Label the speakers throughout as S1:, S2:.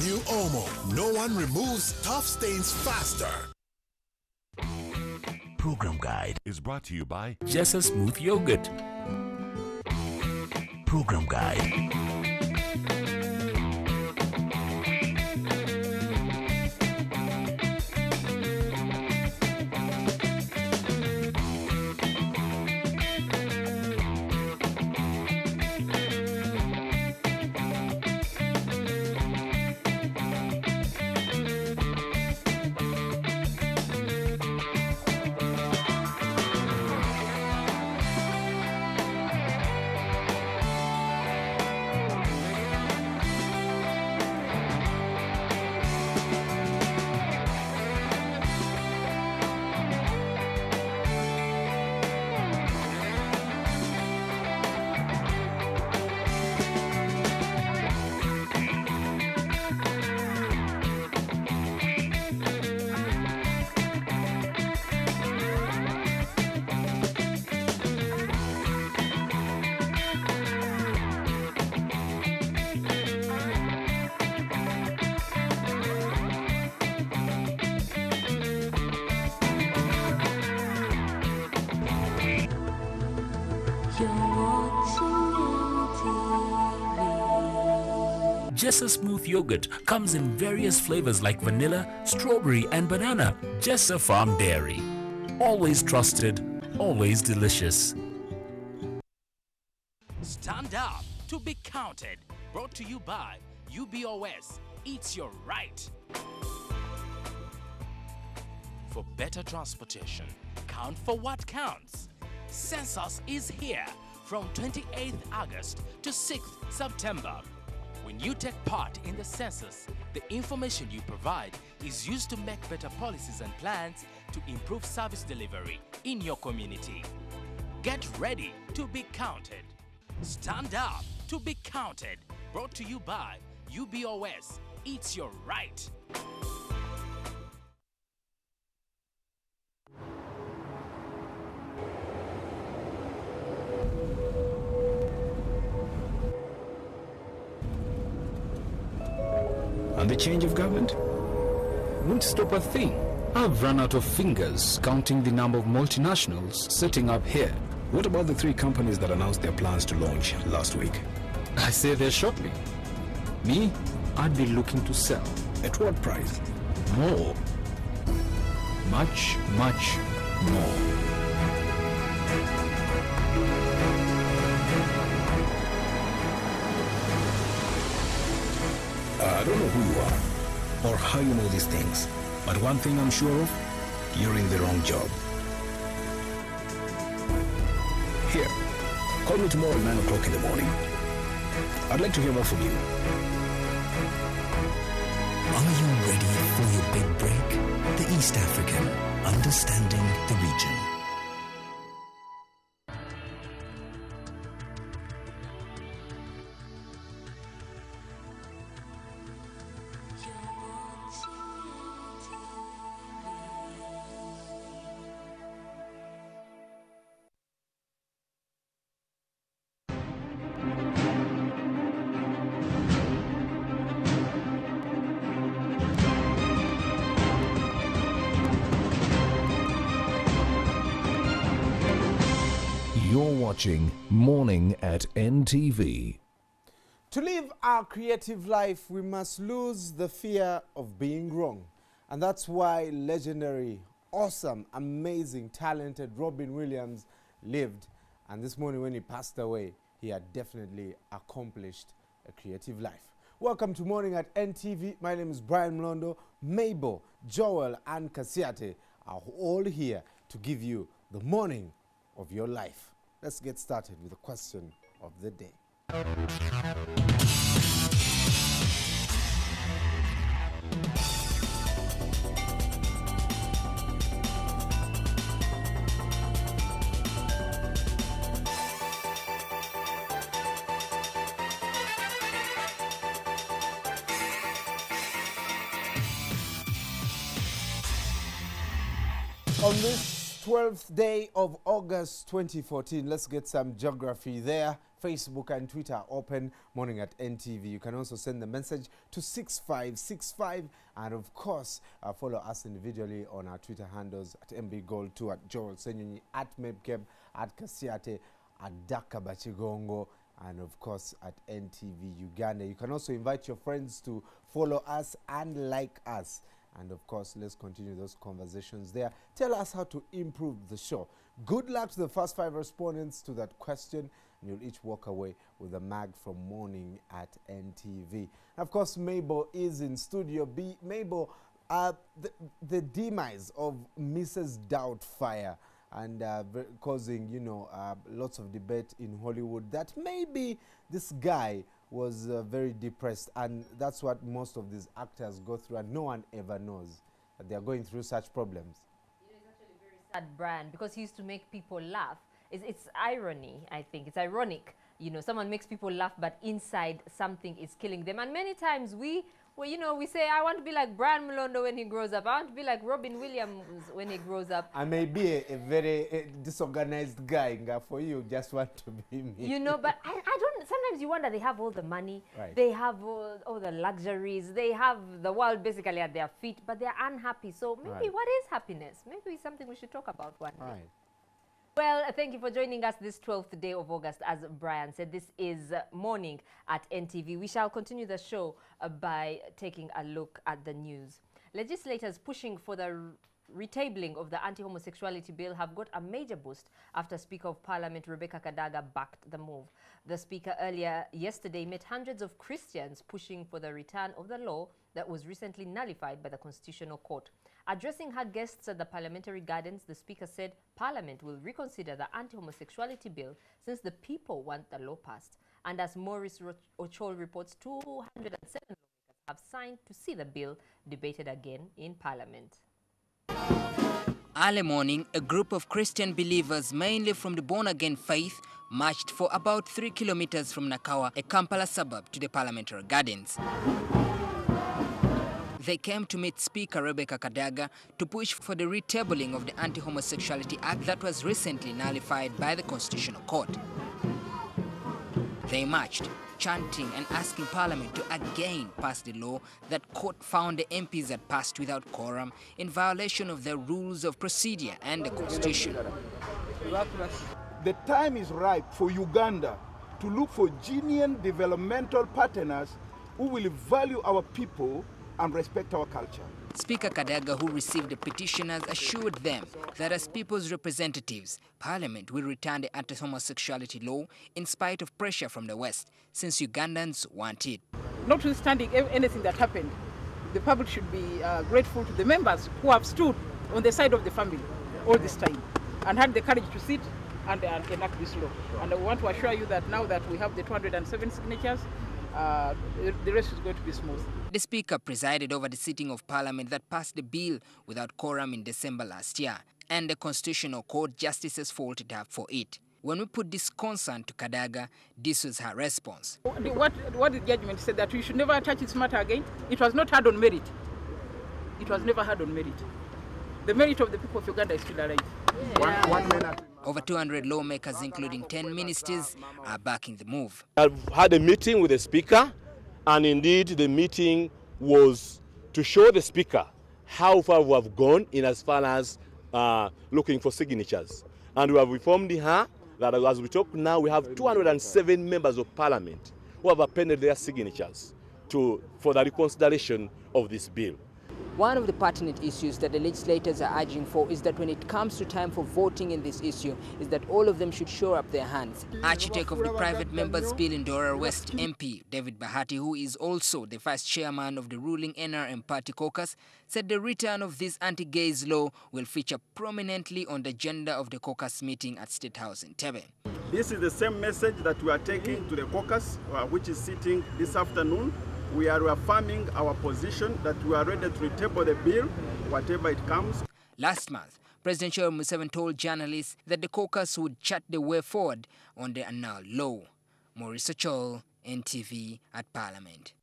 S1: New Omo. No one removes tough stains faster.
S2: Program Guide
S3: is brought to you by
S2: Jessa Smooth Yogurt. Program Guide. Jessa Smooth Yogurt comes in various flavors like vanilla, strawberry and banana. Jessa Farm Dairy. Always trusted, always delicious.
S4: Stand up to be counted. Brought to you by UBOS. It's your right. For better transportation, count for what counts. Census is here from 28th August to 6th September. When you take part in the census, the information you provide is used to make better policies and plans to improve service delivery in your community. Get ready to be counted. Stand up to be counted. Brought to you by UBOS. It's your right.
S5: And the change of government won't stop a thing. I've run out of fingers counting the number of multinationals setting up here.
S6: What about the 3 companies that announced their plans to launch last week?
S5: I say they're shortly. Me, I'd be looking to sell.
S6: At what price?
S5: More. Much, much more.
S6: I don't know who you are or how you know these things, but one thing I'm sure of, you're in the wrong job. Here, call me tomorrow at 9 o'clock in the morning. I'd like to hear more from you.
S2: Are you ready for your big break? The East African, understanding the region.
S7: You're watching Morning at NTV.
S8: To live our creative life, we must lose the fear of being wrong. And that's why legendary, awesome, amazing, talented Robin Williams lived. And this morning when he passed away, he had definitely accomplished a creative life. Welcome to Morning at NTV. My name is Brian Mlondo. Mabel, Joel, and Kasiate are all here to give you the morning of your life. Let's get started with the question of the day. On this 12th day of August 2014, let's get some geography there. Facebook and Twitter open, Morning at NTV. You can also send the message to 6565, and of course, follow us individually on our Twitter handles at MBGold2, at Joel Senyonyi, at Mebkeb, at Kasiate, at Daka Bachigongo, and of course at NTV Uganda. You can also invite your friends to follow us and like us. And of course, let's continue those conversations there. Tell us how to improve the show. Good luck to the first 5 respondents to that question. And you'll each walk away with a mag from Morning at NTV. And of course, Mabel is in Studio B. Mabel, the demise of Mrs. Doubtfire and causing, you know, lots of debate in Hollywood that maybe this guy was very depressed, and that's what most of these actors go through, and no one ever knows that they are going through such problems.
S3: You know, it's actually a very sad brand because he used to make people laugh. It's irony, I think. It's ironic. You know, someone makes people laugh, but inside something is killing them. And many times we say, I want to be like Brian Mlondo when he grows up. I want to be like Robin Williams when he grows up.
S8: I may be a very disorganized guy, for you just want to be me.
S3: You know, but I don't, sometimes you wonder, they have all the money,
S8: right.
S3: They have all the luxuries, they have the world basically at their feet, but they're unhappy. So maybe
S8: right.
S3: What is happiness? Maybe it's something we should talk about one day.
S8: Right.
S3: Well, thank you for joining us this 12th day of August. As Brian said, this is Morning at NTV. We shall continue the show by taking a look at the news. Legislators pushing for the retabling of the anti-homosexuality bill have got a major boost after Speaker of Parliament Rebecca Kadaga backed the move. The Speaker earlier yesterday met hundreds of Christians pushing for the return of the law that was recently nullified by the Constitutional Court. Addressing her guests at the Parliamentary Gardens, the Speaker said Parliament will reconsider the anti-homosexuality bill since the people want the law passed. And as Maurice Ochol reports, 207 lawmakers have signed to see the bill debated again in Parliament.
S9: Early morning, a group of Christian believers, mainly from the born-again faith, marched for about 3 kilometers from Nakawa, a Kampala suburb, to the Parliamentary Gardens. They came to meet Speaker Rebecca Kadaga to push for the retabling of the Anti-Homosexuality Act that was recently nullified by the Constitutional Court. They marched, chanting and asking Parliament to again pass the law that court found the MPs had passed without quorum in violation of the rules of procedure and the Constitution.
S10: The time is ripe for Uganda to look for genuine developmental partners who will value our people and respect our culture.
S9: Speaker Kadaga, who received the petitioners, assured them that as people's representatives, Parliament will return the anti-homosexuality law in spite of pressure from the West, since Ugandans want it.
S11: Notwithstanding anything that happened, the public should be grateful to the members who have stood on the side of the family all this time and had the courage to sit and enact this law. And I want to assure you that now that we have the 207 signatures, the rest is going to be smooth.
S9: The Speaker presided over the sitting of Parliament that passed the bill without quorum in December last year, and the Constitutional Court justices faulted her for it. When we put this concern to Kadaga, this was her response.
S11: What the judgment said, that we should never touch this matter again. It was not hard on merit. It was never hard on merit. The merit of the people of Uganda is still alive.
S10: Yeah. One minute.
S9: Over 200 lawmakers, including 10 ministers, are backing the move.
S12: I've had a meeting with the Speaker, and indeed the meeting was to show the Speaker how far we have gone in as far as looking for signatures. And we have informed her that as we talk now, we have 207 members of Parliament who have appended their signatures for the reconsideration of this bill.
S9: One of the pertinent issues that the legislators are urging for is that when it comes to time for voting in this issue, is that all of them should show up their hands. Architect of the private members bill in Dora West, MP David Bahati, who is also the vice chairman of the ruling NRM party caucus, said the return of this anti-gays law will feature prominently on the agenda of the caucus meeting at State House in Tebe.
S13: This is the same message that we are taking to the caucus, which is sitting this afternoon. We are affirming our position that we are ready to retable the bill, whatever it comes.
S9: Last month, President Yoweri Museveni told journalists that the caucus would chart the way forward on the annulled law. Maurice Ochol, NTV at Parliament.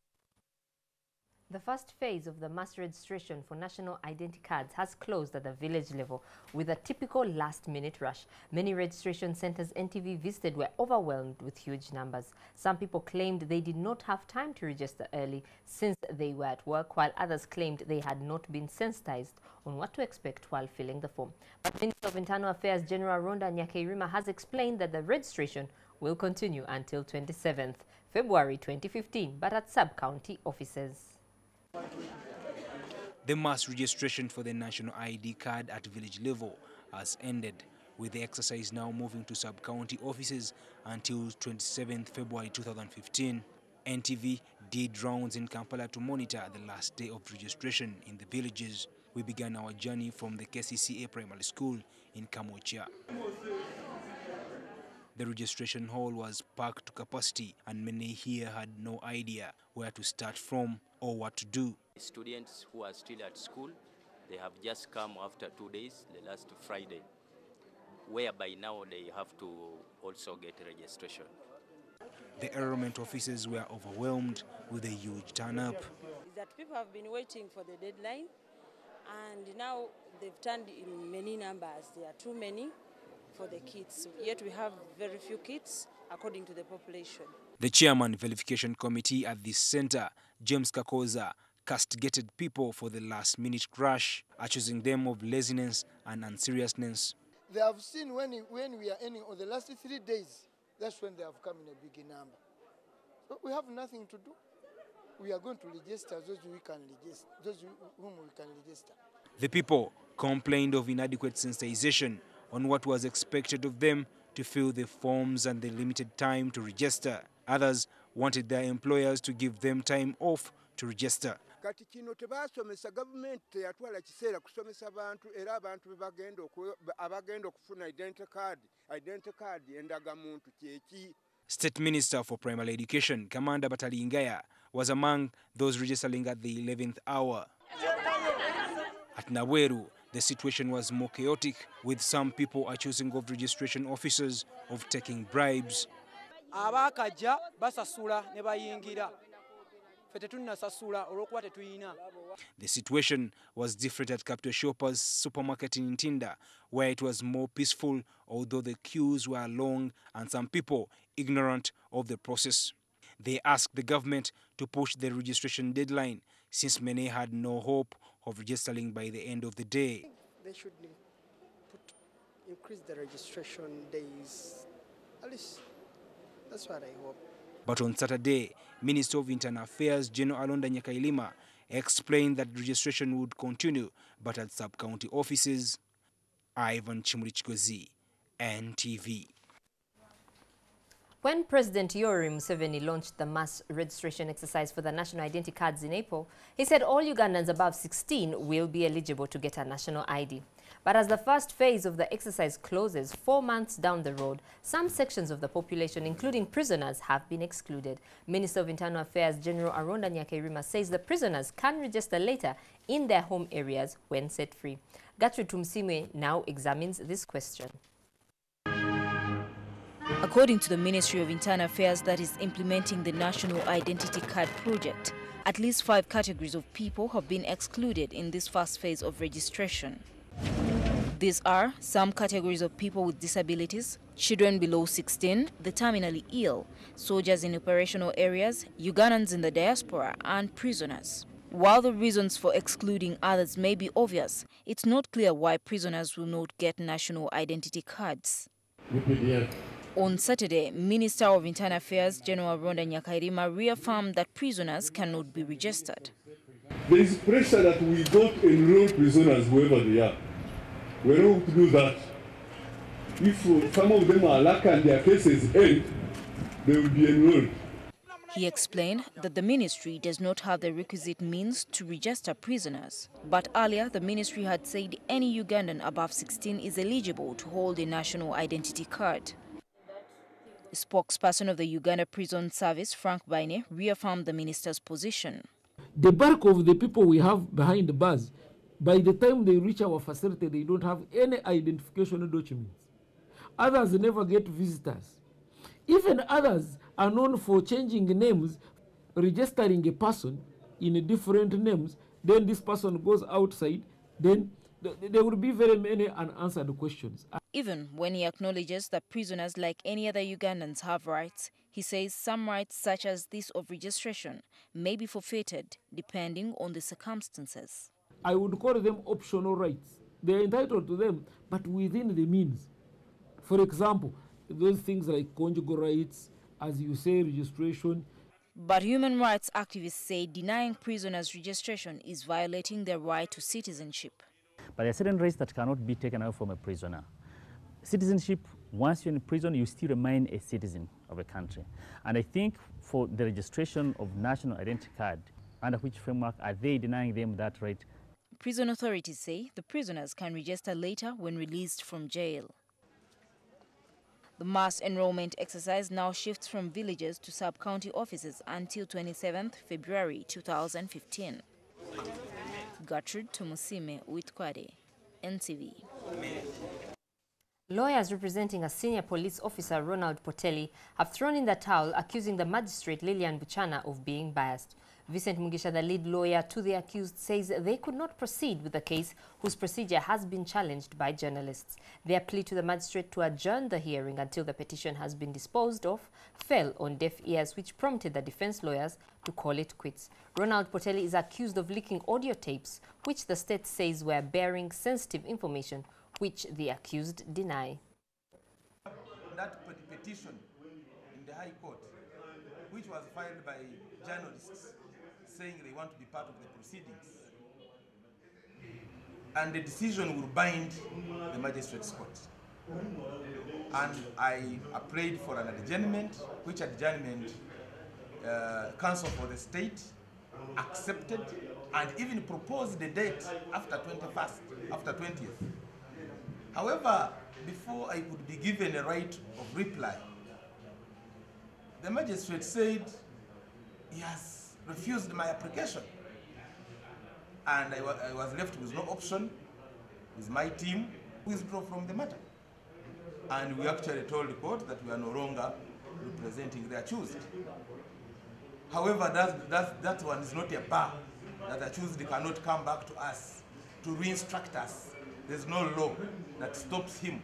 S3: The first phase of the mass registration for national identity cards has closed at the village level with a typical last-minute rush. Many registration centers NTV visited were overwhelmed with huge numbers. Some people claimed they did not have time to register early since they were at work, while others claimed they had not been sensitized on what to expect while filling the form. But Minister of Internal Affairs General Rhonda Nyakairima has explained that the registration will continue until 27th February 2015, but at sub-county offices.
S14: The mass registration for the national ID card at village level has ended, with the exercise now moving to sub-county offices until 27th February 2015. NTV did rounds in Kampala to monitor the last day of registration in the villages. We began our journey from the KCCA Primary School in Kamocha. The registration hall was packed to capacity and many here had no idea where to start from or what to do.
S15: Students who are still at school, they have just come after 2 days, the last Friday, whereby now they have to also get registration.
S14: The enrollment officers were overwhelmed with a huge turn-up.
S16: That people have been waiting for the deadline, and now they've turned in many numbers. There are too many for the kids, yet we have very few kids according to the population.
S14: The chairman verification committee at this center, James Kakoza, castigated people for the last-minute crash, accusing them of laziness and unseriousness.
S17: They have seen when we are ending on the last 3 days, that's when they have come in a big number. So we have nothing to do. We are going to register those we can register, those whom we can register.
S14: The people complained of inadequate sensitization on what was expected of them to fill the forms and the limited time to register. Others wanted their employers to give them time off to register.
S10: Kati kino tebasomesa government yatwala kiseera kusomesa abantu era abantu abagenda okufuna identity card endagamuntu kyeki.
S14: State Minister for Primary Education, Commander Batalingaya, was among those registering at the 11th hour. At Naweru, the situation was more chaotic, with some people accusing of registration officers of taking bribes.
S18: Abakaja basasula ne bayingira.
S14: The situation was different at Capital Shoppers supermarket in Ntinda, where it was more peaceful, although the queues were long and some people ignorant of the process. They asked the government to push the registration deadline, since many had no hope of registering by the end of the day.
S19: They should increase the registration days. At least that's what I hope.
S14: But on Saturday, Minister of Internal Affairs General Rhonda Nyakairima explained that registration would continue, but at sub-county offices. Ivan Chimurichgozi, NTV.
S3: When President Yoweri Museveni launched the mass registration exercise for the national identity cards in April, he said all Ugandans above 16 will be eligible to get a national ID. But as the first phase of the exercise closes 4 months down the road, some sections of the population, including prisoners, have been excluded. Minister of Internal Affairs General Rhonda Nyakairima says the prisoners can register later in their home areas when set free. Gertrude Tumsimwe now examines this question.
S20: According to the Ministry of Internal Affairs that is implementing the National Identity Card project, at least 5 categories of people have been excluded in this first phase of registration. These are some categories of people with disabilities, children below 16, the terminally ill, soldiers in operational areas, Ugandans in the diaspora, and prisoners. While the reasons for excluding others may be obvious, it's not clear why prisoners will not get national identity cards. On Saturday, Minister of Internal Affairs General Rhonda Nyakairima reaffirmed that prisoners cannot be registered.
S21: There is pressure that we don't enroll prisoners wherever they are. We're not going to do that. If some of them are lucky and their cases end, they will be enrolled.
S20: He explained that the ministry does not have the requisite means to register prisoners. But earlier, the ministry had said any Ugandan above 16 is eligible to hold a national identity card. A spokesperson of the Uganda Prison Service, Frank Baine, reaffirmed the minister's position.
S22: The bulk of the people we have behind the bars, by the time they reach our facility, they don't have any identification documents. Others never get visitors. Even others are known for changing names, registering a person, in different names, then this person goes outside, then there will be very many unanswered questions.
S20: Even when he acknowledges that prisoners like any other Ugandans have rights, he says some rights, such as this of registration, may be forfeited depending on the circumstances.
S22: I would call them optional rights. They are entitled to them, but within the means. For example, those things like conjugal rights, as you say, registration.
S20: But human rights activists say denying prisoners registration is violating their right to citizenship.
S1: But there are certain rights that cannot be taken away from a prisoner. Citizenship, once you're in prison, you still remain a citizen of a country. And I think for the registration of national identity card, under which framework are they denying them that right?
S20: Prison authorities say the prisoners can register later when released from jail. The mass enrollment exercise now shifts from villages to sub-county offices until 27th February 2015. Gertrude Tumusime, Witkwade, NTV.
S3: Lawyers representing a senior police officer, Ronald Potelli, have thrown in the towel, accusing the magistrate, Lilian Buchana, of being biased. Vincent Mugisha, the lead lawyer to the accused, says they could not proceed with the case, whose procedure has been challenged by journalists. Their plea to the magistrate to adjourn the hearing until the petition has been disposed of fell on deaf ears, which prompted the defense lawyers to call it quits. Ronald Potelli is accused of leaking audio tapes, which the state says were bearing sensitive information, which the accused deny.
S4: That petition in the High Court, which was filed by journalists saying they want to be part of the proceedings, and the decision will bind the magistrate's court. And I prayed for an adjournment, which adjournment counsel for the state accepted and even proposed the date after 20th. However, before I could be given a right of reply, the magistrate said he has refused my application. And I was left with no option, with my team, withdraw from the matter. And we actually told the court that we are no longer representing the accused. However, that one is not a bar, that the accused cannot come back to us to re-instruct us. There's no law that stops him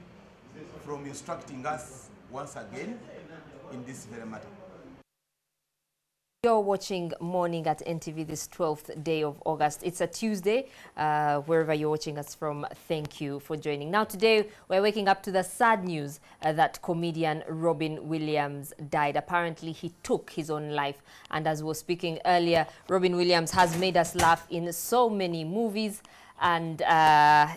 S4: from instructing us once again in this very matter.
S3: You're watching Morning at NTV this 12th day of August. It's a Tuesday. Wherever you're watching us from, thank you for joining. Now today, we're waking up to the sad news that comedian Robin Williams died. Apparently, he took his own life. And as we were speaking earlier, Robin Williams has made us laugh in so many movies, and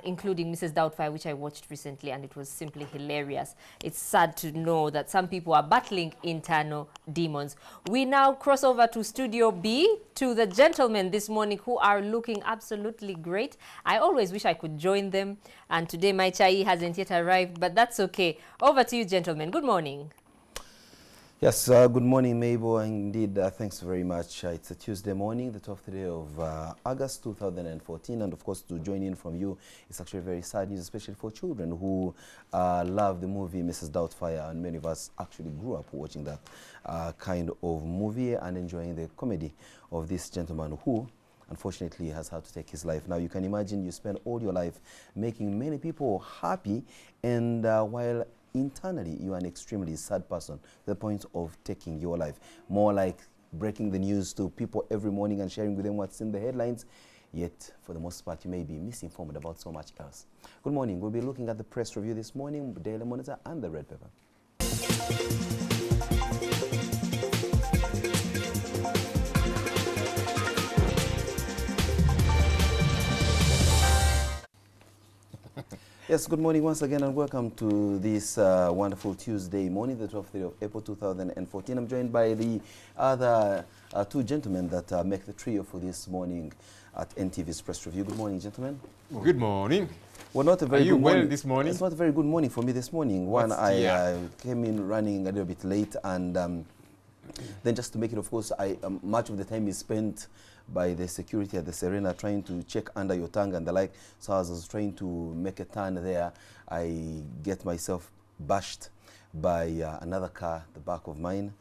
S3: including Mrs. Doubtfire, which I watched recently, and it was simply hilarious. It's sad to know that some people are battling internal demons. We now cross over to Studio B, to the gentlemen this morning who are looking absolutely great. I always wish I could join them, and today my chai hasn't yet arrived, but that's okay. Over to you, gentlemen. Good morning.
S23: Yes, good morning, Mabel. Indeed, thanks very much. It's a Tuesday morning, the 12th day of August 2014. And of course, to join in from you, it's actually very sad news, especially for children who love the movie Mrs. Doubtfire. And many of us actually grew up watching that kind of movie and enjoying the comedy of this gentleman who unfortunately has had to take his life. Now, you can imagine you spend all your life making many people happy, and while internally, you are an extremely sad person to the point of taking your life. More like breaking the news to people every morning and sharing with them what's in the headlines, yet for the most part, you may be misinformed about so much else. Good morning. We'll be looking at the press review this morning, Daily Monitor and the Red Pepper. Yes, good morning once again and welcome to this wonderful Tuesday morning, the 12th day of April 2014. I'm joined by the other two gentlemen that make the trio for this morning at NTV's Press Review. Good morning, gentlemen.
S24: Good morning.
S23: Well, not a very
S24: Are you
S23: good
S24: well
S23: morning.
S24: this morning?
S23: It's not a very good morning for me this morning. One, I came in running a little bit late, and then just to make it, of course, much of the time is spent by the security at the Serena trying to check under your tongue and the like. So as I was trying to make a turn there, I get myself bashed by another car, the back of mine.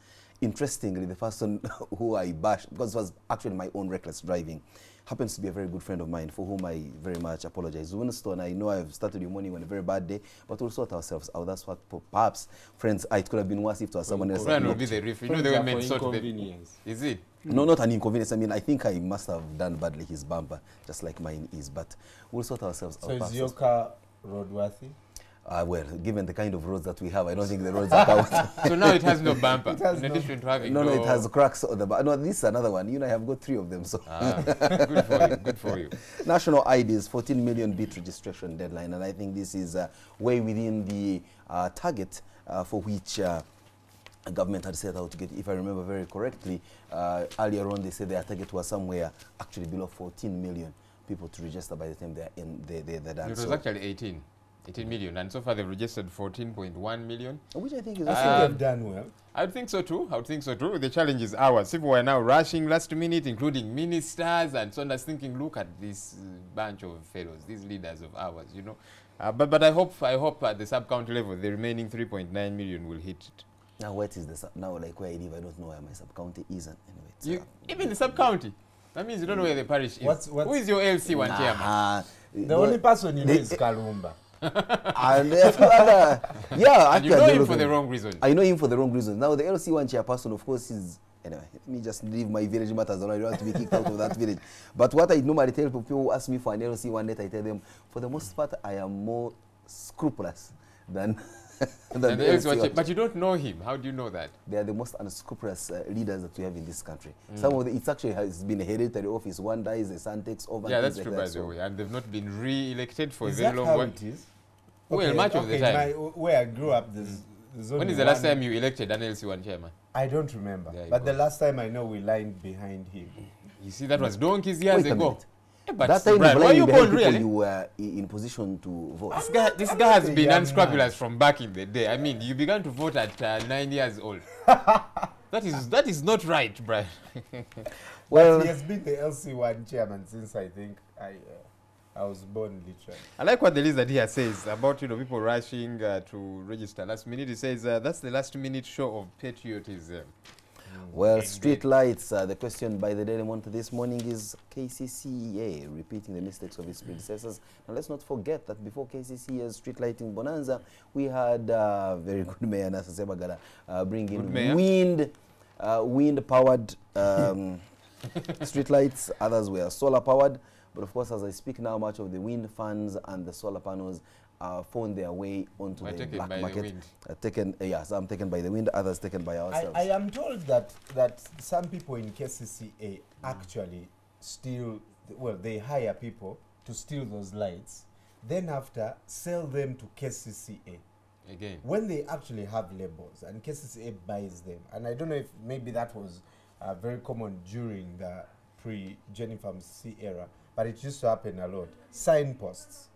S23: interestingly, the person who I bashed, because it was actually my own reckless driving, happens to be a very good friend of mine, for whom I very much apologize. Winston, I know I've started your morning on a very bad day, but we'll sort ourselves out. That's what perhaps, friends, it could have been worse if it was someone else.
S2: Friend will be the reef. You know, they were meant sort of inconvenience. Is it?
S23: No, not an inconvenience. I mean, I think I must have done badly his bumper, just like mine is, but we'll sort ourselves out.
S8: So is your car roadworthy?
S23: Well, given the kind of roads that we have, I don't think the roads are counted.
S2: So now it has no bumper, in addition to having
S23: no, it has cracks on the bumper. No, this is another one. You know, I have got 3 of them. So
S2: good for you, good for you.
S23: National IDs, 14 million bit registration deadline, and I think this is way within the target for which government had set out to get. If I remember very correctly, earlier on they said their target was somewhere actually below 14 million people to register by the time they're done.
S2: It was actually 18 million, and so far they've registered 14.1 million.
S23: Which I think is
S8: they've done well.
S2: I would think so too. I would think so too. The challenge is ours. People were now rushing last minute, including ministers, and so on. I was thinking, look at this bunch of fellows, these leaders of ours, you know. But I hope at the sub-county level, the remaining 3.9 million will hit it.
S23: Now, what is the now? Like where I live, I don't know where my sub-county is. Anyway,
S2: even the sub-county. That means you don't know where the parish is. Who is your LC1 chairman?
S8: The only person you know is Kalumba.
S23: And yeah,
S2: and you know him for the wrong reason.
S23: I know him for the wrong reason. Now the LC1 chairperson, of course, is anyway. Let me just leave my village matters alone. I don't want to be kicked out of that village. But what I normally tell people who ask me for an LC1 net, I tell them, for the most part, I am more scrupulous than.
S2: than the LC1. But you don't know him. How do you know that?
S23: They are the most unscrupulous leaders that we have in this country. Some of it actually has been a hereditary office. One dies, the son takes over.
S2: Yeah, that's true, by the way. And they've not been re-elected for a very long
S8: time.
S2: Is that how it is? Well, much of the time.
S8: Where I grew up, there's
S2: when is the last time you elected an LC1 chairman?
S8: I don't remember. But the last time I know we lined behind him.
S2: You see, that was donkeys years ago.
S23: Yeah, but that time
S2: were you born really?
S23: You were in position to vote.
S2: This guy has been unscrupulous from back in the day. I mean, you began to vote at 9 years old. that is not right, Brian.
S8: Well, he has been the LC1 chairman since I think I was born, literally.
S2: I like what the list here says about people rushing to register last minute. He says that's the last minute show of patriotism.
S23: Well, street lights. The question by the Daily Monitor this morning is KCCA repeating the mistakes of its predecessors. Now, let's not forget that before KCCA's street lighting bonanza, we had very good Mayor Nasa Sebagala bring in wind-powered street lights. Others were solar-powered. But of course, as I speak now, much of the wind fans and the solar panels found their way onto the black market. Some taken by the wind, others taken by ourselves.
S8: I am told that some people in KCCA actually steal, well, they hire people to steal those lights, then after sell them to KCCA.
S2: Again.
S8: When they actually have labels and KCCA buys them. And I don't know if maybe that was very common during the pre-Jennifer C era, but it used to happen a lot. Signposts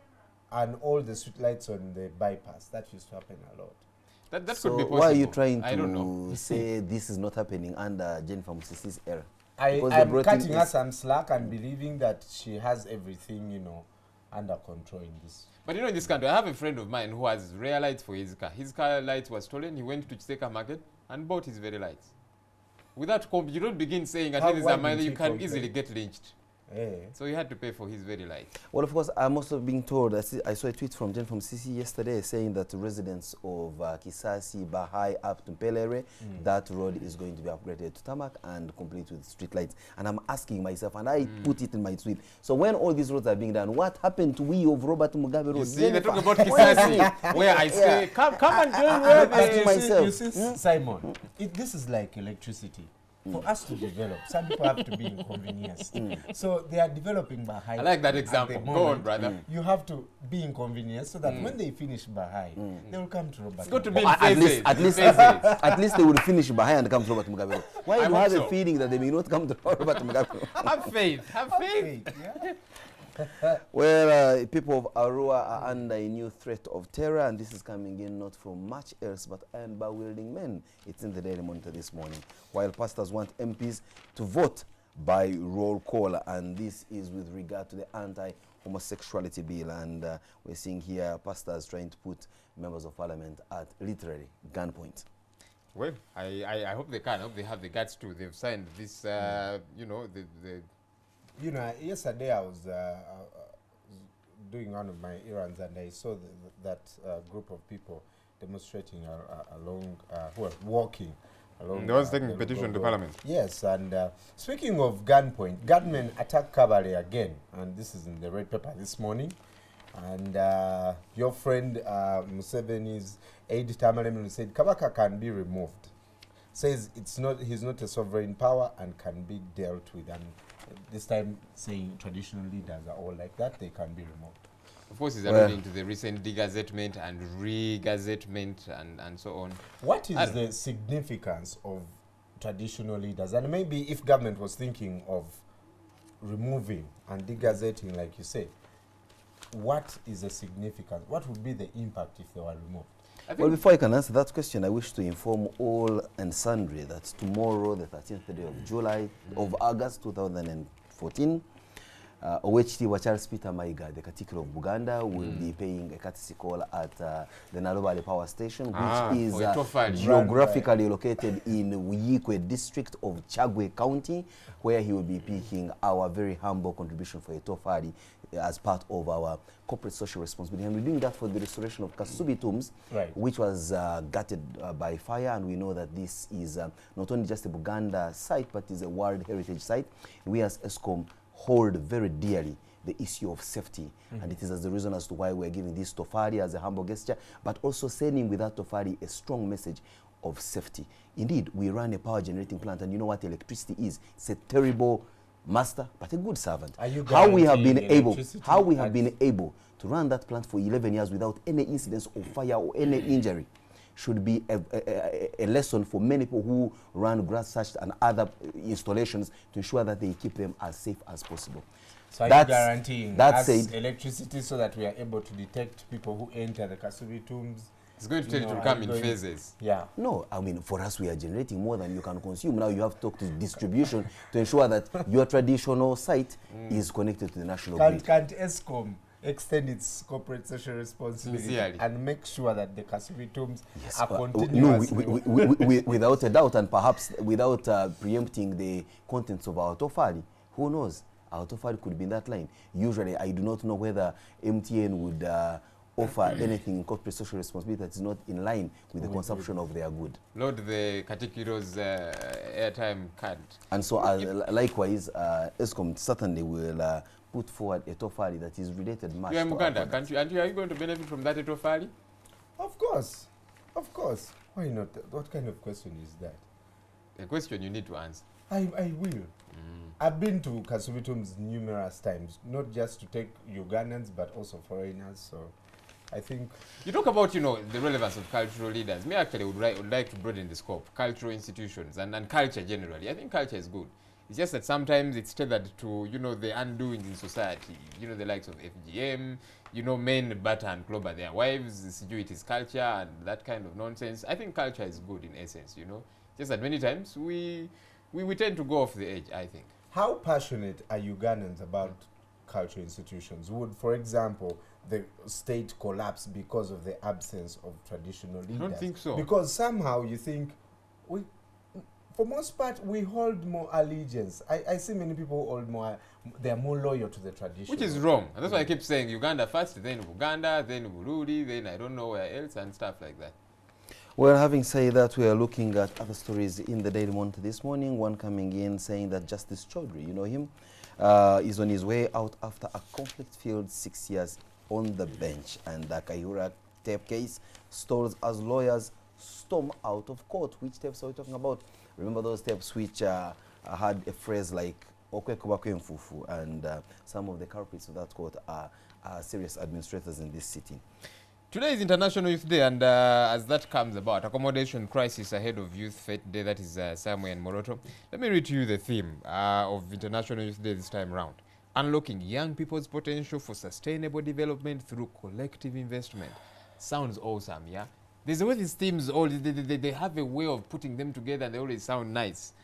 S8: and all the street lights on the bypass, that used to happen a lot.
S2: That could be possible.
S23: Why are you trying to say this is not happening under Jennifer Musisi's era?
S8: I'm cutting her some slack and believing that she has everything, under control in this.
S2: But in this country, I have a friend of mine who has rear lights for his car. His car lights were stolen. He went to Chiseka Market and bought his very lights. Without you don't begin saying, I think you can easily get lynched. So he had to pay for his very lights.
S23: Well, of course, I'm also being told, I saw a tweet from Jen from CC yesterday saying that the residents of Kisasi, Bahai, up to Pelere, that road is going to be upgraded to tarmac and complete with street lights. And I'm asking myself, and I put it in my tweet, so when all these roads are being done, what happened to we of Robert Mugabe Road?
S2: You see, they talk about Kisasi, where I say, come and join where
S8: you see, Simon, this is like electricity. For us to develop, some people have to be inconvenienced. So they are developing Bahai.
S2: I like that example. Go on, brother.
S8: You have to be inconvenienced so that when they finish Bahai, they will come to Robert.
S2: It's got to be
S23: at least they will finish Bahai and come to Robert Mugabe. Why do you have a feeling that they may not come to Robert Mugabe?
S2: Have faith. Have faith.
S8: Yeah.
S23: Well, people of Arua are under a new threat of terror, and this is coming in not from much else but iron bar-wielding men. It's in the Daily Monitor this morning. While pastors want MPs to vote by roll call, and this is with regard to the anti-homosexuality bill, and we're seeing here pastors trying to put members of parliament at literally gunpoint.
S2: Well, I hope they can. I hope they have the guts to. They've signed this, you know,
S8: You know, yesterday I was doing one of my errands and I saw that group of people demonstrating along, who are walking along.
S2: They was taking a petition to Parliament.
S8: Yes, and speaking of gunpoint, gunmen attacked Kabale again, and this is in the red paper this morning. And your friend Museveni's aide Tamalemu said Kabaka can be removed. Says he's not a sovereign power and can be dealt with. And this time saying traditional leaders are all like that, they can be removed.
S2: Of course, he's alluding to the recent degazettement and re-gazettement and so on.
S8: What is the significance of traditional leaders? And maybe if government was thinking of removing and degazetting, like you say, what is the significance? What would be the impact if they were removed?
S23: Well, before I can answer that question, I wish to inform all and sundry that tomorrow, the 13th day of July, of August 2014, OHT wa Charles Peter Maiga, the Katikkiro of Buganda, will be paying a courtesy call at the Nalobale Power Station, which is geographically located in Uyikwe district of Chagwe County, where he will be picking our very humble contribution for a tofari as part of our corporate social responsibility. And we're doing that for the restoration of Kasubi tombs, which was gutted by fire. And we know that this is not only just a Buganda site, but is a World Heritage Site. We as ESCOM hold very dearly the issue of safety. And it is as the reason as to why we're giving this tofari as a humble gesture, but also sending with that tofari a strong message of safety. Indeed, we run a power generating plant, and you know what electricity is. It's a terrible master, but a good servant. How we have been able to run that plant for 11 years without any incidents of fire or any injury should be a lesson for many people who run grass thatched and other installations to ensure that they keep them as safe as possible.
S8: So are you guaranteeing us electricity so that we are able to detect people who enter the Kasubi tombs?
S2: It's going to tell you to come in phases.
S8: Yeah.
S23: No, I mean, for us, we are generating more than you can consume. Now you have to talk to distribution to ensure that your traditional site is connected to the national grid.
S8: Can't ESCOM extend its corporate social responsibility and make sure that the Kasubi tombs are continuously...
S23: No, without a doubt, and perhaps without preempting the contents of our tofari, who knows? Our tofari could be in that line. Usually, I do not know whether MTN would offer anything in corporate social responsibility that is not in line with the consumption of their good.
S2: Load the Katikkiro's airtime card.
S23: And so, likewise, ESCOM certainly will put forward a tofari that is related much
S2: to Uganda, country. And are you going to benefit from that tofari?
S8: Of course. Of course. Why not? What kind of question is that?
S2: A question you need to answer.
S8: I will. I've been to Kasubi tombs numerous times, not just to take Ugandans, but also foreigners. So I think...
S2: You talk about, you know, the relevance of cultural leaders. Me actually would like to broaden the scope. Cultural institutions and culture generally. I think culture is good. It's just that sometimes it's tethered to, you know, the undoings in society. You know, the likes of FGM, you know, men batter and clobber their wives, it is culture and that kind of nonsense. I think culture is good in essence, you know. Just that many times we tend to go off the edge, I think.
S8: How passionate are Ugandans about cultural institutions? Would, for example, the state collapse because of the absence of traditional leaders?
S2: I don't think so.
S8: Because somehow you think, for most part, we hold more allegiance. I see many people hold more, they are more loyal to the tradition.
S2: Which is wrong. And that's why I keep saying Uganda first, then Uganda, then Burundi, then I don't know where else and stuff like that.
S23: Well, having said that, we are looking at other stories in the Daily Monitor this morning. One coming in saying that Justice Chaudhry, you know him, is on his way out after a conflict-filled 6 years on the bench. And the Kaihura tape case stalls as lawyers storm out of court. Which tapes are we talking about? Remember those tapes which had a phrase like Okwekubakwe Mfufu, and some of the culprits of that court are serious administrators in this city.
S2: Today is International Youth Day, and as that comes about, accommodation crisis ahead of Youth Fete Day, that is somewhere in Moroto. Let me read to you the theme of International Youth Day this time round. Unlocking young people's potential for sustainable development through collective investment. Sounds awesome, yeah? There's a way these themes, they have a way of putting them together and they always sound nice.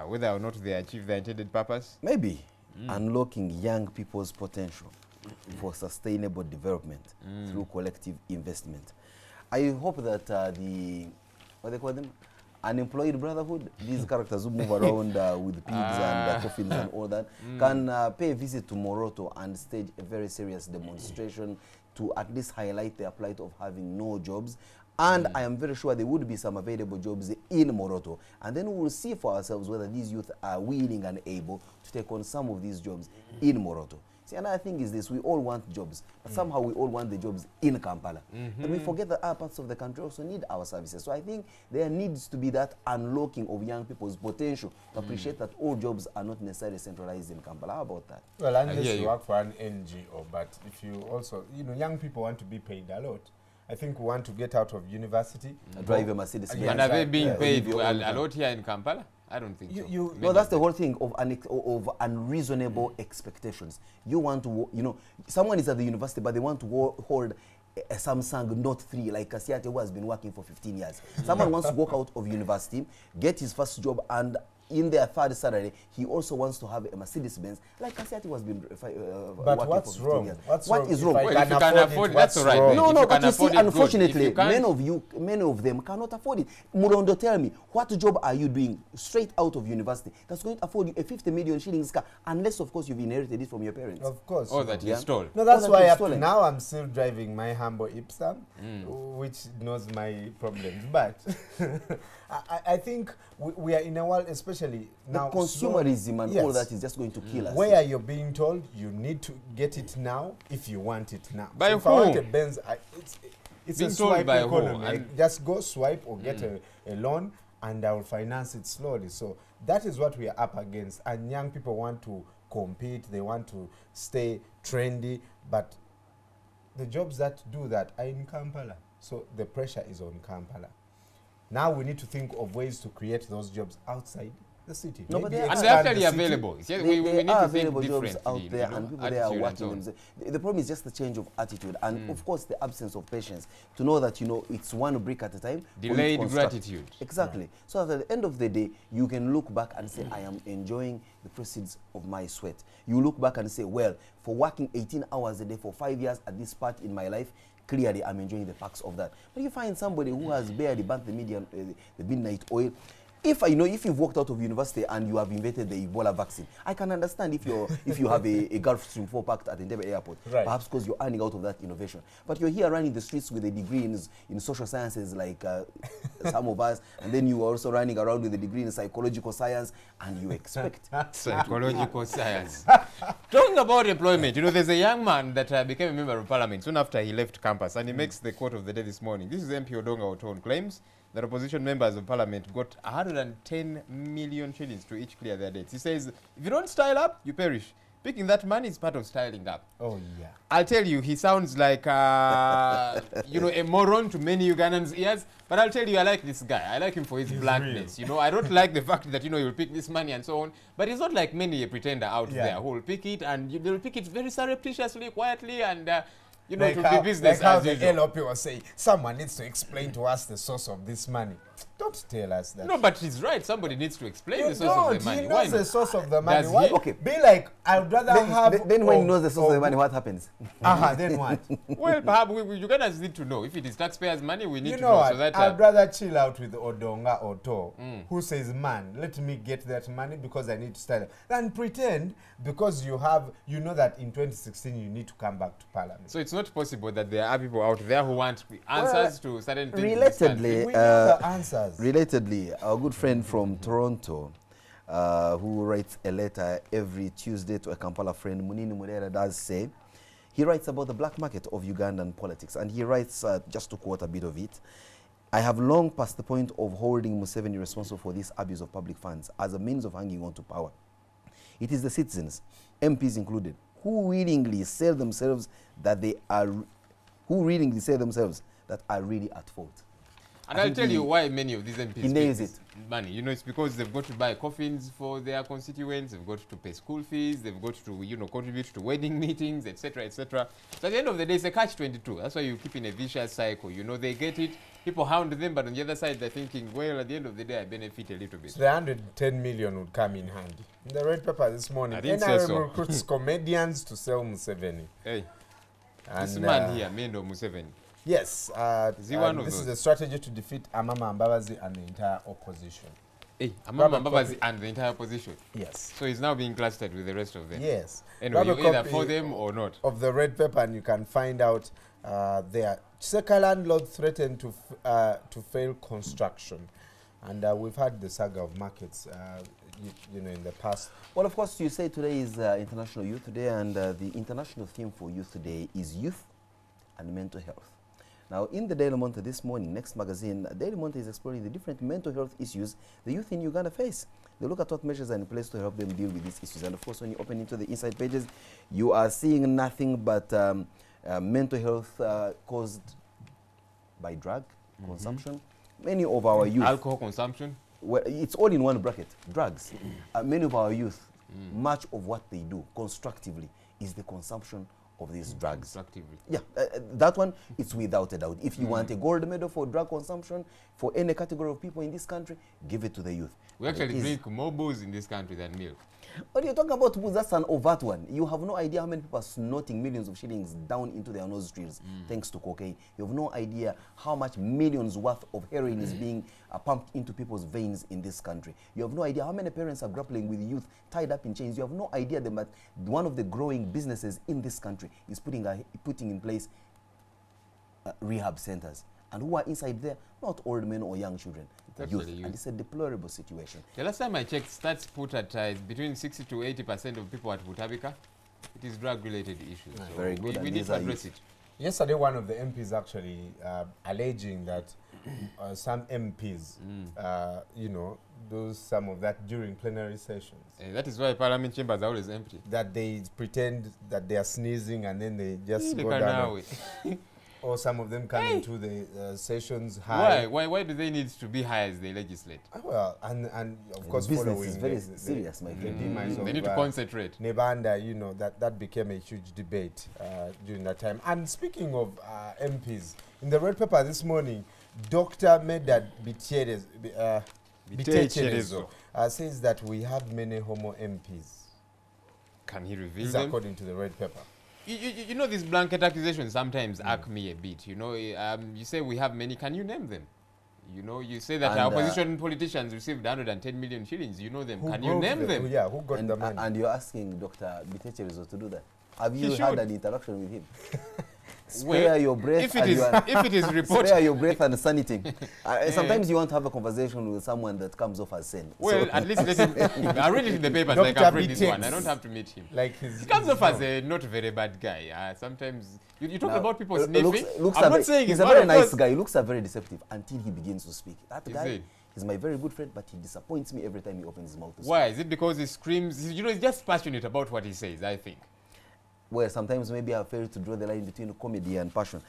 S2: Whether or not they achieve their intended purpose?
S23: Maybe. Unlocking young people's potential for sustainable development through collective investment. I hope that what they call them, Unemployed Brotherhood, these characters who move around with pigs and coffins and all that, can pay a visit to Moroto and stage a very serious demonstration to at least highlight their plight of having no jobs. And I am very sure there would be some available jobs in Moroto. And then we will see for ourselves whether these youth are willing and able to take on some of these jobs in Moroto. See, another thing is this: we all want jobs, but somehow we all want the jobs in Kampala. And we forget that other parts of the country also need our services. So I think there needs to be that unlocking of young people's potential to appreciate that all jobs are not necessarily centralized in Kampala. How about that?
S8: Well, unless you work for an NGO, but if you also, young people want to be paid a lot. I think we want to get out of university.
S23: Drive a Mercedes.
S2: And are they being paid a lot here in Kampala? I don't think so.
S23: No, that's the whole thing of unreasonable expectations. You want to, someone is at the university, but they want to hold a Samsung Note 3 like Kasiate, who has been working for 15 years. Someone wants to walk out of university, get his first job, and in their third salary, he also wants to have a Mercedes-Benz, like Kasiati was been
S8: but what's
S23: for 15
S8: wrong?
S23: years.
S8: What is wrong?
S23: Well,
S2: if you can afford it, that's all right.
S23: No, but you see, unfortunately, many of them cannot afford it. Murondo, tell me, what job are you doing straight out of university that's going to afford you a 50 million shillings car, unless, of course, you've inherited it from your parents?
S8: Of course.
S2: Oh, that you stole.
S8: No, that's why up to now I'm still driving my humble Ipsam, which knows my problems. But I think we are in a world, especially now.
S23: The consumerism and all that is just going to kill us.
S8: Where you're being told you need to get it now if you want it now.
S2: By
S8: so if I want a Benz, it's a swipe economy. Just go swipe or get a loan and I will finance it slowly. So that is what we are up against. And young people want to compete. They want to stay trendy. But the jobs that do that are in Kampala. So the pressure is on Kampala. Now we need to think of ways to create those jobs outside the city.
S23: No, but
S2: they're actually available.
S23: There
S2: we need to
S23: available
S2: think
S23: jobs
S2: differently.
S23: out there, and people there are working themselves. The problem is just the change of attitude, and of course the absence of patience to know that it's one brick at a time.
S2: Delayed gratitude.
S23: Exactly. Right. So at the end of the day, you can look back and say, I am enjoying the proceeds of my sweat. You look back and say, well, for working 18 hours a day for 5 years at this part in my life, clearly I'm enjoying the perks of that. But you find somebody who has barely burnt the midnight oil. If you've walked out of university and you have invented the Ebola vaccine, I can understand if you have a Gulf Stream 4 packed at Entebbe Airport, perhaps because you're earning out of that innovation. But you're here running the streets with a degree in social sciences like some of us, and then you are also running around with a degree in psychological science, and you expect
S2: psychological science. Talking about employment, there's a young man that became a member of parliament soon after he left campus, and he makes the quote of the day this morning. This is MP Odonga Oton claims that opposition members of parliament got 110 million shillings to each clear their debts. He says, if you don't style up, you perish. Picking that money is part of styling up.
S8: Oh, yeah.
S2: I'll tell you, he sounds like, a moron to many Ugandans' ears, but I'll tell you, I like this guy. I like him for his bluntness. I don't like the fact that, you'll pick this money and so on, but he's not like many a pretender out there who will pick it, and they'll pick it very surreptitiously, quietly, and
S8: like
S2: to be business as usual.
S8: The LOP will say, someone needs to explain to us the source of this money. Don't tell us that.
S2: No, but he's right. Somebody needs to explain the source of the money.
S8: He knows the source of the money.
S23: Why? Okay.
S8: Be like, I'd rather have...
S23: Then when he knows the source of the money, what happens?
S8: Then what?
S2: Well, perhaps Ugandans need to know. If it is taxpayers' money, we need to know.
S8: What?
S2: So that,
S8: I'd rather chill out with Odonga Oto, who says, man, let me get that money because I need to style it. Than pretend because you know that in 2016 you need to come back to parliament.
S2: So it's not possible that there are people out there who want answers to certain things.
S23: Relatedly,
S8: we know the answers.
S23: Relatedly, our good friend from Toronto, who writes a letter every Tuesday to a Kampala friend, Munini Murera, does say, he writes about the black market of Ugandan politics, and he writes, just to quote a bit of it, I have long passed the point of holding Museveni responsible for this abuse of public funds as a means of hanging on to power. It is the citizens, MPs included, who willingly say themselves that are really at fault.
S2: And I'll tell you why many of these MPs pay this money. It's because they've got to buy coffins for their constituents, they've got to pay school fees, they've got to, contribute to wedding meetings, etc., etc. So at the end of the day, it's a catch-22. That's why you keep in a vicious cycle. They get it, people hound them, but on the other side, they're thinking, well, at the end of the day, I benefit a little bit.
S8: So the 110 million would come in handy. In the red paper this morning,
S2: NRM
S8: recruits comedians to sell Museveni.
S2: Hey, this man here, Mendo Museveni.
S8: Yes.
S2: Is he one of
S8: this
S2: those?
S8: is a strategy to defeat Amama Mbabazi and the entire opposition.
S2: Hey, Amama Mbabazi and the entire opposition?
S8: Yes.
S2: So he's now being clustered with the rest of them?
S8: Yes.
S2: Anyway, you either for them or not.
S8: Of the red paper, and you can find out there. Chiseka landlord threatened to fail construction. And we've had the saga of markets, you know, in the past.
S23: Well, of course, you say today is International Youth Day, and the international theme for Youth Today is youth and mental health. Now, in the Daily Monitor this morning, Next Magazine, Daily Monitor is exploring the different mental health issues the youth in Uganda face. They look at what measures are in place to help them deal with these issues. And of course, when you open into the inside pages, you are seeing nothing but mental health caused by drug consumption. Many of our youth...
S2: Alcohol consumption?
S23: Well, it's all in one bracket, drugs. Many of our youth, much of what they do constructively is the consumption of these drugs.
S2: Constructively.
S23: Yeah, that one, it's without a doubt. If you want a gold medal for drug consumption for any category of people in this country, give it to the youth.
S2: We actually drink more booze in this country than milk.
S23: When you're talking about booze, that's an overt one. You have no idea how many people are snorting millions of shillings down into their nostrils thanks to cocaine. You have no idea how much millions worth of heroin is being pumped into people's veins in this country. You have no idea how many parents are grappling with youth tied up in chains. You have no idea that one of the growing businesses in this country is putting in place rehab centers. And who are inside there? Not old men or young children. Youth. And it's a deplorable situation.
S2: The last time I checked, stats put at between 60 to 80% of people at Butabika, it is drug-related issues. So
S23: very good.
S2: We need to address it.
S8: Yesterday, one of the MPs actually alleging that some MPs, you know, do some of that during plenary sessions.
S2: That is why parliament chambers are always empty.
S8: That they pretend that they are sneezing and then they just go down. Or some of them come into the sessions high.
S2: Why do they need to be high as they legislate?
S8: Well, and of course
S23: business
S8: following
S23: is very serious, my friend.
S2: They need to concentrate.
S8: Nebanda, you know, that became a huge debate during that time. And speaking of MPs, in the red paper this morning, Dr. Medad Bitecherezo says that we have many homo MPs.
S2: Can he reveal
S8: this
S2: them?
S8: According to the red paper.
S2: You know, these blanket accusations sometimes irk me a bit. You know, you say we have many. Can you name them? You know, you say that our opposition politicians received 110 million shillings. You know them. Can you name them?
S8: Yeah, who got the money?
S23: And you're asking Dr. Bitecherezo to do that. Have you had an interaction with him? Spare your breath.
S2: If it is reported,
S23: spare your breath and sanity. Sometimes you want to have a conversation with someone that comes off as sane.
S2: Well, so at least let him. I read it in the papers. Like I've read this one. I don't have to meet him.
S8: Like
S2: he comes off as a not very bad guy. Sometimes you talk about people sniffing. I'm not saying
S23: he's a very nice guy. He looks very deceptive until he begins to speak. That guy. He's my very good friend, but he disappoints me every time he opens his mouth to speak.
S2: Why? Is it because he screams? You know, he's just passionate about what he says, I think.
S23: Well, sometimes maybe I fail to draw the line between comedy and passion.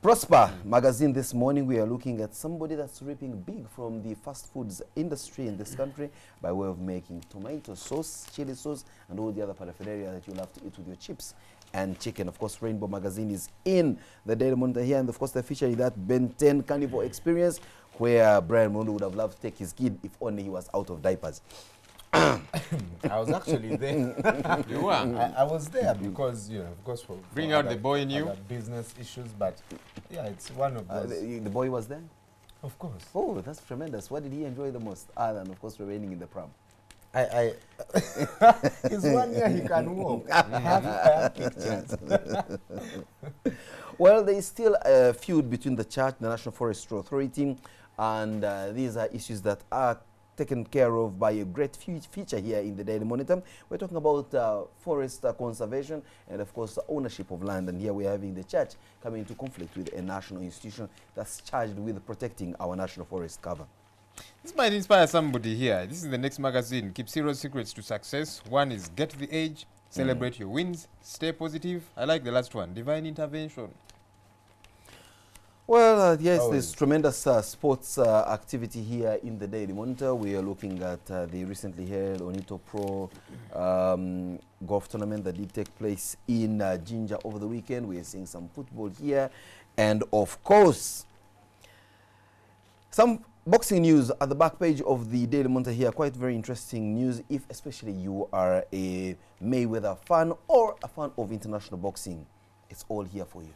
S23: Prosper magazine this morning, we are looking at somebody that's reaping big from the fast foods industry in this country by way of making tomato sauce, chili sauce, and all the other paraphernalia that you'll have to eat with your chips and chicken. Of course, Rainbow magazine is in the Daily Monitor here, and of course, they're featuring that Ben 10 Carnival experience where Brian Mondo would have loved to take his kid if only he was out of diapers.
S8: I was actually there.
S2: You were?
S8: I was there because, you know, of course, for
S2: bring out the boy in you.
S8: Business issues, but yeah, it's one of those.
S23: The boy was there?
S8: Of course.
S23: Oh, that's tremendous. What did he enjoy the most? Other than, of course, remaining in the pram.
S8: It's 1 year he can walk. I have pictures.
S23: Well, there is still a feud between the church, the National Forestry Authority, and these are issues that are taken care of by a great feature here in the Daily Monitor. We're talking about forest conservation and, of course, ownership of land. And here we're having the church coming into conflict with a national institution that's charged with protecting our national forest cover.
S2: This might inspire somebody here. This is the Next magazine. Keep 0 secrets to success. One is get the edge, celebrate your wins, stay positive. I like the last one, divine intervention.
S23: Well, yes, there's tremendous sports activity here in the Daily Monitor. We are looking at the recently held Onito Pro golf tournament that did take place in Jinja over the weekend. We are seeing some football here. And, of course, some boxing news at the back page of the Daily Monitor here. Quite very interesting news, if especially you are a Mayweather fan or a fan of international boxing. It's all here for you.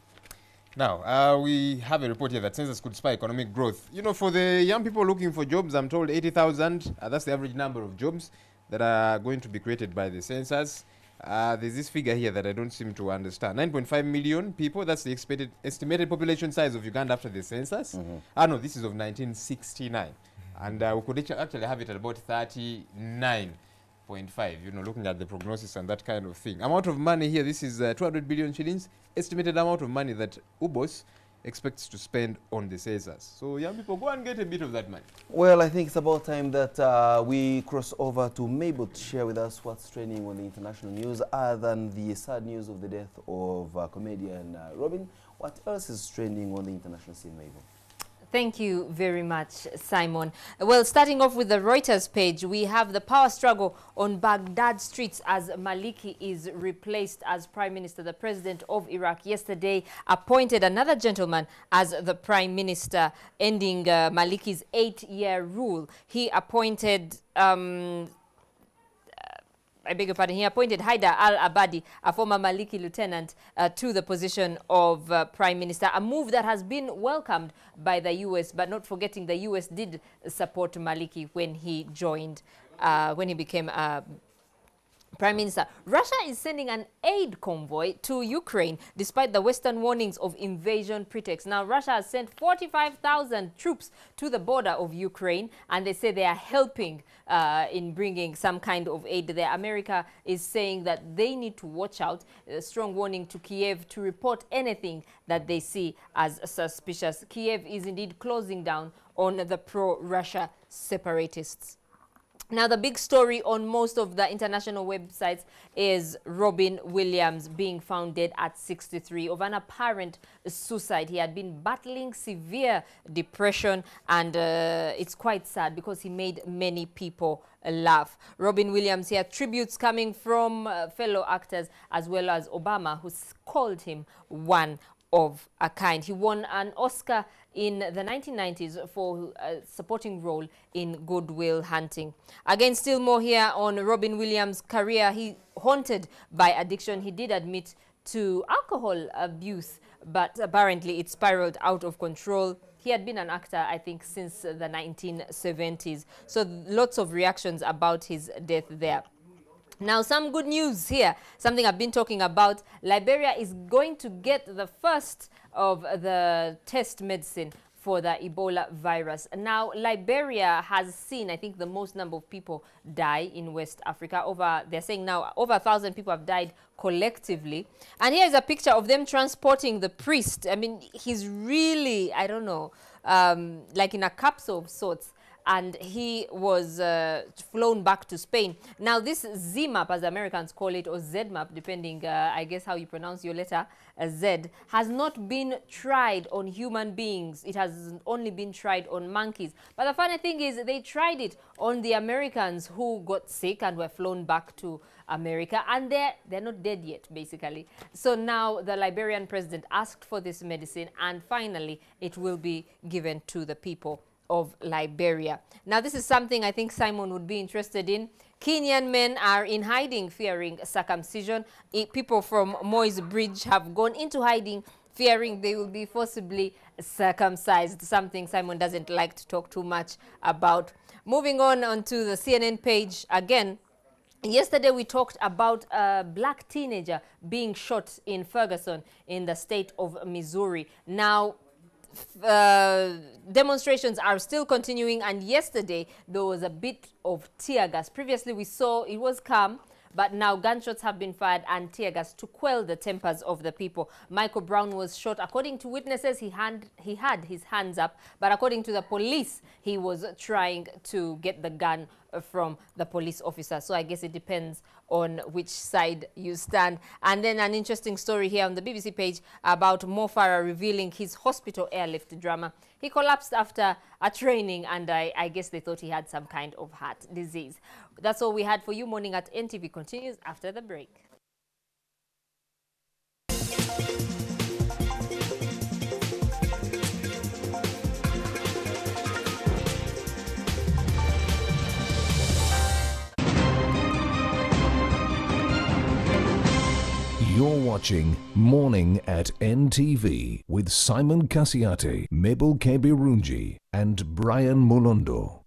S2: Now, we have a report here that census could spur economic growth. You know, for the young people looking for jobs, I'm told 80,000, that's the average number of jobs that are going to be created by the census. There's this figure here that I don't seem to understand. 9.5 million people, that's the estimated population size of Uganda after the census. No, this is of 1969. And we could actually have it at about 39.5, you know, looking at the prognosis and that kind of thing. Amount of money here, this is 200 billion shillings, estimated amount of money that UBOS expects to spend on the census. So young people, go and get a bit of that money.
S23: Well, I think it's about time that we cross over to Mabel to share with us what's trending on the international news, other than the sad news of the death of comedian Robin. What else is trending on the international scene, Mabel?
S3: Thank you very much, Simon. Well, starting off with the Reuters page, we have the power struggle on Baghdad streets as Maliki is replaced as Prime Minister. The President of Iraq yesterday appointed another gentleman as the Prime Minister, ending Maliki's 8-year rule. He appointed I beg your pardon, he appointed Haidar al-Abadi, a former Maliki lieutenant, to the position of Prime Minister, a move that has been welcomed by the U.S., but not forgetting the U.S. did support Maliki when he joined, when he became Prime Minister. Russia is sending an aid convoy to Ukraine despite the Western warnings of invasion pretext. Now, Russia has sent 45,000 troops to the border of Ukraine, and they say they are helping in bringing some kind of aid there. America is saying that they need to watch out. A strong warning to Kiev to report anything that they see as suspicious. Kiev is indeed closing down on the pro-Russia separatists. Now, the big story on most of the international websites is Robin Williams being found dead at 63 of an apparent suicide. He had been battling severe depression, and it's quite sad because he made many people laugh. Robin Williams here, tributes coming from fellow actors as well as Obama, who called him one of a kind. He won an Oscar in the 1990s for a supporting role in Good Will Hunting. Again, still more here on Robin Williams' career. He haunted by addiction. He did admit to alcohol abuse, but apparently it spiraled out of control. He had been an actor, I think, since the 1970s. So lots of reactions about his death there. Now, some good news here, something I've been talking about. Liberia is going to get the first of the test medicine for the Ebola virus. Now, Liberia has seen, I think, the most number of people die in West Africa. They're saying now over 1,000 people have died collectively. And here is a picture of them transporting the priest. I mean, he's really, I don't know, like in a capsule of sorts. And he was flown back to Spain. Now, this ZMAP, as Americans call it, or ZMAP, depending, I guess, how you pronounce your letter, Z, has not been tried on human beings. It has only been tried on monkeys. But the funny thing is, they tried it on the Americans who got sick and were flown back to America, and they're not dead yet, basically. So now the Liberian president asked for this medicine, and finally it will be given to the people of Liberia. Now, this is something I think Simon would be interested in. Kenyan men are in hiding fearing circumcision. People from Moy's Bridge have gone into hiding fearing they will be forcibly circumcised, something Simon doesn't like to talk too much about. Moving on to the CNN page again. Yesterday, we talked about a black teenager being shot in Ferguson in the state of Missouri. Now, demonstrations are still continuing, and yesterday there was a bit of tear gas. Previously we saw it was calm, but now gunshots have been fired and tear gas to quell the tempers of the people. Michael Brown was shot. According to witnesses, he had his hands up, but according to the police, he was trying to get the gun from the police officer. So I guess it depends on which side you stand. And then an interesting story here on the BBC page about Mo Farah revealing his hospital airlift drama. He collapsed after a training, and I guess they thought he had some kind of heart disease. That's all we had for you. Morning at NTV continues after the break.
S5: You're watching Morning at NTV with Simon Kasiate, Mabel Kebirunji, and Brian Mulondo.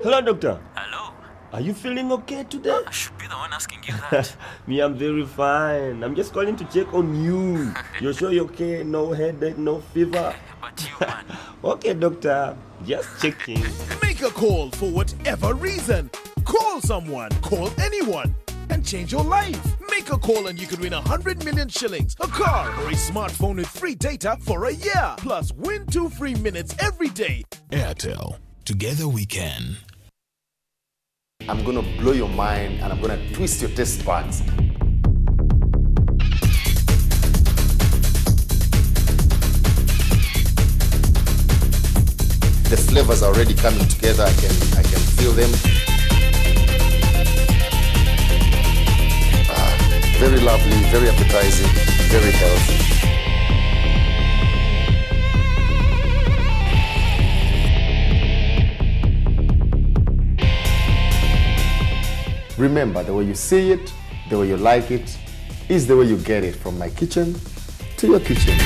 S6: Hello, doctor. Hello. Are you feeling okay today?
S7: I should be the one asking you that.
S6: Me, I'm very fine. I'm just calling to check on you. You're sure you're okay? No headache, no fever?
S7: But you, man.
S6: Okay, doctor. Just checking.
S24: Make a call for whatever reason. Call someone, call anyone, and change your life. Make a call and you could win 100 million shillings, a car, or a smartphone with free data for a year. Plus, win 2 free minutes every day.
S25: Airtel. Together we can.
S26: I'm gonna blow your mind and I'm gonna twist your taste buds. The flavors are already coming together. I can feel them. Very lovely, very appetizing, very healthy. Remember, the way you see it, the way you like it, is the way you get it from my kitchen to your kitchen.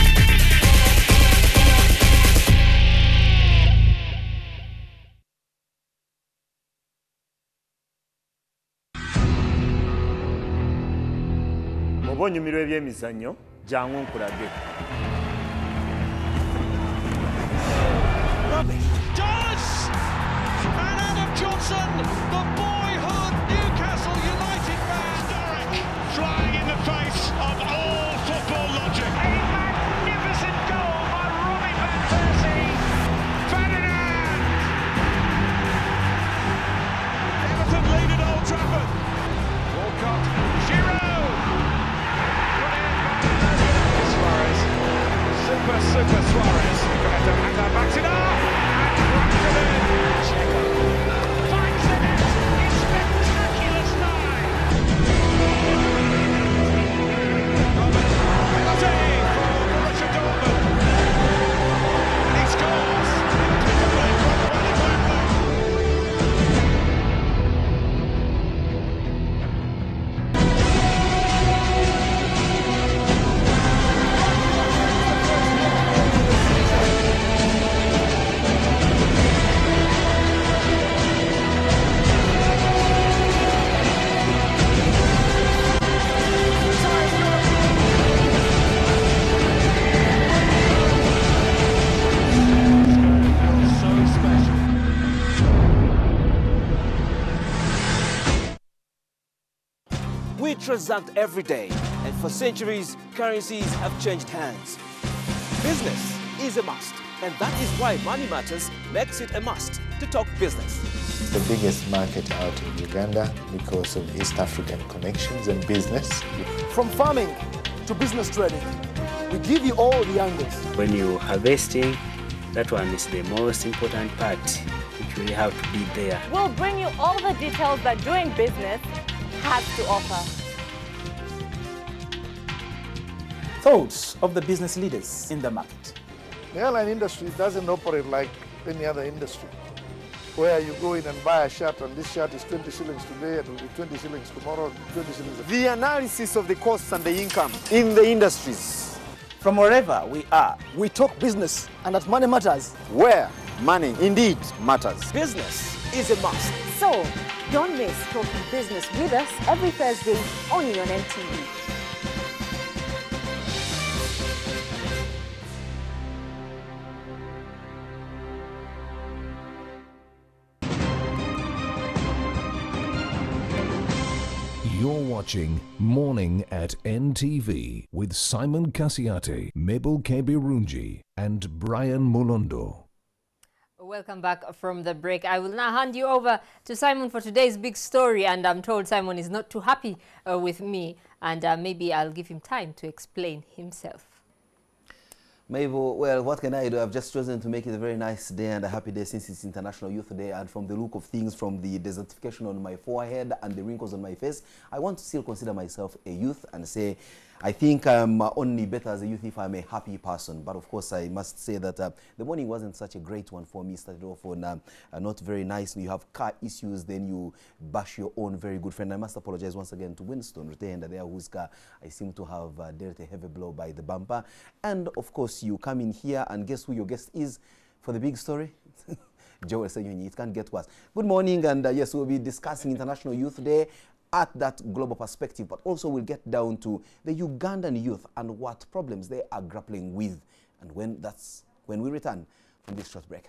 S6: Obonyumirwa ebyemizannyo jangu nkulage.
S27: Does! And Adam Johnson, the boyhood Newcastle United fan, Derek, flying in the face of all football logic. A magnificent goal by Robin van Persie. Ferdinand! Everton lead at Old Trafford. Walcott, Giroud. Suarez. Super Suarez. Hazard backs it up. Finds the net in spectacular style. Penalty for Borussia Dortmund. And he scores.
S28: We transact every day, and for centuries, currencies have changed hands. Business is a must, and that is why Money Matters makes it a must to talk business.
S26: It's the biggest market out in Uganda because of East African connections and business.
S29: From farming to business trading, we give you all the angles.
S30: When you're harvesting, that one is the most important part, which we have to be there.
S31: We'll bring you all the details that doing business has to offer.
S29: Thoughts of the business leaders in the market.
S17: The airline industry doesn't operate like any other industry, where you go in and buy a shirt and this shirt is 20 shillings today, it will be 20 shillings tomorrow, 20 shillings.
S29: The analysis of the costs and the income in the industries. From wherever we are, we talk business, and at Money Matters, where money indeed matters. Business is a must.
S32: So, don't miss talking business with us every Thursday only on NTV.
S5: You're watching Morning at NTV with Simon Kasiate, Mabel Kebirunji, and Brian Mulondo.
S3: Welcome back from the break. I will now hand you over to Simon for today's big story, and I'm told Simon is not too happy with me, and maybe I'll give him time to explain himself.
S23: Mabel, well, what can I do? I've just chosen to make it a very nice day and a happy day since it's International Youth Day, and from the look of things, from the desertification on my forehead and the wrinkles on my face, I want to still consider myself a youth and say I think I'm only better as a youth if I'm a happy person. But of course, I must say that the morning wasn't such a great one for me. Started off on not very nice. You have car issues, then you bash your own very good friend. I must apologize once again to Winston Rutenda there, whose car I seem to have dealt a heavy blow by the bumper. And of course, you come in here and guess who your guest is for the big story? Joel Senyonyi. It can't get worse. Good morning, and yes, we'll be discussing International Youth Day at that global perspective, but also we'll get down to the Ugandan youth and what problems they are grappling with, and when we return from this short break.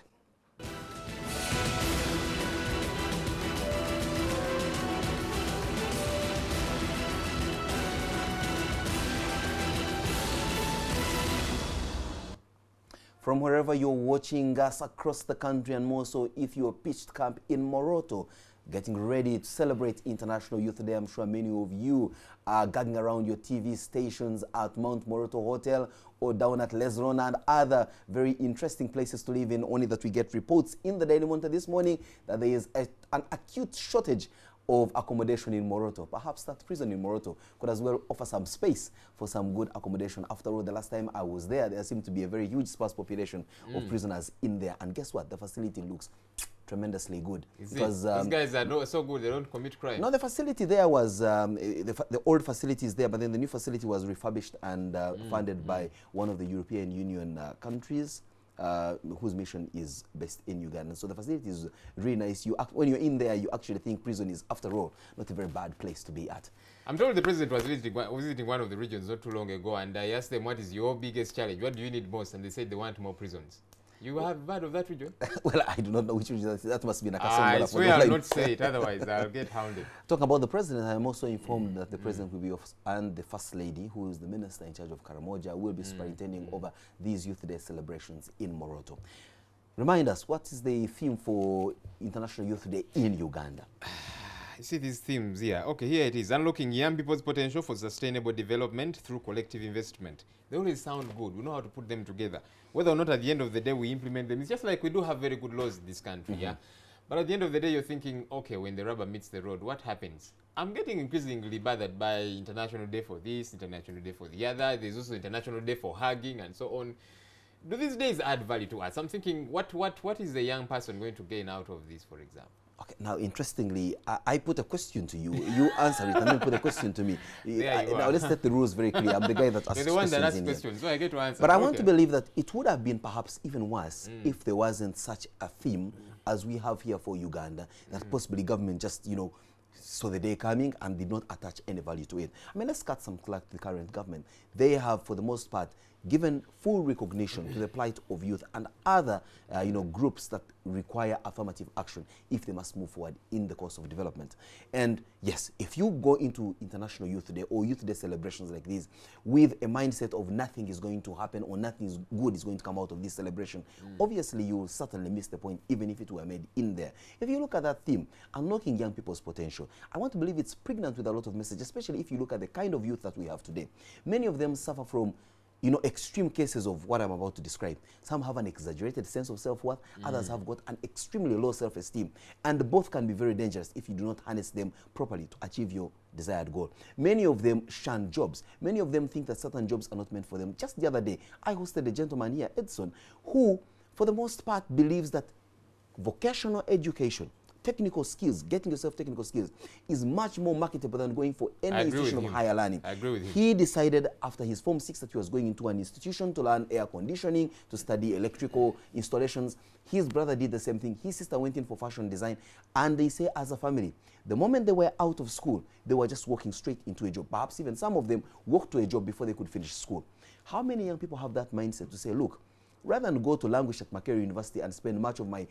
S23: From wherever you're watching us across the country, and more so if you're pitched camp in Moroto, getting ready to celebrate International Youth Day. I'm sure many of you are gathering around your TV stations at Mount Moroto Hotel or down at Lesrona and other very interesting places to live in, only that we get reports in the Daily Monitor this morning that there is an acute shortage of accommodation in Moroto. Perhaps that prison in Moroto could as well offer some space for some good accommodation. After all, the last time I was there seemed to be a very huge sparse population of prisoners in there. And guess what? The facility looks tremendously good.
S2: Because these guys are not so good, they don't commit crime.
S23: No, the facility there was, the old facility is there, but then the new facility was refurbished and funded by one of the European Union countries. Whose mission is based in Uganda. So the facility is really nice. When you're in there, you actually think prison is, after all, not a very bad place to be at.
S2: I'm told the president was visiting one of the regions not too long ago, and I asked them, what is your biggest challenge? What do you need most? And they said they want more prisons. You have heard of that region?
S23: Well, I do not know which region. That must be Nakasongola.
S2: I swear I'll not say it, otherwise I'll get hounded.
S23: Talking about the president, I am also informed that the president will be and the first lady, who is the minister in charge of Karamoja, will be superintending over these Youth Day celebrations in Moroto. Remind us, what is the theme for International Youth Day in Uganda?
S2: You see these themes here. Okay, here it is. Unlocking young people's potential for sustainable development through collective investment. They always sound good. We know how to put them together. Whether or not at the end of the day we implement them, it's just like we do have very good laws in this country, yeah? But at the end of the day, you're thinking, okay, when the rubber meets the road, what happens? I'm getting increasingly bothered by International Day for this, International Day for the other. There's also International Day for hugging and so on. Do these days add value to us? I'm thinking, what is the young person going to gain out of this, for example?
S23: Okay, now interestingly, I put a question to you. You answer it and then put a question to me. Now let's set the rules very clear. I'm the guy that asks questions.
S2: You're the one that asks questions, so I get to answer.
S23: But I want to believe that it would have been perhaps even worse if there wasn't such a theme as we have here for Uganda, that possibly government just, saw the day coming and did not attach any value to it. I mean, let's cut some slack to the current government. They have, for the most part, given full recognition to the plight of youth and other, groups that require affirmative action if they must move forward in the course of development. And yes, if you go into International Youth Day or Youth Day celebrations like these with a mindset of nothing is going to happen or nothing good is going to come out of this celebration, obviously you will certainly miss the point even if it were made in there. If you look at that theme, unlocking young people's potential, I want to believe it's pregnant with a lot of message, especially if you look at the kind of youth that we have today. Many of them suffer from extreme cases of what I'm about to describe. Some have an exaggerated sense of self-worth, others have got an extremely low self-esteem, and both can be very dangerous if you do not harness them properly to achieve your desired goal. Many of them shun jobs. Many of them think that certain jobs are not meant for them. Just the other day, I hosted a gentleman here, Edson, who, for the most part, believes that vocational education, technical skills, getting yourself technical skills, is much more marketable than going for any institution of higher learning.
S2: I agree with him.
S23: He decided after his Form 6 that he was going into an institution to learn air conditioning, to study electrical installations. His brother did the same thing. His sister went in for fashion design. And they say as a family, the moment they were out of school, they were just walking straight into a job. Perhaps even some of them walked to a job before they could finish school. How many young people have that mindset to say, look, rather than go to languish at Makerere University and spend much of my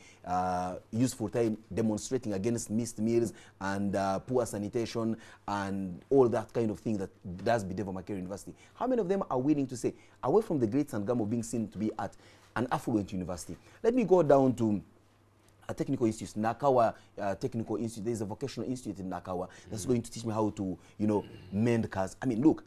S23: useful time demonstrating against missed meals and poor sanitation and all that kind of thing that does bedevil Makerere University, how many of them are willing to say, away from the glitz and glam of being seen to be at an affluent university, let me go down to a technical institute, Nakawa Technical Institute. There's a vocational institute in Nakawa that's going to teach me how to, mend cars. I mean, look,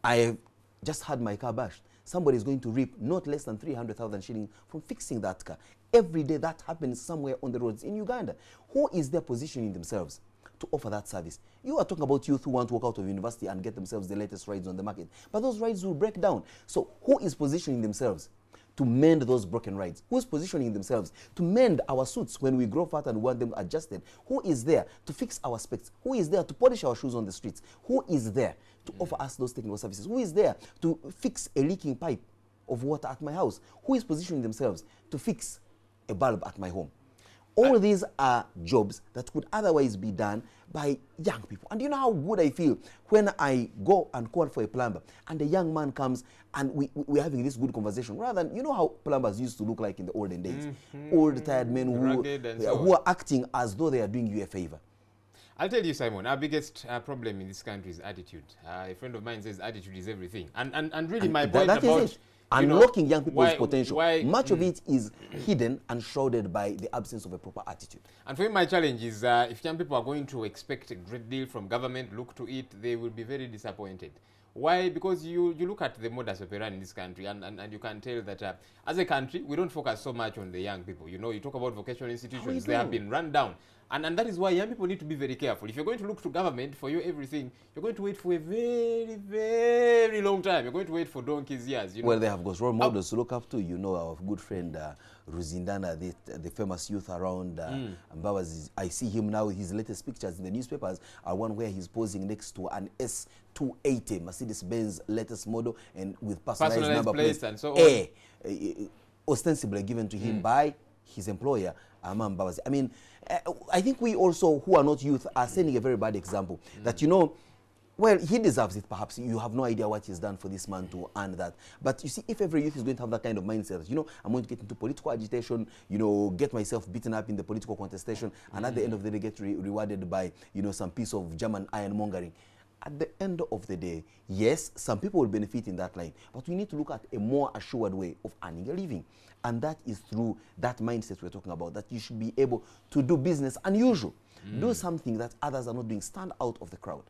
S23: I have just had my car bashed. Somebody is going to reap not less than 300,000 shillings from fixing that car. Every day that happens somewhere on the roads in Uganda. Who is there positioning themselves to offer that service. You are talking about youth who want to walk out of university and get themselves the latest rides on the market. But those rides will break down. So who is positioning themselves to mend those broken rides? Who's positioning themselves to mend our suits when we grow fat and want them adjusted? Who is there to fix our specs? Who is there to polish our shoes on the streets? Who is there to offer us those technical services? Who is there to fix a leaking pipe of water at my house? Who is positioning themselves to fix a bulb at my home? All these are jobs that could otherwise be done by young people. And you know how good I feel when I go and call for a plumber and a young man comes and we're having this good conversation, rather than, you know how plumbers used to look like in the olden days. Old, tired men who are acting as though they are doing you a favor.
S2: I'll tell you, Simon, our biggest problem in this country is attitude. A friend of mine says attitude is everything. And really my point about...
S23: Unlocking young people's potential. Much of it is hidden and shrouded by the absence of a proper attitude.
S2: And for me, my challenge is if young people are going to expect a great deal from government, look to it, they will be very disappointed. Why? Because you look at the modus operandi in this country and you can tell that as a country, we don't focus so much on the young people. You know, you talk about vocational institutions, they have been run down. And that is why young people need to be very careful. If you're going to look to government for your everything, you're going to wait for a very, very long time. You're going to wait for donkey's years. You know?
S23: Well, they have got role models to look up to. You know, our good friend Ruzindana, the famous youth around Mbabazi. I see him now, his latest pictures in the newspapers are one where he's posing next to an S280 Mercedes-Benz latest model and with personalized number plates and so on. Ostensibly given to him by his employer, Mbabazi. I mean, I think we also, who are not youth, are sending a very bad example that, you know, well, he deserves it, perhaps. You have no idea what he's done for this man to earn that. But you see, if every youth is going to have that kind of mindset, you know, I'm going to get into political agitation, you know, get myself beaten up in the political contestation, and at the end of the day get rewarded by, you know, some piece of German ironmongering. At the end of the day, yes, some people will benefit in that line, but we need to look at a more assured way of earning a living. And that is through that mindset we're talking about, that you should be able to do business unusual. Do something that others are not doing. Stand out of the crowd.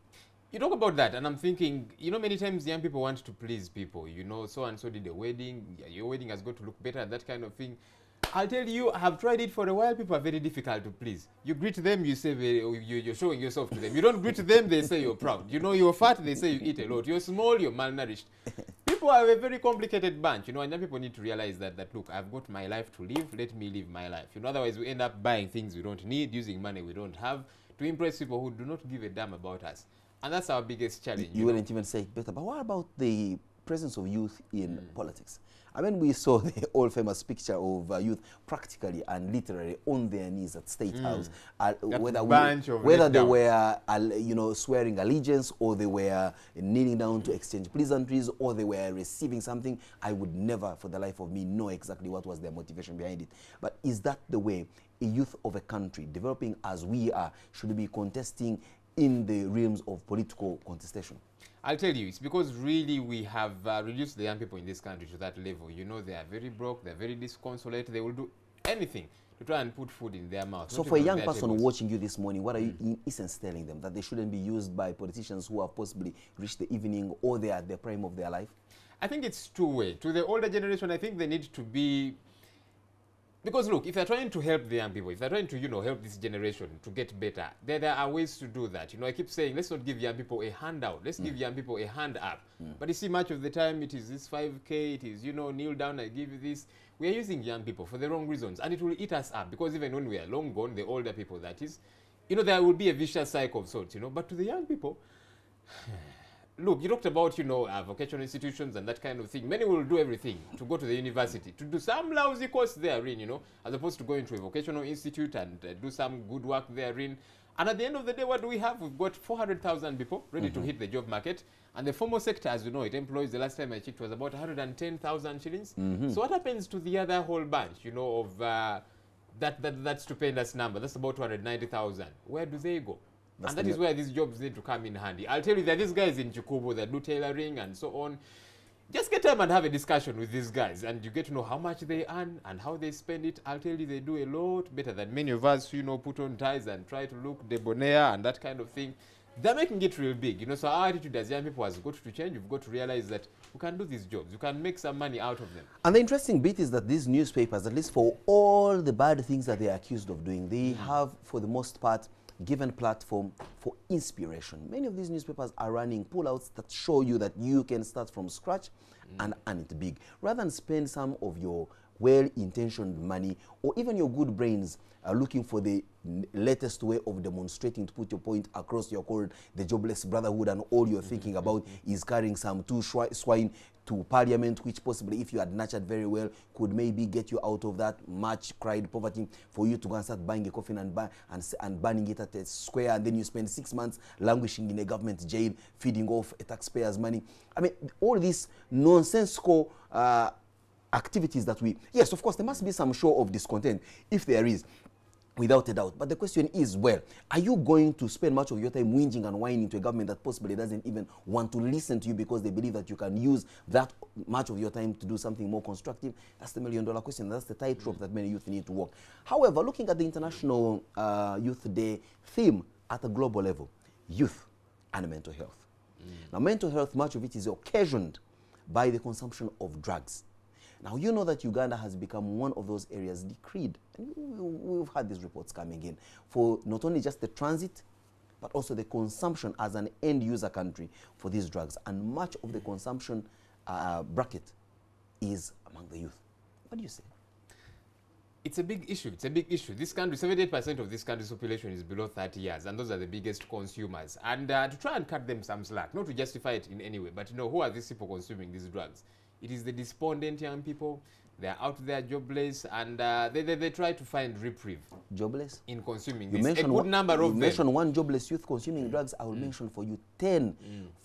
S2: You talk about that, and I'm thinking, you know, many times young people want to please people. You know, so-and-so did a wedding. Your wedding has got to look better, that kind of thing. I'll tell you, I have tried it for a while. People are very difficult to please. You greet them, you say you're showing yourself to them. You don't greet them, they say you're proud. You know, you're fat, they say you eat a lot. You're small, you're malnourished. People are a very complicated bunch, you know, and young people need to realize that, look, I've got my life to live, let me live my life. You know, otherwise we end up buying things we don't need, using money we don't have, to impress people who do not give a damn about us. And that's our biggest challenge.
S23: You wouldn't even say it better, but what about the presence of youth in politics? I mean, we saw the old famous picture of youth practically and literally on their knees at State House, whether they were, you know, swearing allegiance or they were kneeling down to exchange pleasantries or they were receiving something. I would never, for the life of me, know exactly what was their motivation behind it. But is that the way a youth of a country, developing as we are, should be contesting in the realms of political contestation?
S2: I'll tell you, it's because really we have reduced the young people in this country to that level. You know, they are very broke, they're very disconsolate, they will do anything to try and put food in their mouth.
S23: So for a young person watching you this morning, what are you in essence telling them? That they shouldn't be used by politicians who have possibly reached the evening or they are at the prime of their life?
S2: I think it's two-way. To the older generation, I think they need to be... Because look, if they're trying to help the young people, if they're trying to, you know, help this generation to get better, there are ways to do that. You know, I keep saying, let's not give young people a handout. Let's give young people a hand up. But you see, much of the time, it is this 5K, it is, you know, kneel down, I give you this. We are using young people for the wrong reasons, and it will eat us up. Because even when we are long gone, the older people, that is, you know, there will be a vicious cycle of sorts, you know. But to the young people... Look, you talked about, you know, vocational institutions and that kind of thing. Many will do everything to go to the university, to do some lousy course therein, you know, as opposed to going to a vocational institute and do some good work therein. And at the end of the day, what do we have? We've got 400,000 people ready to hit the job market. And the formal sector, as you know, it employs, the last time I checked, was about 110,000 shillings. So what happens to the other whole bunch, you know, of that stupendous number? That's about 290,000. Where do they go? And that is where these jobs need to come in handy. I'll tell you, there are these guys in Chikubu that do tailoring and so on. Just get them and have a discussion with these guys, and you get to know how much they earn and how they spend it. I'll tell you, they do a lot better than many of us who, you know, put on ties and try to look debonair and that kind of thing. They're making it real big, you know. So our attitude as young people has got to change. You've got to realize that you can do these jobs. You can make some money out of them.
S23: And the interesting bit is that these newspapers, at least for all the bad things that they are accused of doing, they have, for the most part, given platform for inspiration. Many of these newspapers are running pullouts that show you that you can start from scratch and earn it big, rather than spend some of your well-intentioned money or even your good brains looking for the latest way of demonstrating to put your point across. You're called the jobless brotherhood, and all you're thinking about is carrying some two swine to parliament, which possibly, if you had nurtured very well, could maybe get you out of that much cried poverty, for you to go and start buying a coffin and burning it at a square, and then you spend 6 months languishing in a government jail, feeding off a taxpayer's money. I mean, all these nonsensical activities that we, yes, of course, there must be some show of discontent, if there is, without a doubt. But the question is, well, are you going to spend much of your time whinging and whining to a government that possibly doesn't even want to listen to you because they believe that you can use that much of your time to do something more constructive? That's the million-dollar question. That's the tightrope that many youth need to walk. However, looking at the International Youth Day theme at a global level, youth and mental health. Now, mental health, much of it is occasioned by the consumption of drugs. Now, you know that Uganda has become one of those areas decreed, and we've had these reports coming in, for not only just the transit, but also the consumption as an end-user country for these drugs. And much of the consumption bracket is among the youth. What do you say?
S2: It's a big issue. It's a big issue. This country, 78% of this country's population is below 30 years, and those are the biggest consumers. And to try and cut them some slack, not to justify it in any way, but you know, who are these people consuming these drugs? It is the despondent young people. They're out there jobless, and they try to find reprieve.
S23: Jobless?
S2: In consuming
S23: You
S2: this.
S23: mentioned
S2: A good number of them.
S23: You mentioned one jobless youth consuming drugs. I will mention for you 10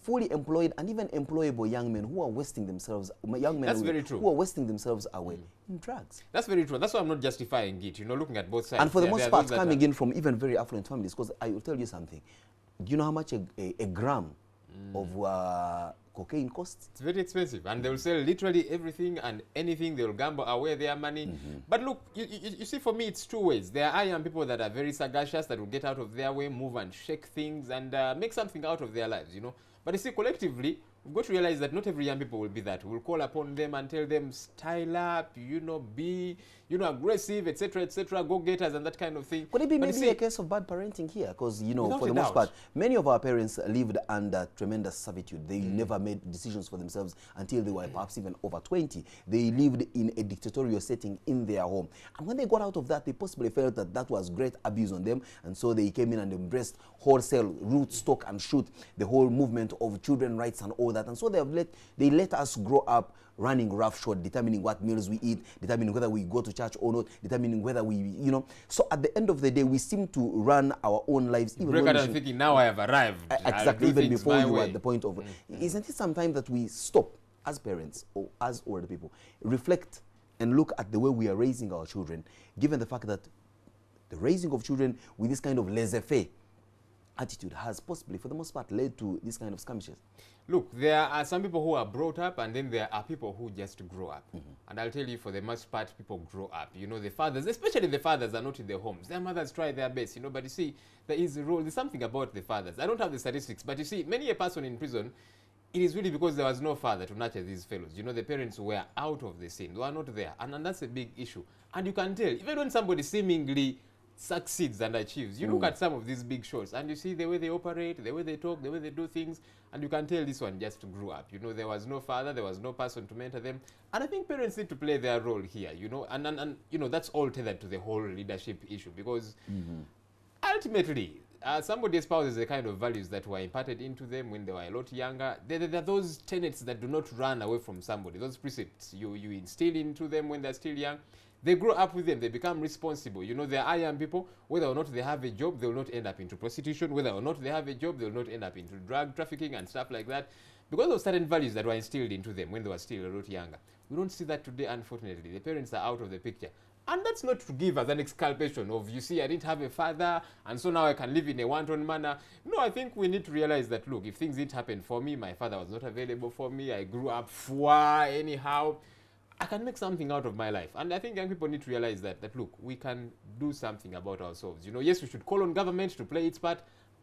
S23: fully employed and even employable young men who are wasting themselves, young men
S2: That's very true.
S23: who are wasting themselves away in drugs.
S2: That's very true. That's why I'm not justifying it, you know, looking at both sides.
S23: And for the
S2: There
S23: most
S2: are
S23: part,
S2: those that
S23: coming
S2: are-
S23: in from even very affluent families, because I will tell you something. Do you know how much a gram of cocaine costs?
S2: It's very expensive, and they will sell literally everything and anything. They will gamble away their money. But look, you see, for me, it's two ways. There are young people that are very sagacious, that will get out of their way, move and shake things, and make something out of their lives, you know. But you see, collectively, we've got to realize that not every young people will be that. We'll call upon them and tell them, style up, you know, be, you know, aggressive, etc., go-getters and that kind of thing.
S23: Could it be
S2: But you
S23: maybe
S2: see,
S23: a case of bad parenting here? Because, you know,
S2: Without
S23: for
S2: a
S23: the most
S2: doubt.
S23: part, many of our parents lived under tremendous servitude. They never made decisions for themselves until they were perhaps even over 20. They lived in a dictatorial setting in their home. And when they got out of that, they possibly felt that that was great abuse on them. And so they came in and embraced wholesale, root, stock, and shoot, the whole movement of children's rights and all that. And so they let us grow up running roughshod, determining what meals we eat, determining whether we go to church or not, determining whether we, you know. So at the end of the day, we seem to run our own lives. Even
S2: break
S23: when
S2: out
S23: we
S2: and thinking, now I have arrived. I'll
S23: Exactly,
S2: do
S23: even
S2: things
S23: before
S2: my
S23: you were
S2: way.
S23: at the point of... Isn't it sometimes that we stop as parents or as older people, reflect and look at the way we are raising our children, given the fact that the raising of children with this kind of laissez-faire attitude has possibly, for the most part, led to this kind of skirmishes?
S2: Look, there are some people who are brought up, and then there are people who just grow up. And I'll tell you, for the most part, people grow up. You know, the fathers, especially the fathers, are not in their homes. Their mothers try their best, you know, but you see, there is a role, there's something about the fathers. I don't have the statistics, but you see, many a person in prison, it is really because there was no father to nurture these fellows. You know, the parents were out of the scene. They were not there. And that's a big issue. And you can tell, even when somebody seemingly succeeds and achieves, you look at some of these big shows and you see the way they operate, the way they talk, the way they do things, and you can tell this one just grew up. You know, there was no father, there was no person to mentor them. And I think parents need to play their role here, you know, and you know, that's all tethered to the whole leadership issue, because ultimately, somebody espouses the kind of values that were imparted into them when they were a lot younger. There are those tenets that do not run away from somebody, those precepts you instill into them when they're still young. They grow up with them, they become responsible. You know, there are young people, whether or not they have a job, they will not end up into prostitution. Whether or not they have a job, they will not end up into drug trafficking and stuff like that, because of certain values that were instilled into them when they were still a lot younger. We don't see that today, unfortunately. The parents are out of the picture. And that's not to give us an exculpation of, you see, I didn't have a father, and so now I can live in a wanton manner. No, I think we need to realize that, look, if things didn't happen for me, my father was not available for me, I grew up anyhow, I can make something out of my life. And I think young people need to realize that look, we can do something about ourselves. You know, yes, we should call on government to play its part,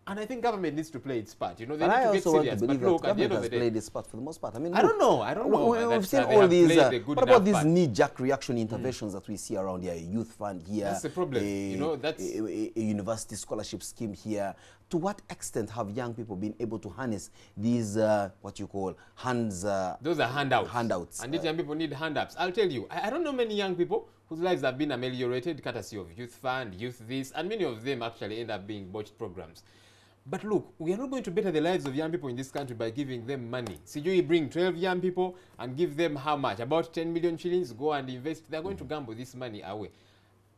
S2: And I think government needs to play its part. You know, they
S23: And
S2: need
S23: I
S2: to
S23: also
S2: get
S23: want
S2: serious.
S23: to believe
S2: But look,
S23: that
S2: at the end
S23: government
S2: of the
S23: has
S2: day,
S23: played its part for the most part. I mean,
S2: I don't know.
S23: We've seen
S2: they
S23: all
S2: have
S23: these.
S2: played a good
S23: What about
S2: enough
S23: these
S2: part.
S23: knee-jerk reaction interventions that we see around here? A youth fund here.
S2: That's the problem. You know, that's
S23: a university scholarship scheme here. To what extent have young people been able to harness these what you call hands?
S2: Those are handouts.
S23: Handouts.
S2: And these young people need handouts. I'll tell you, I don't know many young people whose lives have been ameliorated courtesy of youth fund, youth this, and many of them actually end up being botched programs. But look, we are not going to better the lives of young people in this country by giving them money. See, you bring 12 young people and give them how much? About 10 million shillings, go and invest. They're going to gamble this money away.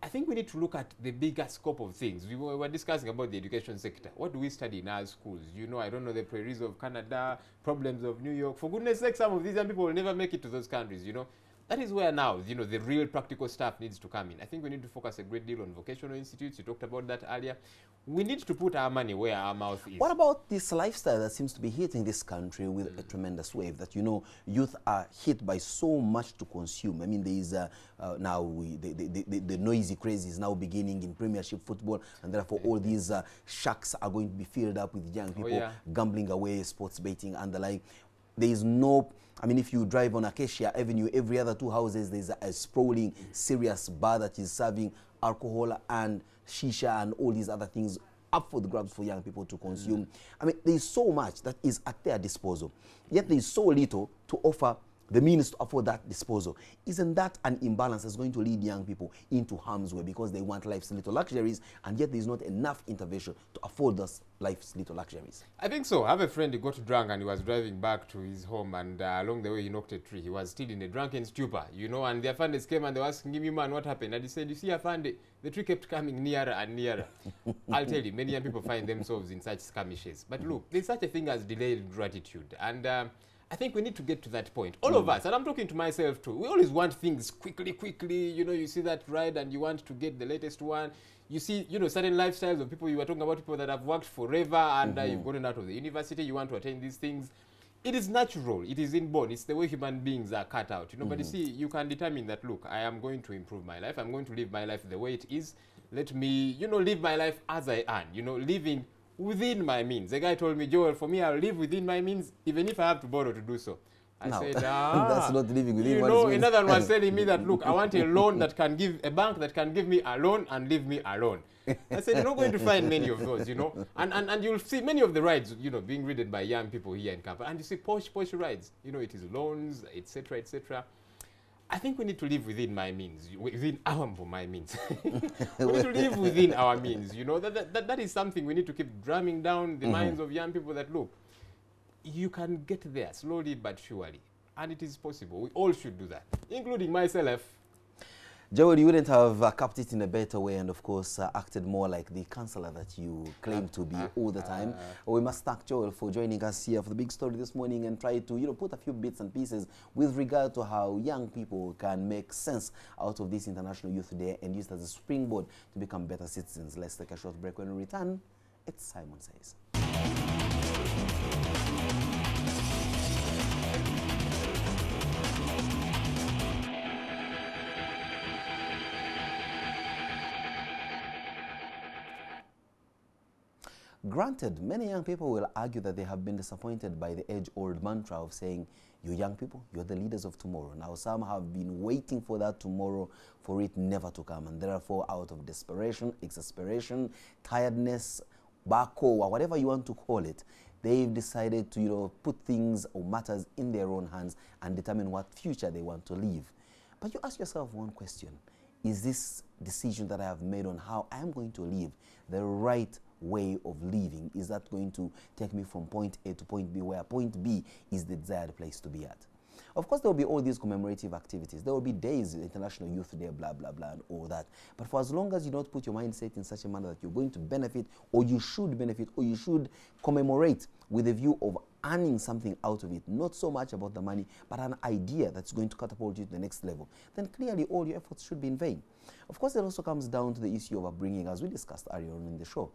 S2: I think we need to look at the bigger scope of things. We were discussing about the education sector. What do we study in our schools? You know, I don't know, the prairies of Canada, problems of New York. For goodness sake, some of these young people will never make it to those countries, you know. That is where now, you know, the real practical stuff needs to come in. I think we need to focus a great deal on vocational institutes. You talked about that earlier. We need to put our money where our mouth is.
S23: What about this lifestyle that seems to be hitting this country with a tremendous wave? That, you know, youth are hit by so much to consume. I mean, there is now the noisy craze is now beginning in Premiership football, and therefore all these shacks are going to be filled up with young people gambling away, sports betting and the like. There is no, I mean, if you drive on Acacia Avenue, every other 2 houses, there's a sprawling, serious bar that is serving alcohol and shisha and all these other things up for the grabs for young people to consume. I mean, there's so much that is at their disposal, yet there's so little to offer the means to afford that disposal. Isn't that an imbalance that's going to lead young people into harm's way because they want life's little luxuries, and yet there's not enough intervention to afford those life's little luxuries?
S2: I think so. I have a friend who got drunk and he was driving back to his home, and along the way he knocked a tree. He was still in a drunken stupor, you know, and the Afandes came and they were asking him, man, what happened? And he said, you see, Afande, the tree kept coming nearer and nearer. I'll tell you, many young people find themselves in such skirmishes. But look, there's such a thing as delayed gratitude. And I think we need to get to that point. All of us, and I'm talking to myself too, we always want things quickly. You know, you see that ride and you want to get the latest one. You see, you know, certain lifestyles of people. You were talking about people that have worked forever and you've gotten out of the university. You want to attain these things. It is natural. It is inborn. It's the way human beings are cut out. You know, but you see, you can determine that, look, I am going to improve my life. I'm going to live my life the way it is. Let me, you know, live my life as I earn. You know, living within my means. The guy told me, Joel, for me, I'll live within my means, even if I have to borrow to do so. I said,
S23: that's not living within
S2: you
S23: one's
S2: know,
S23: means.
S2: another one was telling me that, look, I want a loan that can give, a bank that can give me a loan and leave me alone. I said, you're not going to find many of those, you know. And you'll see many of the rides, you know, being ridden by young people here in Kampala. And you see posh rides. You know, it is loans, etc., etc. I think we need to live within my means, within my means. We need to live within our means, you know. That is something we need to keep drumming down the minds of young people that, look, you can get there slowly but surely. And it is possible. We all should do that, including myself.
S23: Joel, you wouldn't have capped it in a better way and, of course, acted more like the counselor that you claim to be all the time. We must thank Joel for joining us here for the big story this morning and try to, you know, put a few bits and pieces with regard to how young people can make sense out of this International Youth Day and use it as a springboard to become better citizens. Let's take a short break. When we return, it's Simon Says. Granted, many young people will argue that they have been disappointed by the age-old mantra of saying, you young people, you're the leaders of tomorrow. Now, some have been waiting for that tomorrow, for it never to come. And therefore, out of desperation, exasperation, tiredness, backo, or whatever you want to call it, they've decided to, you know, put things or matters in their own hands and determine what future they want to live. But you ask yourself one question. Is this decision that I have made on how I am going to live the right way of living? Is that going to take me from point A to point B, where point B is the desired place to be at? Of course, there will be all these commemorative activities. There will be days, International Youth Day, blah, blah, blah, and all that. But for as long as you don't put your mindset in such a manner that you're going to benefit, or you should commemorate with a view of earning something out of it, not so much about the money, but an idea that's going to catapult you to the next level, then clearly all your efforts should be in vain. Of course, it also comes down to the issue of upbringing, as we discussed earlier on in the show.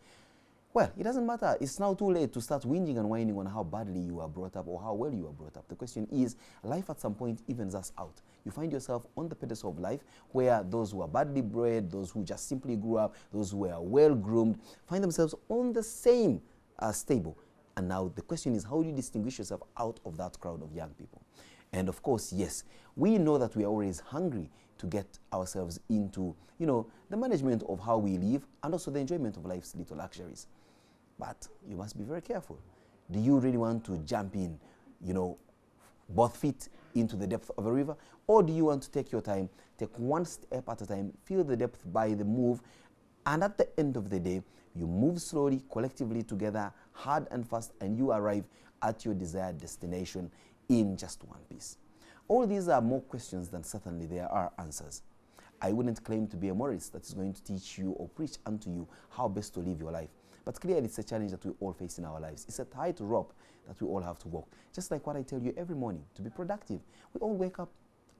S23: Well, it doesn't matter. It's now too late to start whinging and whining on how badly you are brought up or how well you are brought up. The question is, life at some point evens us out. You find yourself on the pedestal of life where those who are badly bred, those who just simply grew up, those who are well-groomed, find themselves on the same stable. And now the question is, how do you distinguish yourself out of that crowd of young people? And of course, yes, we know that we are always hungry to get ourselves into, you know, the management of how we live and also the enjoyment of life's little luxuries. But you must be very careful. Do you really want to jump in, you know, both feet into the depth of a river? Or do you want to take your time, take one step at a time, feel the depth by the move, and at the end of the day, you move slowly, collectively together, hard and fast, and you arrive at your desired destination in just one piece. All these are more questions than certainly there are answers. I wouldn't claim to be a moralist that is going to teach you or preach unto you how best to live your life. But clearly it's a challenge that we all face in our lives. It's a tightrope that we all have to walk. Just like what I tell you every morning, to be productive. We all wake up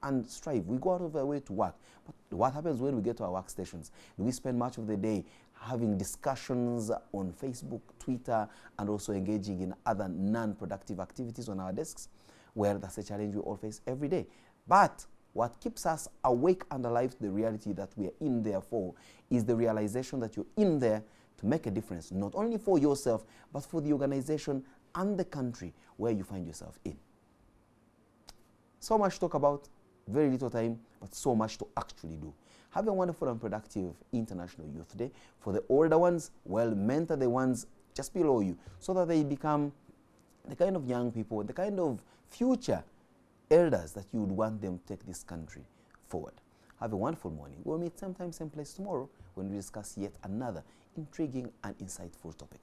S23: and strive. We go out of our way to work. But what happens when we get to our workstations? Do we spend much of the day having discussions on Facebook, Twitter, and also engaging in other non-productive activities on our desks? Well, that's a challenge we all face every day. But what keeps us awake and alive to the reality that we are in there for is the realization that you're in there to make a difference, not only for yourself, but for the organization and the country where you find yourself in. So much to talk about, very little time, but so much to actually do. Have a wonderful and productive International Youth Day. For the older ones, well, mentor the ones just below you so that they become the kind of young people, the kind of future elders that you would want them to take this country forward. Have a wonderful morning. We'll meet same time, same place tomorrow when we discuss yet another intriguing and insightful topic.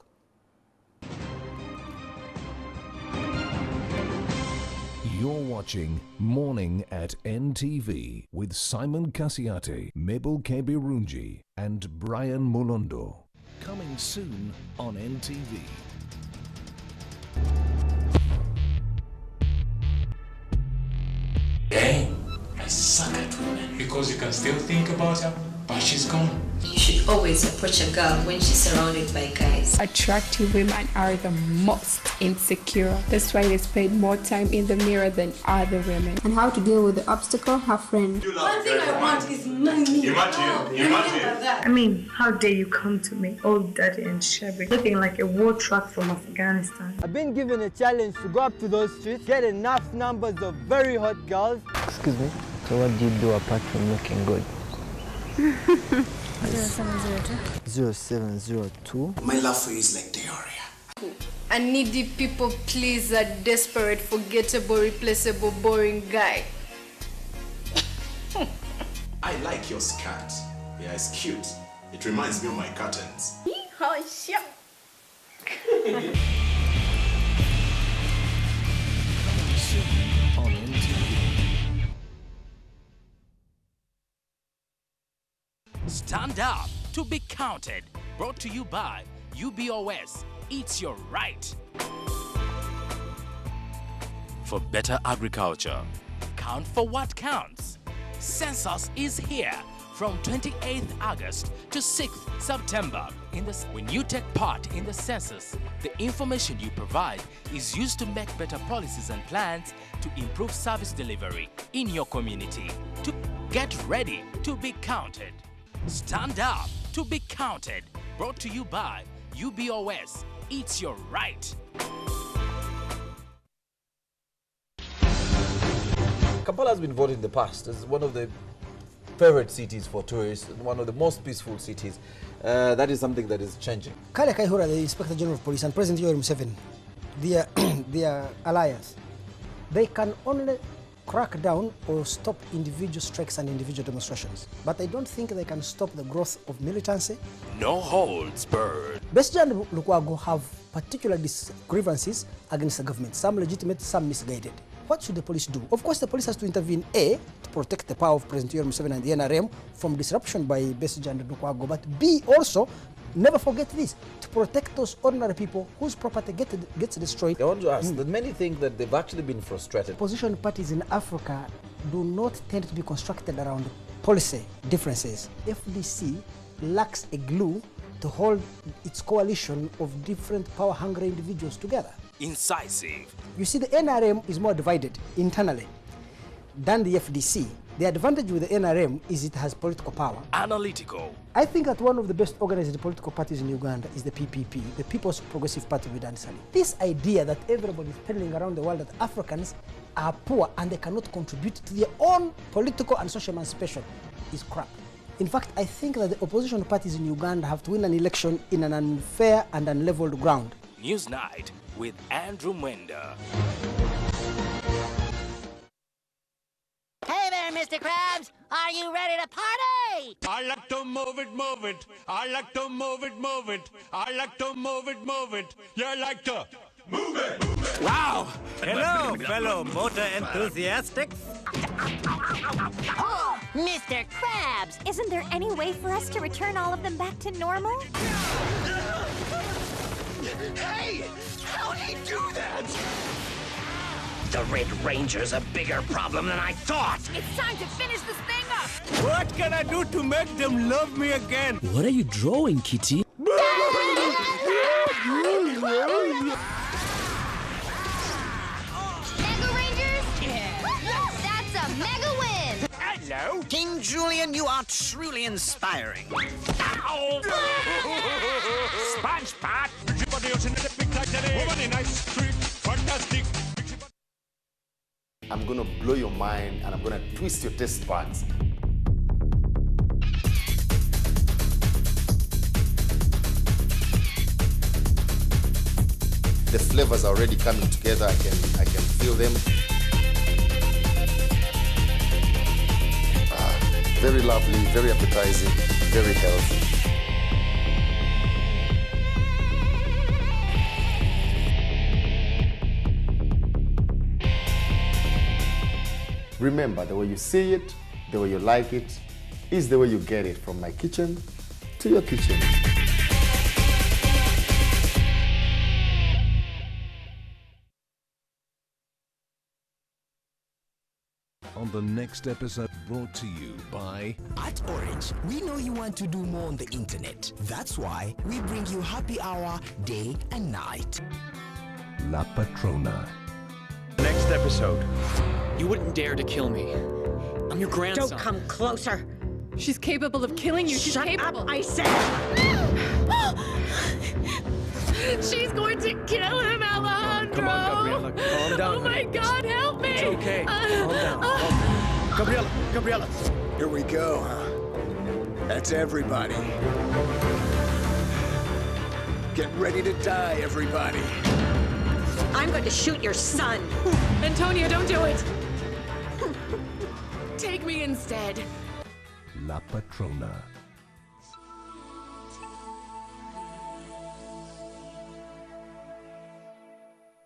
S5: You're watching Morning at NTV with Simon Kassiate, Mabel Kebirunji, and Brian Mulondo.
S25: Coming soon on NTV.
S9: Hey, I suck at women. Because you can still think about her, but she's gone.
S10: You should always approach a girl when she's surrounded by guys.
S11: Attractive women are the most insecure. That's why they spend more time in the mirror than other women.
S12: And how to deal with the obstacle, her friend.
S10: One thing I want is money.
S11: I mean, how dare you come to me all dirty and shabby, looking like a war truck from Afghanistan.
S13: I've been given a challenge to go up to those streets, get enough numbers of very hot girls.
S14: Excuse me, so what do you do apart from looking good?
S11: 0702.
S14: 0702.
S9: My love for you is like diarrhea.
S11: A needy people please a desperate, forgettable, replaceable, boring guy.
S9: I like your skirt. Yeah, it's cute. It reminds me of my curtains.
S11: Oh, shit.
S25: On NTV.
S15: Stand up to be counted. Brought to you by UBOS. It's your right. For better agriculture, count for what counts. Census is here from 28th August to 6th September. When you take part in the census, the information you provide is used to make better policies and plans to improve service delivery in your community. To get ready to be counted. Stand up to be counted. Brought to you by UBOS. It's your right.
S16: Kampala has been voted in the past as one of the favorite cities for tourists, one of the most peaceful cities. That is something that is changing.
S18: Kale Kaihura, the Inspector General of Police, and President Yoweri Museveni, their alliance, they can only crack down or stop individual strikes and individual demonstrations. But I don't think they can stop the growth of militancy.
S15: No holds barred.
S18: Besigye and Lukwago have particular grievances against the government, some legitimate, some misguided. What should the police do? Of course, the police has to intervene, A, to protect the power of President Yoweri Museveni and the NRM from disruption by Besigye and Lukwago, but B, also, never forget this, to protect those ordinary people whose property gets destroyed.
S16: I want to ask that many think that they've actually been frustrated.
S18: Opposition parties in Africa do not tend to be constructed around policy differences. FDC lacks a glue to hold its coalition of different power-hungry individuals together.
S15: Incisive.
S18: You see, the NRM is more divided internally than the FDC, The advantage with the NRM is it has political power.
S15: Analytical.
S18: I think that one of the best organized political parties in Uganda is the PPP, the People's Progressive Party with Dan Salim. This idea that everybody is peddling around the world that Africans are poor and they cannot contribute to their own political and social emancipation is crap. In fact, I think that the opposition parties in Uganda have to win an election in an unfair and unleveled ground.
S15: Newsnight with Andrew Mwenda.
S1: Hey there, Mr. Krabs! Are you ready to party?
S4: I like to move it, move it. I like to move it, move it. I like to move it, move it. You like to move it, move it.
S6: Wow! Hello, fellow motor enthusiastics.
S1: Oh, Mr. Krabs!
S31: Isn't there any way for us to return all of them back to normal?
S4: Hey! How'd he do that? The Red Ranger's a bigger problem than I thought.
S31: It's time to finish this thing up!
S6: What can I do to make them love me again?
S15: What are you drawing, Kitty?
S1: Mega Rangers? Yeah! That's a mega win!
S6: Hello? King Julian, you are truly inspiring.
S4: Ow!
S6: Sponge Pot!
S4: Fantastic!
S26: I'm gonna blow your mind and I'm gonna twist your taste buds. The flavors are already coming together. I can feel them. Very lovely, very appetizing, very healthy. Remember, the way you see it, the way you like it, is the way you get it from my kitchen to your kitchen.
S5: On the next episode, brought to you by...
S7: At Orange, we know you want to do more on the internet. That's why we bring you happy hour day and night.
S5: La Patrona.
S8: Next episode. You wouldn't dare to kill me. I'm your grandson.
S10: Don't come closer.
S31: She's capable of killing you. She's capable.
S10: Up, I said.
S31: She's going to kill him, Alejandro.
S8: Come on, Gabriela. Calm down.
S31: Oh my God, help me.
S8: It's okay. Calm down. Gabriela.
S29: Here we go, huh? That's everybody. Get ready to die, everybody.
S10: I'm going to shoot your son.
S31: Antonio, don't do it. Take me instead.
S5: La Patrona.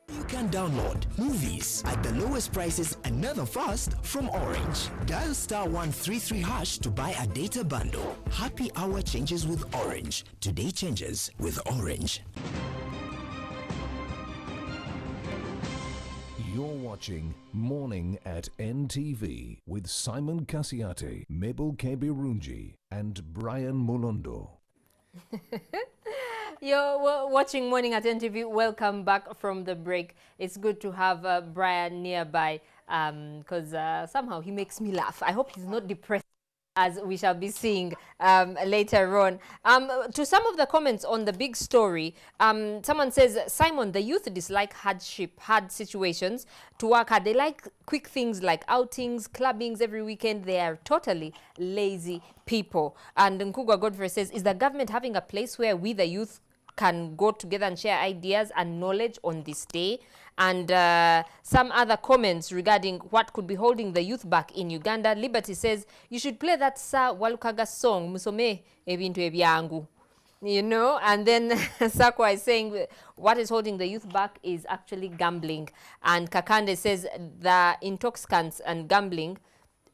S7: You can download movies at the lowest prices and never fast from Orange. Dial *133# to buy a data bundle. Happy hour changes with Orange. Today changes with Orange.
S5: You're watching Morning at NTV with Simon Kasiate, Mabel Kebirunji, and Brian Mulondo.
S3: You're watching Morning at NTV. Welcome back from the break. It's good to have Brian nearby because somehow he makes me laugh. I hope he's not depressed, as we shall be seeing later on. To some of the comments on the big story, someone says, Simon, the youth dislike hardship, hard situations to work hard. They like quick things like outings, clubbings every weekend. They are totally lazy people. And Nkugwa Godfrey says, is the government having a place where we, the youth, can go together and share ideas and knowledge on this day? And some other comments regarding what could be holding the youth back in Uganda. Liberty says, you should play that Sa Walukaga song, Musome Ebintu Ebyangu. You know, and then Sakwa is saying what is holding the youth back is actually gambling. And Kakande says the intoxicants and gambling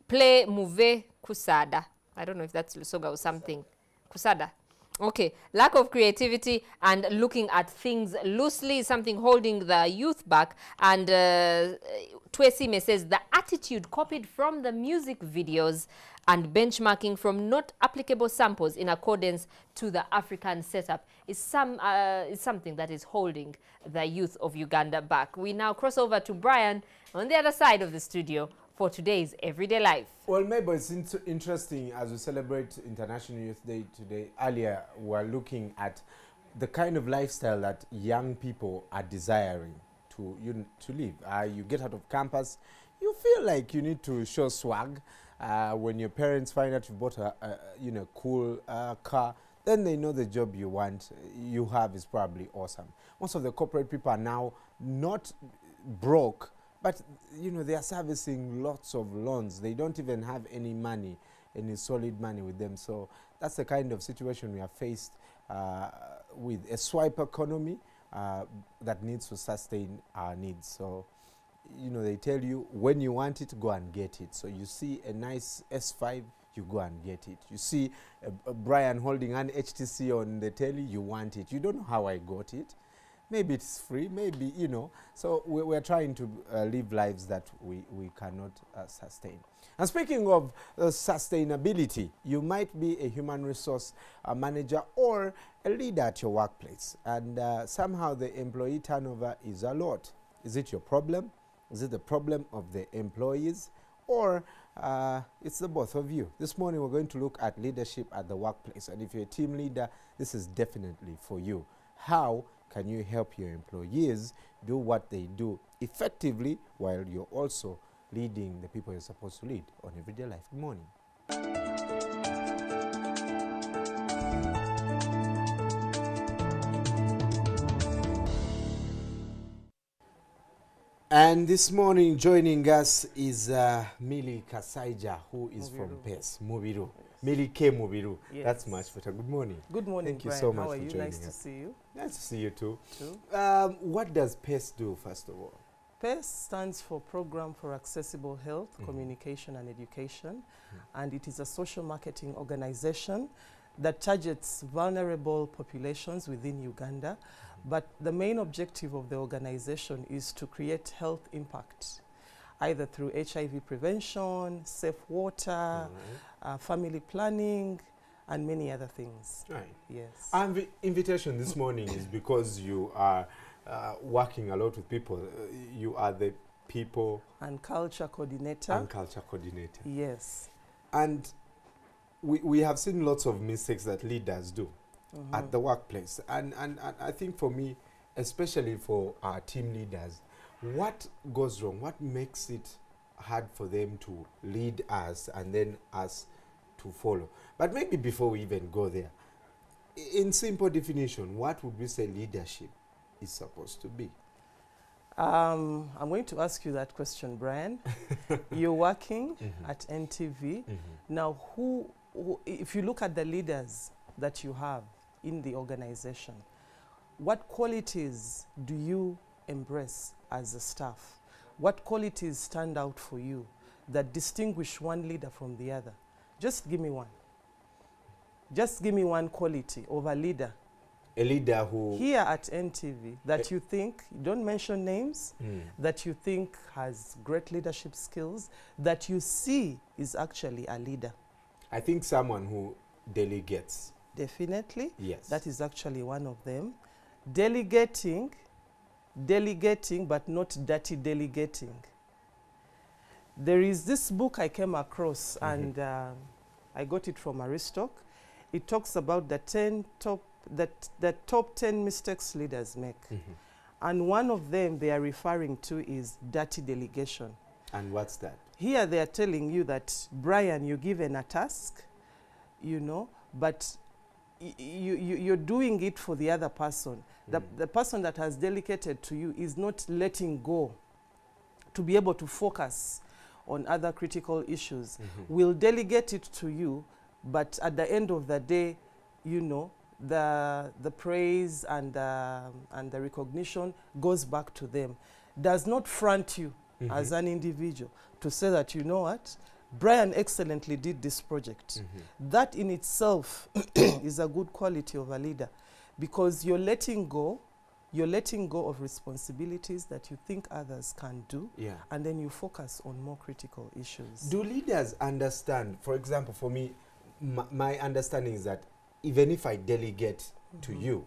S3: play Muve Kusada. I don't know if that's Lusoga or something. Kusada. Okay, lack of creativity and looking at things loosely is something holding the youth back. And Twesime says the attitude copied from the music videos and benchmarking from not applicable samples in accordance to the African setup is something that is holding the youth of Uganda back. We now cross over to Brian on the other side of the studio for today's everyday life.
S2: Well, maybe it's interesting as we celebrate International Youth Day today. Earlier, we're looking at the kind of lifestyle that young people are desiring to live. You get out of campus, you feel like you need to show swag. When your parents find out you bought a cool car, then they know the job you have is probably awesome. Most of the corporate people are now not broke, but they are servicing lots of loans. They don't even have any money, any solid money with them. So that's the kind of situation we are faced with a swipe economy that needs to sustain our needs. So they tell you when you want it, go and get it. So you see a nice S5, you go and get it. You see a Brian holding an HTC on the telly, you want it. You don't know how I got it. Maybe it's free, maybe, So we're trying to live lives that we cannot sustain. And speaking of sustainability, you might be a human resource manager or a leader at your workplace. And somehow the employee turnover is a lot. Is it your problem? Is it the problem of the employees? Or it's the both of you? This morning we're going to look at leadership at the workplace. And if you're a team leader, this is definitely for you. How can you help your employees do what they do effectively while you're also leading the people you're supposed to lead on everyday life? Good morning. And this morning joining us is Millie Kasaija, who is from PES, Mubiru. Millie K. Mubiru. Yes. That's much better. Good morning.
S17: Good morning,
S2: Thank you
S17: Brian.
S2: so much
S17: How are
S2: for
S17: you?
S2: joining
S17: Nice
S2: us.
S17: to see you.
S2: Nice to see you too. What does PES do, first of all?
S17: PES stands for Program for Accessible Health, Communication and Education, and it is a social marketing organization that targets vulnerable populations within Uganda. But the main objective of the organization is to create health impact, either through HIV prevention, safe water, family planning, and many other things.
S2: Right.
S17: Yes.
S2: And the invitation this morning is because you are working a lot with people. You are the people
S17: and culture coordinator.
S2: And culture coordinator.
S17: Yes.
S2: And we have seen lots of mistakes that leaders do at the workplace. And I think for me, especially for our team leaders, what goes wrong? What makes it hard for them to lead us and then us to follow? But maybe before we even go there, in simple definition, what would we say leadership is supposed to be?
S17: I'm going to ask you that question, Brian. You're working at NTV. Now, who, if you look at the leaders that you have in the organization, what qualities do you embrace as a staff? What qualities stand out for you that distinguish one leader from the other? Just give me one. Just give me one quality of a leader.
S2: A leader who...
S17: Here at NTV, that you think, don't mention names, that you think has great leadership skills, that you see is actually a leader.
S2: I think someone who delegates.
S17: Definitely.
S2: Yes.
S17: That is actually one of them. Delegating, but not dirty delegating. There is this book I came across, and I got it from Aristoc. It talks about the top 10 mistakes leaders make. And one of them they are referring to is dirty delegation.
S2: And what's that?
S17: Here they are telling you that, Brian, you're given a task, but you're doing it for the other person. The person that has delegated to you is not letting go to be able to focus on other critical issues. We'll delegate it to you, but at the end of the day, the praise and the recognition goes back to them. Does not front you as an individual to say that, you know what, Brian excellently did this project. That in itself is a good quality of a leader, because you're letting go of responsibilities that you think others can do, and then you focus on more critical issues.
S2: Do leaders understand, for example, for me, my understanding is that even if I delegate to you,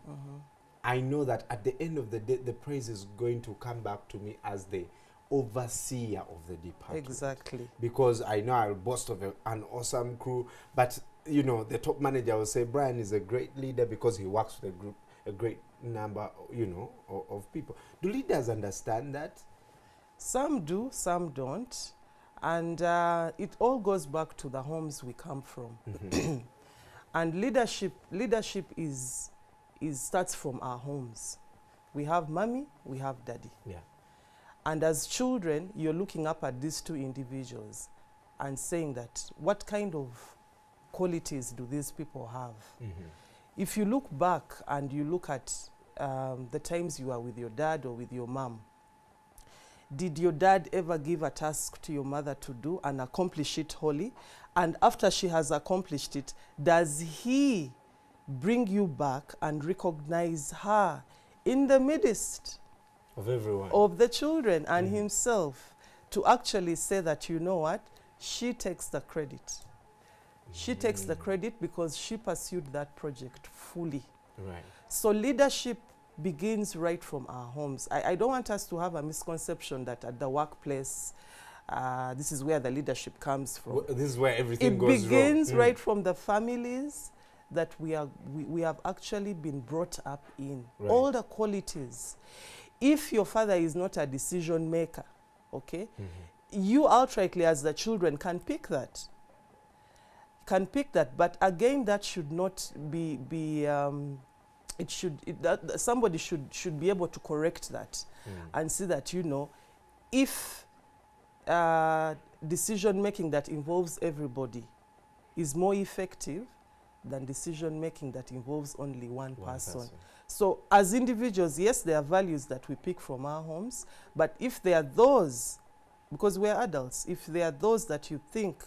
S2: I know that at the end of the day, the praise is going to come back to me as the overseer of the department.
S17: Exactly.
S2: Because I know I'll boast of an awesome crew, but you know, the top manager will say Brian is a great leader because he works with a great number, you know, of people. Do leaders understand that?
S17: Some do, some don't. And it all goes back to the homes we come from. And leadership starts from our homes. We have mommy, we have daddy.
S2: Yeah.
S17: And as children, you're looking up at these two individuals and saying that, what kind of qualities do these people have? If you look back and you look at the times you are with your dad or with your mom, did your dad ever give a task to your mother to do and accomplish it wholly? And after she has accomplished it, does he bring you back and recognize her in the midst
S2: of everyone,
S17: of the children and himself, to actually say that, you know what, she takes the credit. She takes the credit because she pursued that project fully.
S2: Right.
S17: So leadership begins right from our homes. I don't want us to have a misconception that at the workplace, this is where the leadership comes from.
S2: This is where everything goes wrong.
S17: It begins right from the families that we have actually been brought up in.
S2: Right.
S17: All the qualities. If your father is not a decision maker, okay, you outrightly as the children can pick that. But again, that should not be somebody should be able to correct that and see that, you know, if decision making that involves everybody is more effective than decision making that involves only one person. So as individuals, yes, there are values that we pick from our homes, but if there are those, because we're adults, if there are those that you think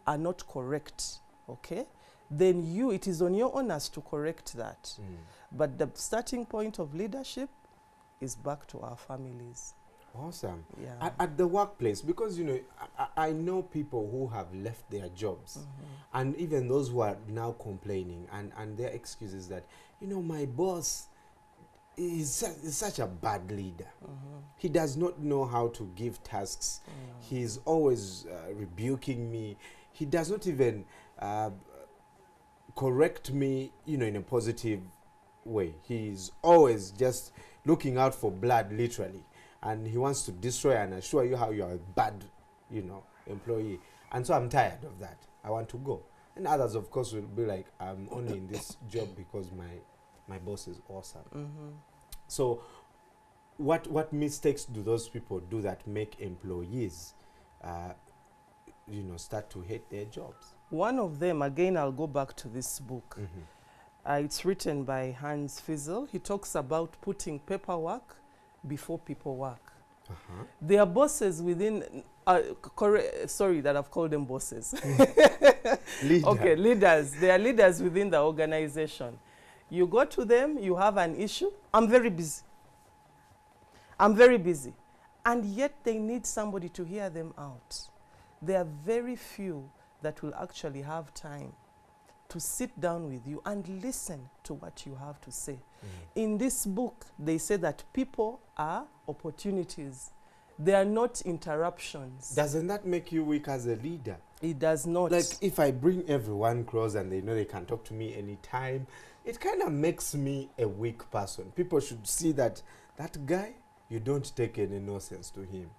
S17: are not correct, okay, then it is on your onus to correct that. But the starting point of leadership is back to our families.
S2: Awesome.
S17: Yeah.
S2: At the workplace, because, you know, I know people who have left their jobs, and even those who are now complaining, and their excuse is that, you know, my boss is such a bad leader. He does not know how to give tasks. He's always rebuking me. He does not even correct me, you know, in a positive way. He's always just looking out for blood, literally. And he wants to destroy and assure you how you are a bad, you know, employee. And so I'm tired of that. I want to go. And others, of course, will be like, I'm only in this job because my boss is awesome. So what mistakes do those people do that make employees, you know, start to hate their jobs?
S17: One of them, again, I'll go back to this book. It's written by Hans Fiesel. He talks about putting paperwork before people work. There are bosses within, sorry that I've called them bosses. Okay, leaders. They are leaders within the organization. You go to them, you have an issue. I'm very busy. I'm very busy. And yet they need somebody to hear them out. There are very few that will actually have time to sit down with you and listen to what you have to say. In this book, they say that people are opportunities. They are not interruptions.
S2: Doesn't that make you weak as a leader?
S17: It does not.
S2: Like, if I bring everyone close and they know they can talk to me anytime, it kind of makes me a weak person. People should see that guy, you don't take any nonsense to him.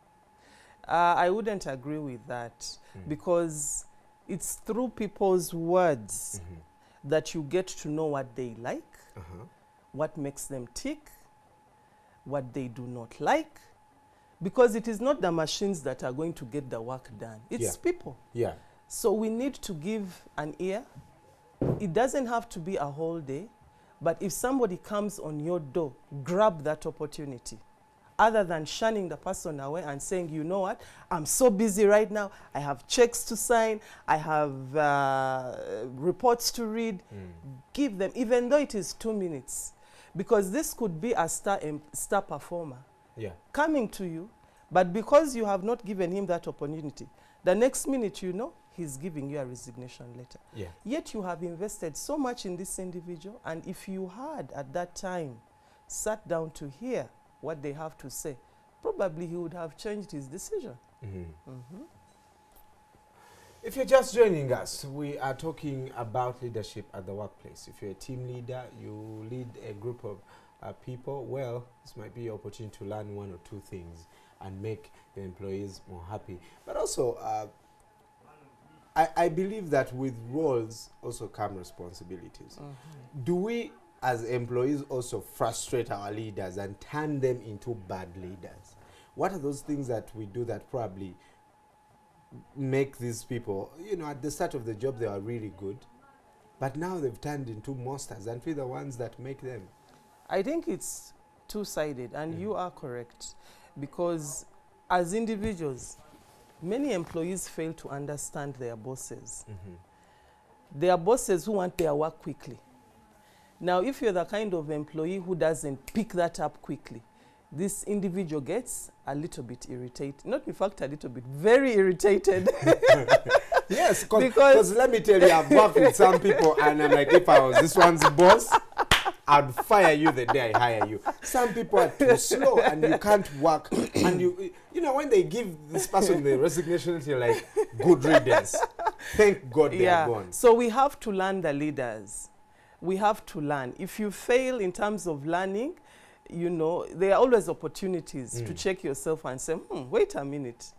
S17: I wouldn't agree with that because it's through people's words that you get to know what they like, what makes them tick, what they do not like, because it is not the machines that are going to get the work done. It's people.
S2: Yeah.
S17: So we need to give an ear. It doesn't have to be a whole day, but if somebody comes on your door, grab that opportunity. Other than shunning the person away and saying, you know what, I'm so busy right now, I have checks to sign, I have reports to read. Give them, even though it is 2 minutes, because this could be a star performer coming to you, but because you have not given him that opportunity, the next minute, you know, he's giving you a resignation letter. Yet you have invested so much in this individual, and if you had at that time sat down to hear what they have to say, probably he would have changed his decision.
S2: If you're just joining us, we are talking about leadership at the workplace. If you're a team leader, you lead a group of people, well, this might be your opportunity to learn one or two things and make the employees more happy. But also, I believe that with roles also come responsibilities. Do we, as employees, also frustrate our leaders and turn them into bad leaders? What are those things that we do that probably make these people, you know, at the start of the job they are really good, but now they've turned into monsters, and we're the ones that make them?
S17: I think it's two-sided, and you are correct, because as individuals, many employees fail to understand their bosses. They are bosses who want their work quickly. Now, if you're the kind of employee who doesn't pick that up quickly, this individual gets a little bit irritated. Not, in fact, a little bit, very irritated.
S2: Yes, because let me tell you, I've worked with some people, and I'm like, if I was this one's boss, I'd fire you the day I hire you. Some people are too slow, and you can't work. And you know, when they give this person the resignation, you're like, good riddance. Thank God they are gone.
S17: So we have to learn the leaders. We have to learn. If you fail in terms of learning, you know, there are always opportunities to check yourself and say, wait a minute.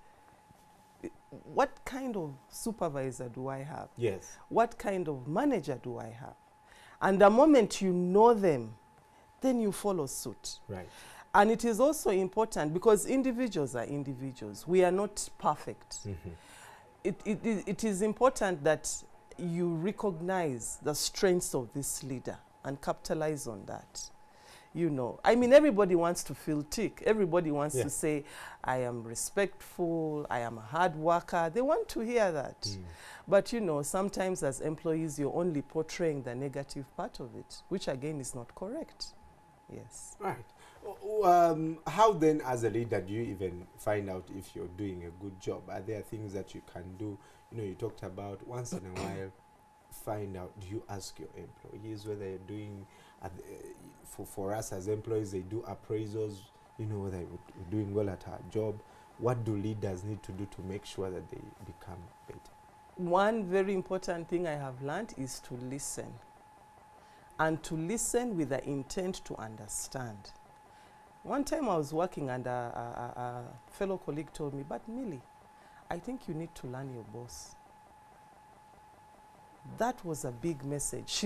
S17: What kind of supervisor do I have?
S2: Yes.
S17: What kind of manager do I have? And the moment you know them, then you follow suit.
S2: Right.
S17: And it is also important because individuals are individuals. We are not perfect. It is important that you recognize the strengths of this leader and capitalize on that. You know, I mean, everybody wants to feel tick. Everybody wants to say, I am respectful, I am a hard worker. They want to hear that. But, you know, sometimes as employees, you're only portraying the negative part of it, which again is not correct. Yes.
S2: Right. How then, as a leader, do you even find out if you're doing a good job? Are there things that you can do? You know, you talked about once in a while, find out, do you ask your employees whether you're doing, for us as employees, they do appraisals, you know, whether we're doing well at our job. What do leaders need to do to make sure that they become better?
S17: One very important thing I have learned is to listen. And to listen with the intent to understand. One time I was working and a fellow colleague told me, but Millie, I think you need to learn your boss. That was a big message.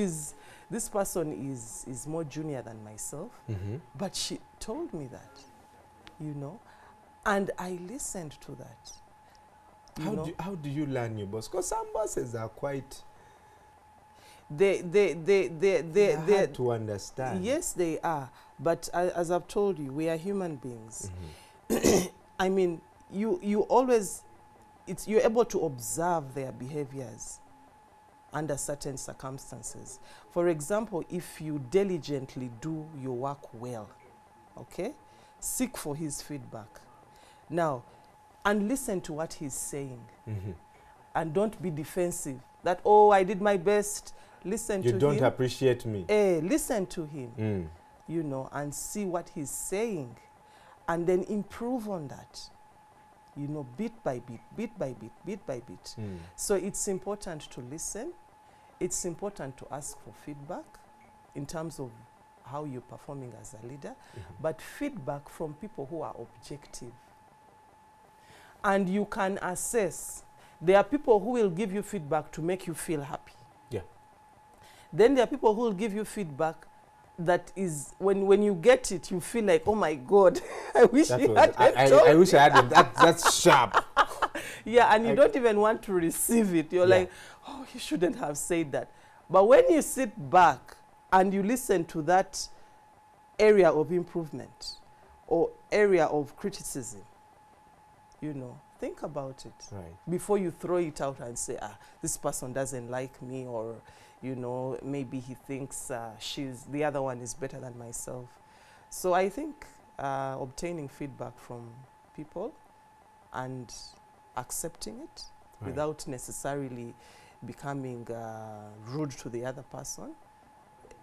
S17: This person is more junior than myself, but she told me that, you know, and I listened to that.
S2: How do you learn your boss? Because some bosses are quite...
S17: They're
S2: hard to understand.
S17: Yes, they are. But as I've told you, we are human beings. I mean, you're able to observe their behaviors under certain circumstances. For example, if you diligently do your work well, okay, seek for his feedback. Now, and listen to what he's saying. And don't be defensive. That, oh, I did my best. Listen to him.
S2: You don't appreciate me.
S17: Listen to him, you know, and see what he's saying. And then improve on that, you know, bit by bit, bit by bit, bit by bit. So it's important to listen. It's important to ask for feedback in terms of how you're performing as a leader, but feedback from people who are objective. And you can assess. There are people who will give you feedback to make you feel happy. Then there are people who will give you feedback that is, when you get it, you feel like, oh my God, I wish I
S2: had that. That's sharp.
S17: Yeah, and you don't even want to receive it. You're like, oh, you shouldn't have said that. But when you sit back and you listen to that area of improvement or area of criticism, you know, think about it before you throw it out and say, this person doesn't like me, or, you know, maybe he thinks the other one is better than myself. So I think obtaining feedback from people and accepting it without necessarily becoming rude to the other person,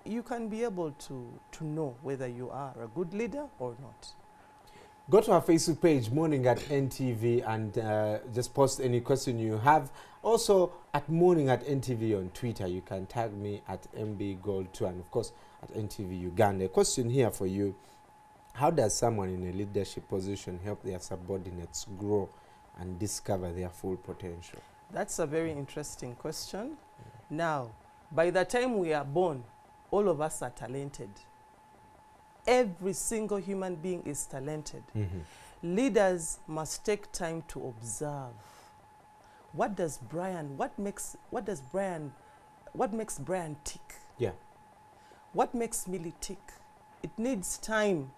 S17: you can be able to know whether you are a good leader or not.
S2: Go to our Facebook page, Morning at NTV, and just post any question you have. Also, at Morning at NTV on Twitter, you can tag me at MBGold2, and of course, at NTV Uganda. A question here for you. How does someone in a leadership position help their subordinates grow and discover their full potential?
S17: That's a very interesting question. Now, by the time we are born, all of us are talented. Every single human being is talented. Leaders must take time to observe. What makes Brian tick?
S2: Yeah.
S17: What makes Millie tick? It needs time.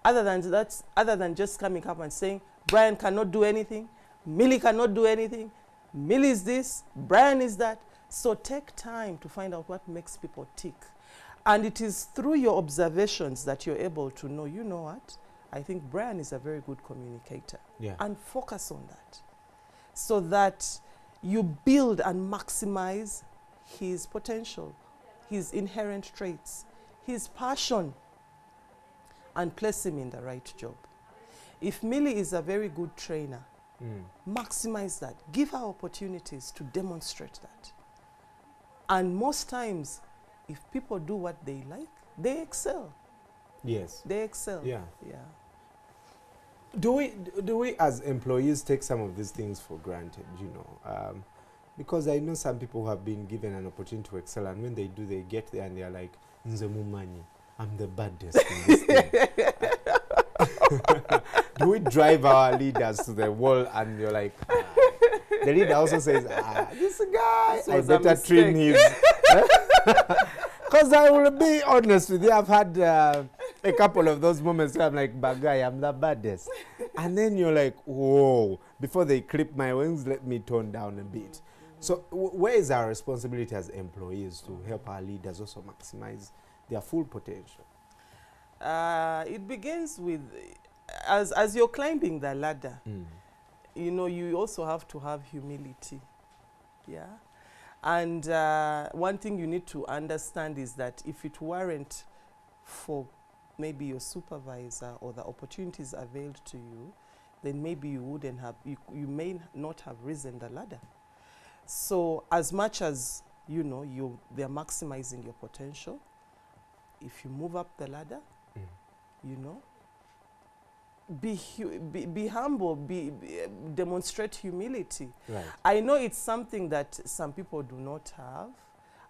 S17: Other than just coming up and saying, Brian cannot do anything, Millie cannot do anything, Millie is this, Brian is that. So take time to find out what makes people tick. And it is through your observations that you're able to know, you know what, I think Brian is a very good communicator.
S2: Yeah.
S17: And focus on that, so that you build and maximize his potential, his inherent traits, his passion, and place him in the right job. If Millie is a very good trainer, maximize that. Give her opportunities to demonstrate that. And most times, if people do what they like, they excel.
S2: Yes.
S17: They excel.
S2: Yeah.
S17: Yeah.
S2: Do we as employees take some of these things for granted, you know? Because I know some people who have been given an opportunity to excel, and when they do, they get there and they're like, Nze Mumani, I'm the baddest in this thing. Do we drive our leaders to the wall and you're like, the leader also says, this guy, I better train him. Because I will be honest with you, I've had a couple of those moments where I'm like, Bagay, I'm the baddest. And then you're like, whoa, before they clip my wings, let me tone down a bit. So where is our responsibility as employees to help our leaders also maximize their full potential?
S17: It begins with, as you're climbing the ladder, you know, you also have to have humility. Yeah. And one thing you need to understand is that if it weren't for maybe your supervisor or the opportunities availed to you, then maybe you wouldn't have, you may not have risen the ladder. So as much as, you know, they're maximizing your potential, if you move up the ladder, you know, be humble, demonstrate humility.
S2: Right.
S17: I know it's something that some people do not have,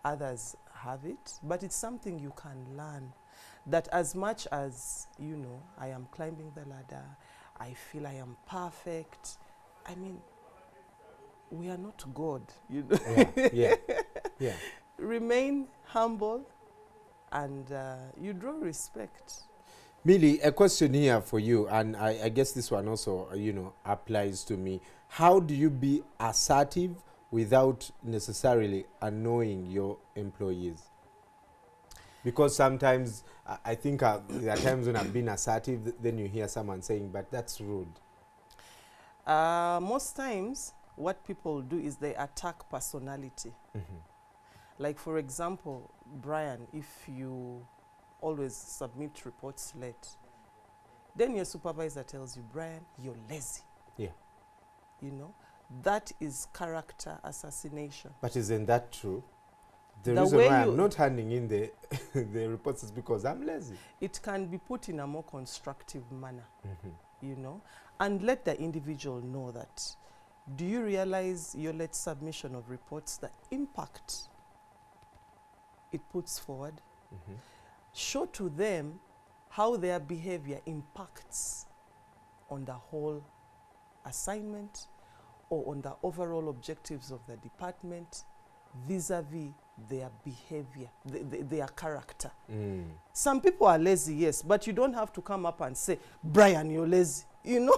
S17: others have it, but it's something you can learn. That as much as, you know, I am climbing the ladder, I feel I am perfect. I mean, we are not God, you know.
S2: Yeah.
S17: Remain humble, and you draw respect.
S2: Millie, a question here for you, and I guess this one also, you know, applies to me. How do you be assertive without necessarily annoying your employees? Because sometimes, I think there are times when I've been assertive, then you hear someone saying, but that's rude.
S17: Most times, what people do is they attack personality. Like, for example, Brian, if you always submit reports late, then your supervisor tells you, Brian, you're lazy.
S2: Yeah.
S17: You know, that is character assassination.
S2: But isn't that true? The reason why I'm not handing in the the reports is because I'm lazy.
S17: It can be put in a more constructive manner, you know, and let the individual know that. Do you realize your late submission of reports, the impact it puts forward? Show to them how their behavior impacts on the whole assignment or on the overall objectives of the department vis-a-vis their behavior, their character. Some people are lazy, yes, but you don't have to come up and say, Brian, you're lazy, you know.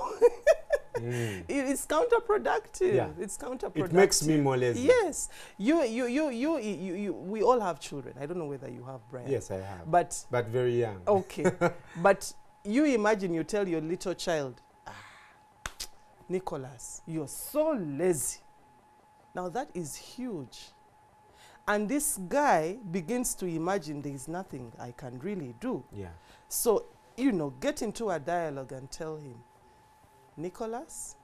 S17: It's counterproductive.
S2: Yeah.
S17: It's counterproductive.
S2: It makes me more lazy.
S17: Yes. We all have children. I don't know whether you have, Brian.
S2: Yes, I have.
S17: But
S2: very young.
S17: Okay. But you imagine you tell your little child, Nicholas, you're so lazy. Now that is huge. And this guy begins to imagine there is nothing I can really do.
S2: Yeah.
S17: So you know, get into a dialogue and tell him, Nicholas,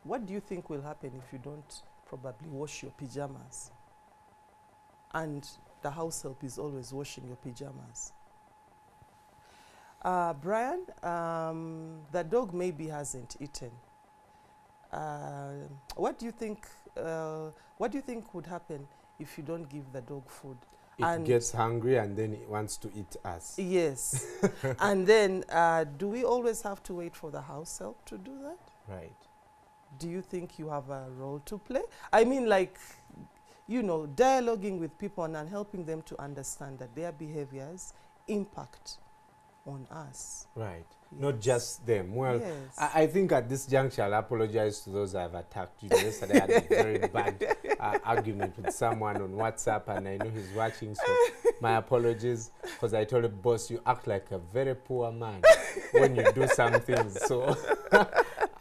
S17: what do you think will happen if you don't probably wash your pajamas? And the house help is always washing your pajamas. Brian, the dog maybe hasn't eaten. What do you think would happen if you don't give the dog food?
S2: It gets hungry and then it wants to eat us.
S17: Yes. And then, do we always have to wait for the house help to do that?
S2: Right.
S17: Do you think you have a role to play? I mean, like, you know, dialoguing with people and helping them to understand that their behaviors impact on us.
S2: Right.
S17: Yes.
S2: Not just them. Well,
S17: yes.
S2: I think at this juncture, I'll apologize to those I've attacked. You know, yesterday I had a very bad argument with someone on WhatsApp, and I know he's watching, so my apologies, because I told him, boss, you act like a very poor man when you do some things. So,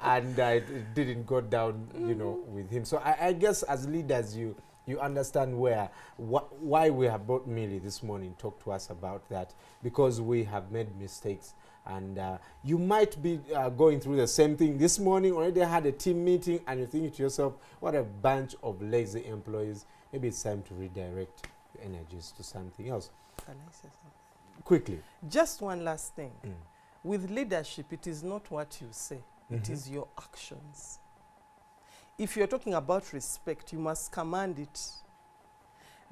S2: and it didn't go down, you know, with him. So I guess as leaders, you understand why we have brought Millie this morning, talk to us about that, because we have made mistakes. And you might be going through the same thing this morning, already had a team meeting, and you think to yourself, what a bunch of lazy employees. Maybe it's time to redirect your energies to something else.
S17: Can I say something?
S2: Quickly.
S17: Just one last thing. With leadership, it is not what you say. It is your actions. If you're talking about respect, you must command it.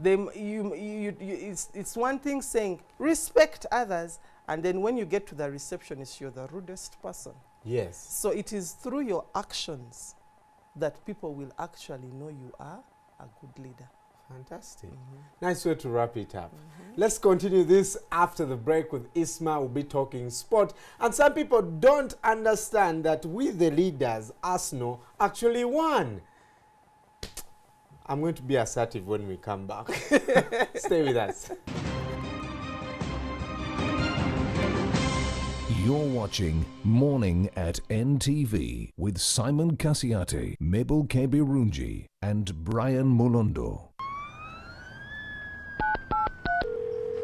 S17: It's one thing saying, respect others, and then when you get to the receptionist, you're the rudest person.
S2: Yes.
S17: So it is through your actions that people will actually know you are a good leader.
S2: Fantastic. Nice way to wrap it up. Let's continue this after the break with Isma. We'll be talking sport. And some people don't understand that we, the leaders, Arsenal, actually won. I'm going to be assertive when we come back. Stay with us.
S5: You're watching Morning at NTV with Simon Kasiate, Mabel Kebirunji, and Brian Mulondo.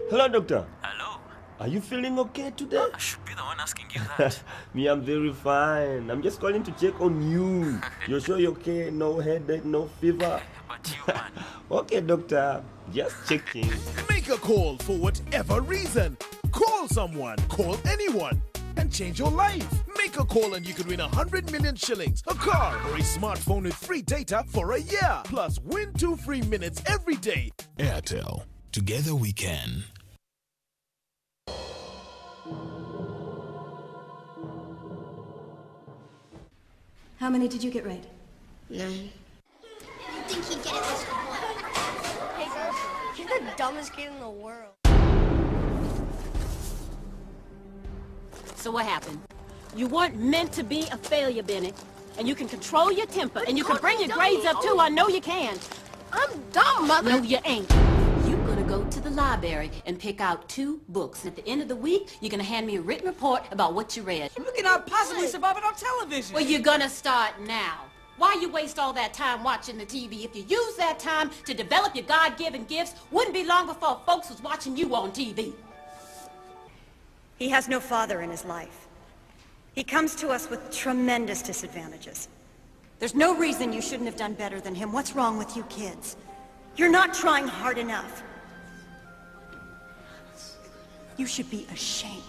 S12: Hello, doctor.
S13: Hello.
S12: Are you feeling okay today?
S13: I should be the one asking you that.
S12: Me, I'm very fine. I'm just calling to check on you. You're sure you're okay? No headache, no fever?
S13: But you, man.
S12: Okay, doctor. Just checking.
S19: Make a call for whatever reason. Call someone, call anyone, and change your life. Make a call and you could win 100 million shillings, a car, or a smartphone with free data for a year. Plus, win 2 free minutes every day.
S20: Airtel. Together we can.
S21: How many did you get right?
S1: None. You think he'd get it this one? Hey, girl, you're the dumbest kid in the world.
S22: So what happened? You weren't meant to be a failure, Bennett. And you can control your temper, and you can bring your grades up too. I know you can.
S1: I'm dumb, Mother.
S22: No, you ain't. You're gonna go to the library and pick out 2 books. At the end of the week, you're gonna hand me a written report about what you read.
S23: We cannot possibly survive it on television.
S22: Well, you're gonna start now. Why you waste all that time watching the TV? If you use that time to develop your God-given gifts, wouldn't be long before folks was watching you on TV.
S21: He has no father in his life. He comes to us with tremendous disadvantages. There's no reason you shouldn't have done better than him. What's wrong with you kids? You're not trying hard enough. You should be ashamed.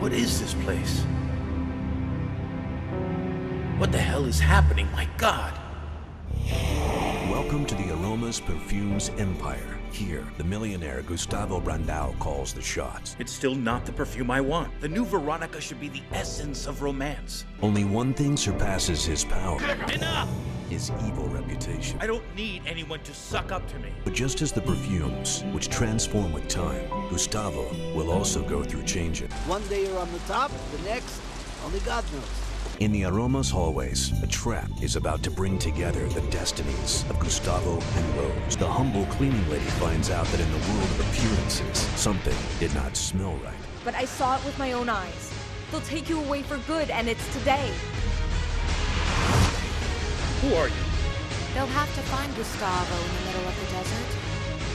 S15: What is this place? What the hell is happening? My God!
S25: Welcome to the Aromas Perfumes Empire. Here, the millionaire Gustavo Brandao calls the shots.
S15: It's still not the perfume I want. The new Veronica should be the essence of romance.
S25: Only one thing surpasses his power.
S15: Enough!
S25: His evil reputation.
S15: I don't need anyone to suck up to me.
S25: But just as the perfumes, which transform with time, Gustavo will also go through changes.
S24: One day you're on the top, the next, only God knows.
S25: In the Aromas hallways, a trap is about to bring together the destinies of Gustavo and Rose. The humble cleaning lady finds out that in the world of appearances, something did not smell right.
S4: but I saw it with my own eyes. They'll take you away for good, and it's today.
S8: Who are you?
S6: They'll have to find Gustavo in the middle of the desert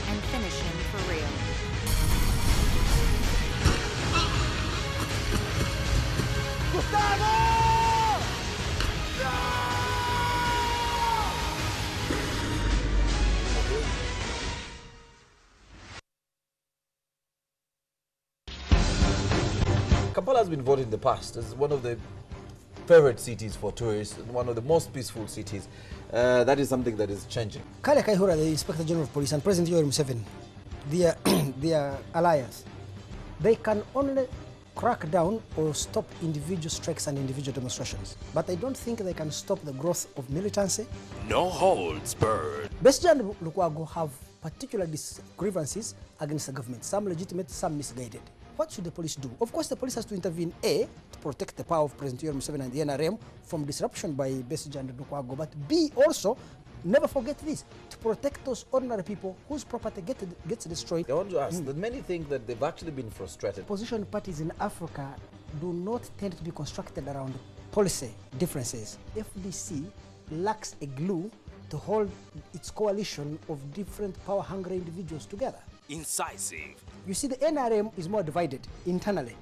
S6: and finish him for real.
S24: Gustavo!
S9: Kampala has been voted in the past as one of the favorite cities for tourists, one of the most peaceful cities. That is something that is changing.
S11: Kale Kaihura, the Inspector General of Police, and President Yoweri Museveni, their alliance, they can only crack down or stop individual strikes and individual demonstrations. But I don't think they can stop the growth of militancy.
S15: No holds barred.
S11: Besigye and Lukwago have particular grievances against the government, some legitimate, some misguided. What should the police do? Of course, the police has to intervene, A, to protect the power of President Yoweri Museveni and the NRM from disruption by Besigye and Lukwago, but B, also, never forget this, to protect those ordinary people whose property gets destroyed.
S9: I want to ask that many think that they've actually been frustrated.
S11: Opposition parties in Africa do not tend to be constructed around policy differences. FDC lacks a glue to hold its coalition of different power-hungry individuals together.
S15: Incisive.
S11: You see, the NRM is more divided internally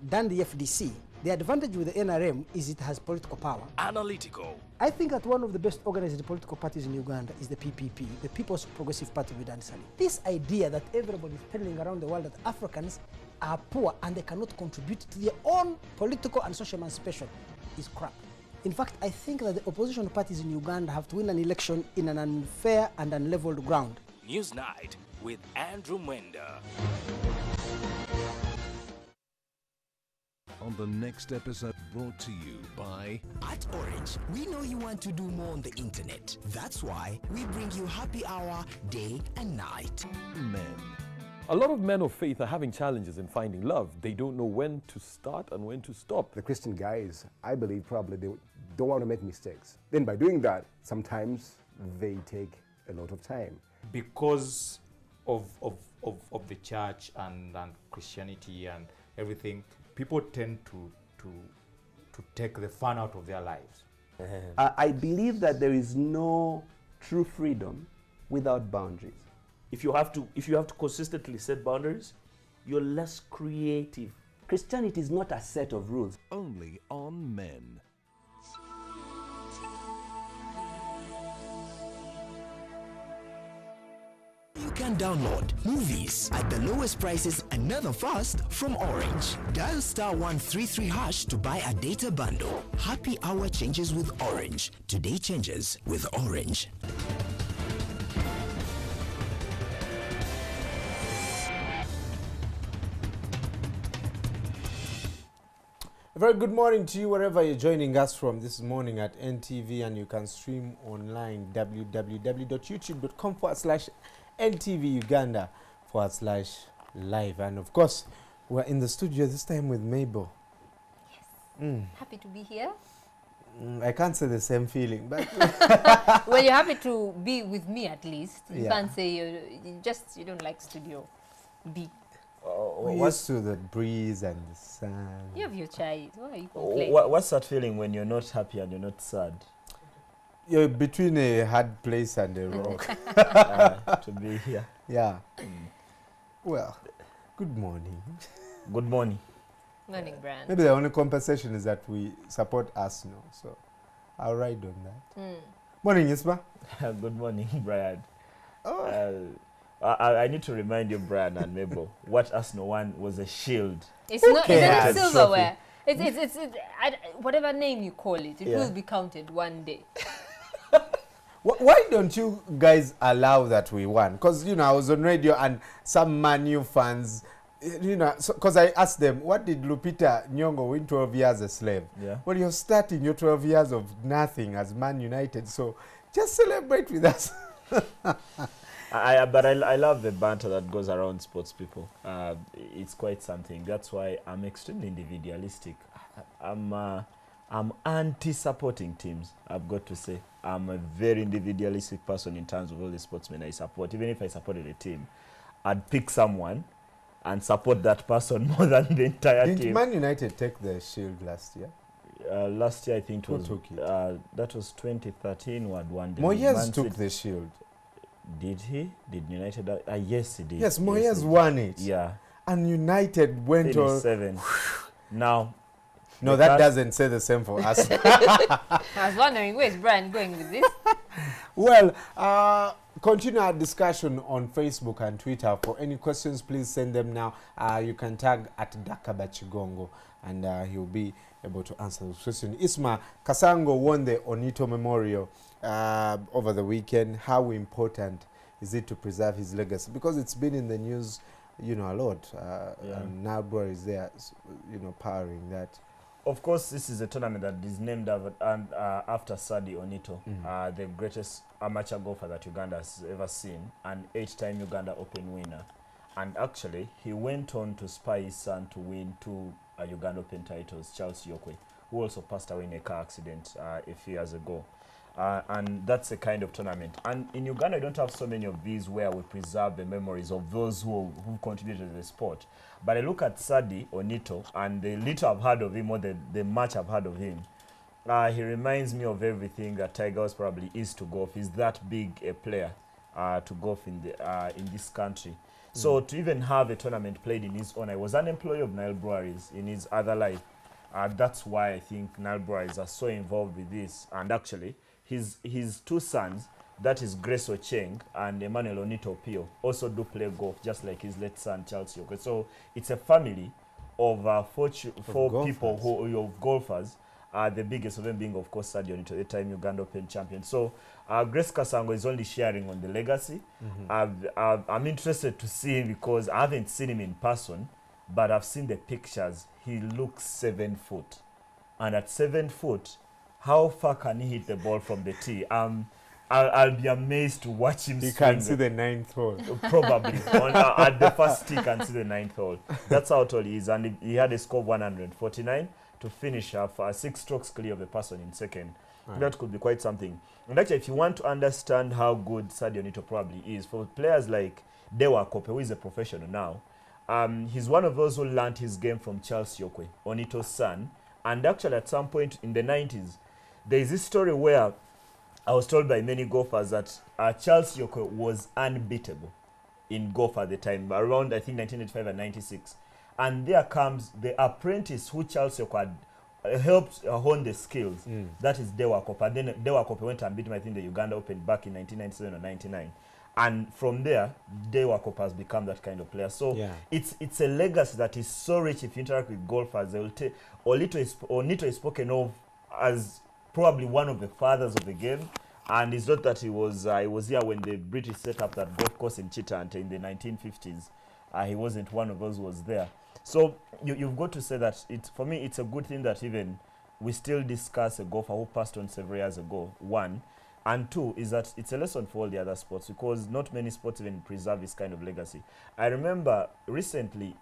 S11: than the FDC. The advantage with the NRM is it has political power.
S15: Analytical.
S11: I think that one of the best organized political parties in Uganda is the PPP, the People's Progressive Party of Dan Sali. This idea that everybody is peddling around the world that Africans are poor and they cannot contribute to their own political and social emancipation is crap. In fact, I think that the opposition parties in Uganda have to win an election in an unfair and unleveled ground.
S15: Newsnight with Andrew Mwenda.
S5: On the next episode, brought to you by...
S7: At Orange, we know you want to do more on the internet. That's why we bring you happy hour day and night.
S5: Men.
S14: A lot of men of faith are having challenges in finding love. They don't know when to start and when to stop.
S16: The Christian guys, I believe, probably they don't want to make mistakes. Then by doing that, sometimes they take a lot of time.
S18: Because of the church and Christianity and everything, people tend to take the fun out of their lives.
S26: I believe that there is no true freedom without boundaries.
S12: If you have to consistently set boundaries, you're less creative.
S26: Christianity is not a set of rules.
S5: Only on Men.
S7: You can download movies at the lowest prices another fast from Orange. Dial *133# to buy a data bundle. Happy hour changes with Orange. Today changes with Orange.
S2: A very good morning to you wherever you're joining us from this morning at NTV, and you can stream online www.youtube.com/NTV Uganda/live. And of course, we're in the studio this time with Mabel.
S3: Yes. Happy to be here.
S2: I can't say the same feeling, but
S3: well, you're happy to be with me at least. You
S2: Yeah.
S3: can't say you don't like studio B.
S2: we're used to the breeze and the sun.
S3: You have your child. Why are you complaining?
S12: What's that feeling when you're not happy and you're not sad?
S2: You're between a hard place and a rock.
S12: To be here.
S2: Yeah. Well, good morning.
S12: Good morning.
S3: Morning, Brian.
S2: Maybe the only compensation is that we support Arsenal, so I'll ride on that. Morning, Isma.
S12: Good morning, Brian. I need to remind you, Brian and Mabel, what Arsenal won was a shield.
S3: It's not silverware. It's whatever name you call it. It will be counted one day.
S2: Why don't you guys allow that we won? Because, I was on radio and some Man U fans, because I asked them, what did Lupita Nyong'o win 12 years a slave?
S12: Yeah.
S2: Well, you're starting your 12 years of nothing as Man United, so just celebrate with us.
S12: But I love the banter that goes around sports people. It's quite something. That's why I'm extremely individualistic. I'm anti-supporting teams, I've got to say. I'm a very individualistic person in terms of all the sportsmen I support. Even if I supported a team, I'd pick someone and support that person more than the entire
S2: Didn't
S12: team.
S2: Man United take the shield last year?
S12: Last year, I think it
S2: Who
S12: was
S2: took it?
S12: that was 2013. What one?
S2: Moyes took the shield.
S12: Did he? Did United? Yes, he did.
S2: Yes, Moyes
S12: he did.
S2: won it.
S12: Yeah.
S2: And United went on.
S12: 7. Now.
S2: No, that doesn't say the same for us.
S3: I was wondering, where's Brian going with this?
S2: Well, continue our discussion on Facebook and Twitter. For any questions, please send them now. You can tag at Dakaba Chigongo, and he'll be able to answer the question. Isma, Kasango won the Onito Memorial over the weekend. How important is it to preserve his legacy? Because it's been in the news, you know, a lot. And Nalbor is there, you know, powering that.
S12: Of course, this is a tournament that is named after Sadi Onito, the greatest amateur golfer that Uganda has ever seen, an 8-time Uganda Open winner. And actually, he went on to spy his son to win 2 Uganda Open titles, Charles Yokwe, who also passed away in a car accident a few years ago. And that's a kind of tournament. And in Uganda, we don't have so many of these where we preserve the memories of those who contributed to the sport. But I look at Sadi Onito, and the little I've heard of him, or the much I've heard of him, he reminds me of everything that Tiger Woods probably is to golf. He's that big a player to golf in this country. So to even have a tournament played in his honor, he was an employee of Nile Breweries in his other life. That's why I think Nile Breweries are so involved with this. And actually, his 2 sons, that is Grace Ocheng and Emmanuel Onito Pio, also do play golf, just like his late son, Charles Yokwe. So it's a family of 4 people of golfers, the biggest of them being, of course, Sadi Onito, 8-time Uganda Open champion. So Grace Kasango is only sharing on the legacy. I'm interested to see him because I haven't seen him in person, but I've seen the pictures. He looks 7 foot. And at 7 foot, how far can he hit the ball from the tee? I'll be amazed to watch him swing.
S2: He can see the 9th hole.
S12: Probably. At the first tee, can see the 9th hole. That's how tall he is. And he had a score of 149 to finish 6 strokes clear of the person in second. Right. That could be quite something. And actually, if you want to understand how good Sadi Onito probably is, for players like Dewa Kope, who is a professional now, he's one of those who learned his game from Charles Yokwe, Onito's son. And actually, at some point in the 90s, there is this story where I was told by many golfers that Charles Yokwe was unbeatable in golf at the time, around, I think, 1985 and 96. And there comes the apprentice who Charles Yokwe had helped hone the skills. That is Dewa Kope. And then Dewa Kope went and beat him, I think, the Uganda Open back in 1997 or 99. And from there, Dewa Kope has become that kind of player. So it's a legacy that is so rich. If you interact with golfers, they will take Onito is spoken of as probably one of the fathers of the game. And it's not that he was here when the British set up that golf course in Chitante in the 1950s. He wasn't one of those who was there. So you've got to say that for me, it's a good thing that even we still discuss a golfer who passed on several years ago, 1. And 2 is that it's a lesson for all the other sports, because not many sports even preserve this kind of legacy. I remember recently,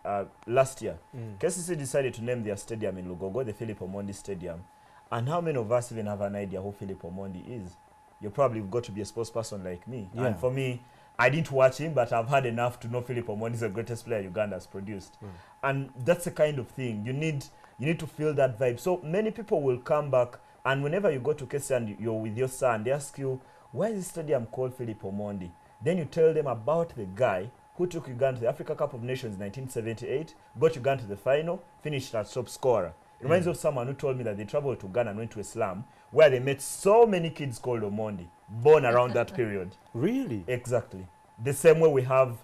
S12: last year, KCC decided to name their stadium in Lugogo, the Philip Omondi Stadium. And how many of us even have an idea who Philip Omondi is? You probably got to be a sports person like me. And for me, I didn't watch him, but I've heard enough to know Philip Omondi is the greatest player Uganda has produced. And that's the kind of thing. You need to feel that vibe. So many people will come back, and whenever you go to KCC and you're with your son, they ask you, why is this stadium called Philip Omondi? Then you tell them about the guy who took Uganda to the Africa Cup of Nations in 1978, got Uganda to the final, finished as top scorer. It reminds me of someone who told me that they traveled to Ghana and went to a slum where they met so many kids called Omondi, born around that period.
S2: Really?
S12: Exactly. The same way we have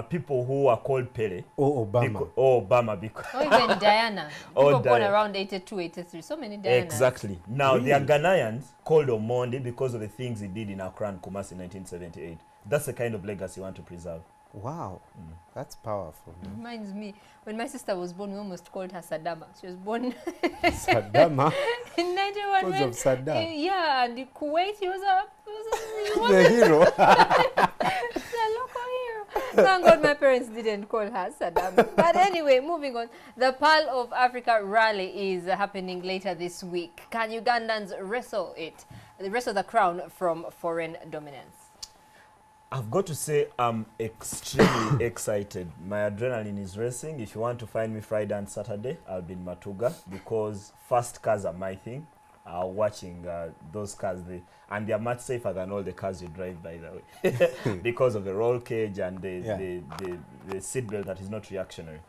S12: people who are called Pele.
S2: Or Obama.
S12: Obama.
S3: Or even Diana. People born around 82, 83. So many Dianas.
S12: Exactly. Now, they are Ghanaians called Omondi because of the things he did in Accra and Kumasi in 1978. That's the kind of legacy we want to preserve.
S2: Wow, that's powerful.
S3: Reminds me, when my sister was born, we almost called her Saddama. She was born
S2: Saddama?
S3: in 91.
S2: Because of Saddam.
S3: Yeah, and in Kuwait, he was
S2: the hero.
S3: The local hero. Thank God my parents didn't call her Saddam. But anyway, moving on. The Pearl of Africa rally is happening later this week. Can Ugandans wrestle the crown from foreign dominance?
S12: I've got to say I'm extremely excited. My adrenaline is racing. If you want to find me Friday and Saturday, I'll be in Matuga because fast cars are my thing. Watching those cars, and they are much safer than all the cars you drive, by the way, because of the roll cage and the seat belt that is not reactionary.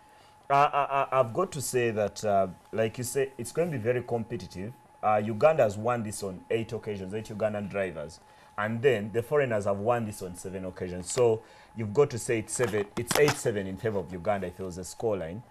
S12: I've got to say that, like you say, it's going to be very competitive. Uganda has won this on 8 occasions, 8 Ugandan drivers. And then the foreigners have won this on 7 occasions. So you've got to say it's 8-7 in favor of Uganda if it was a scoreline.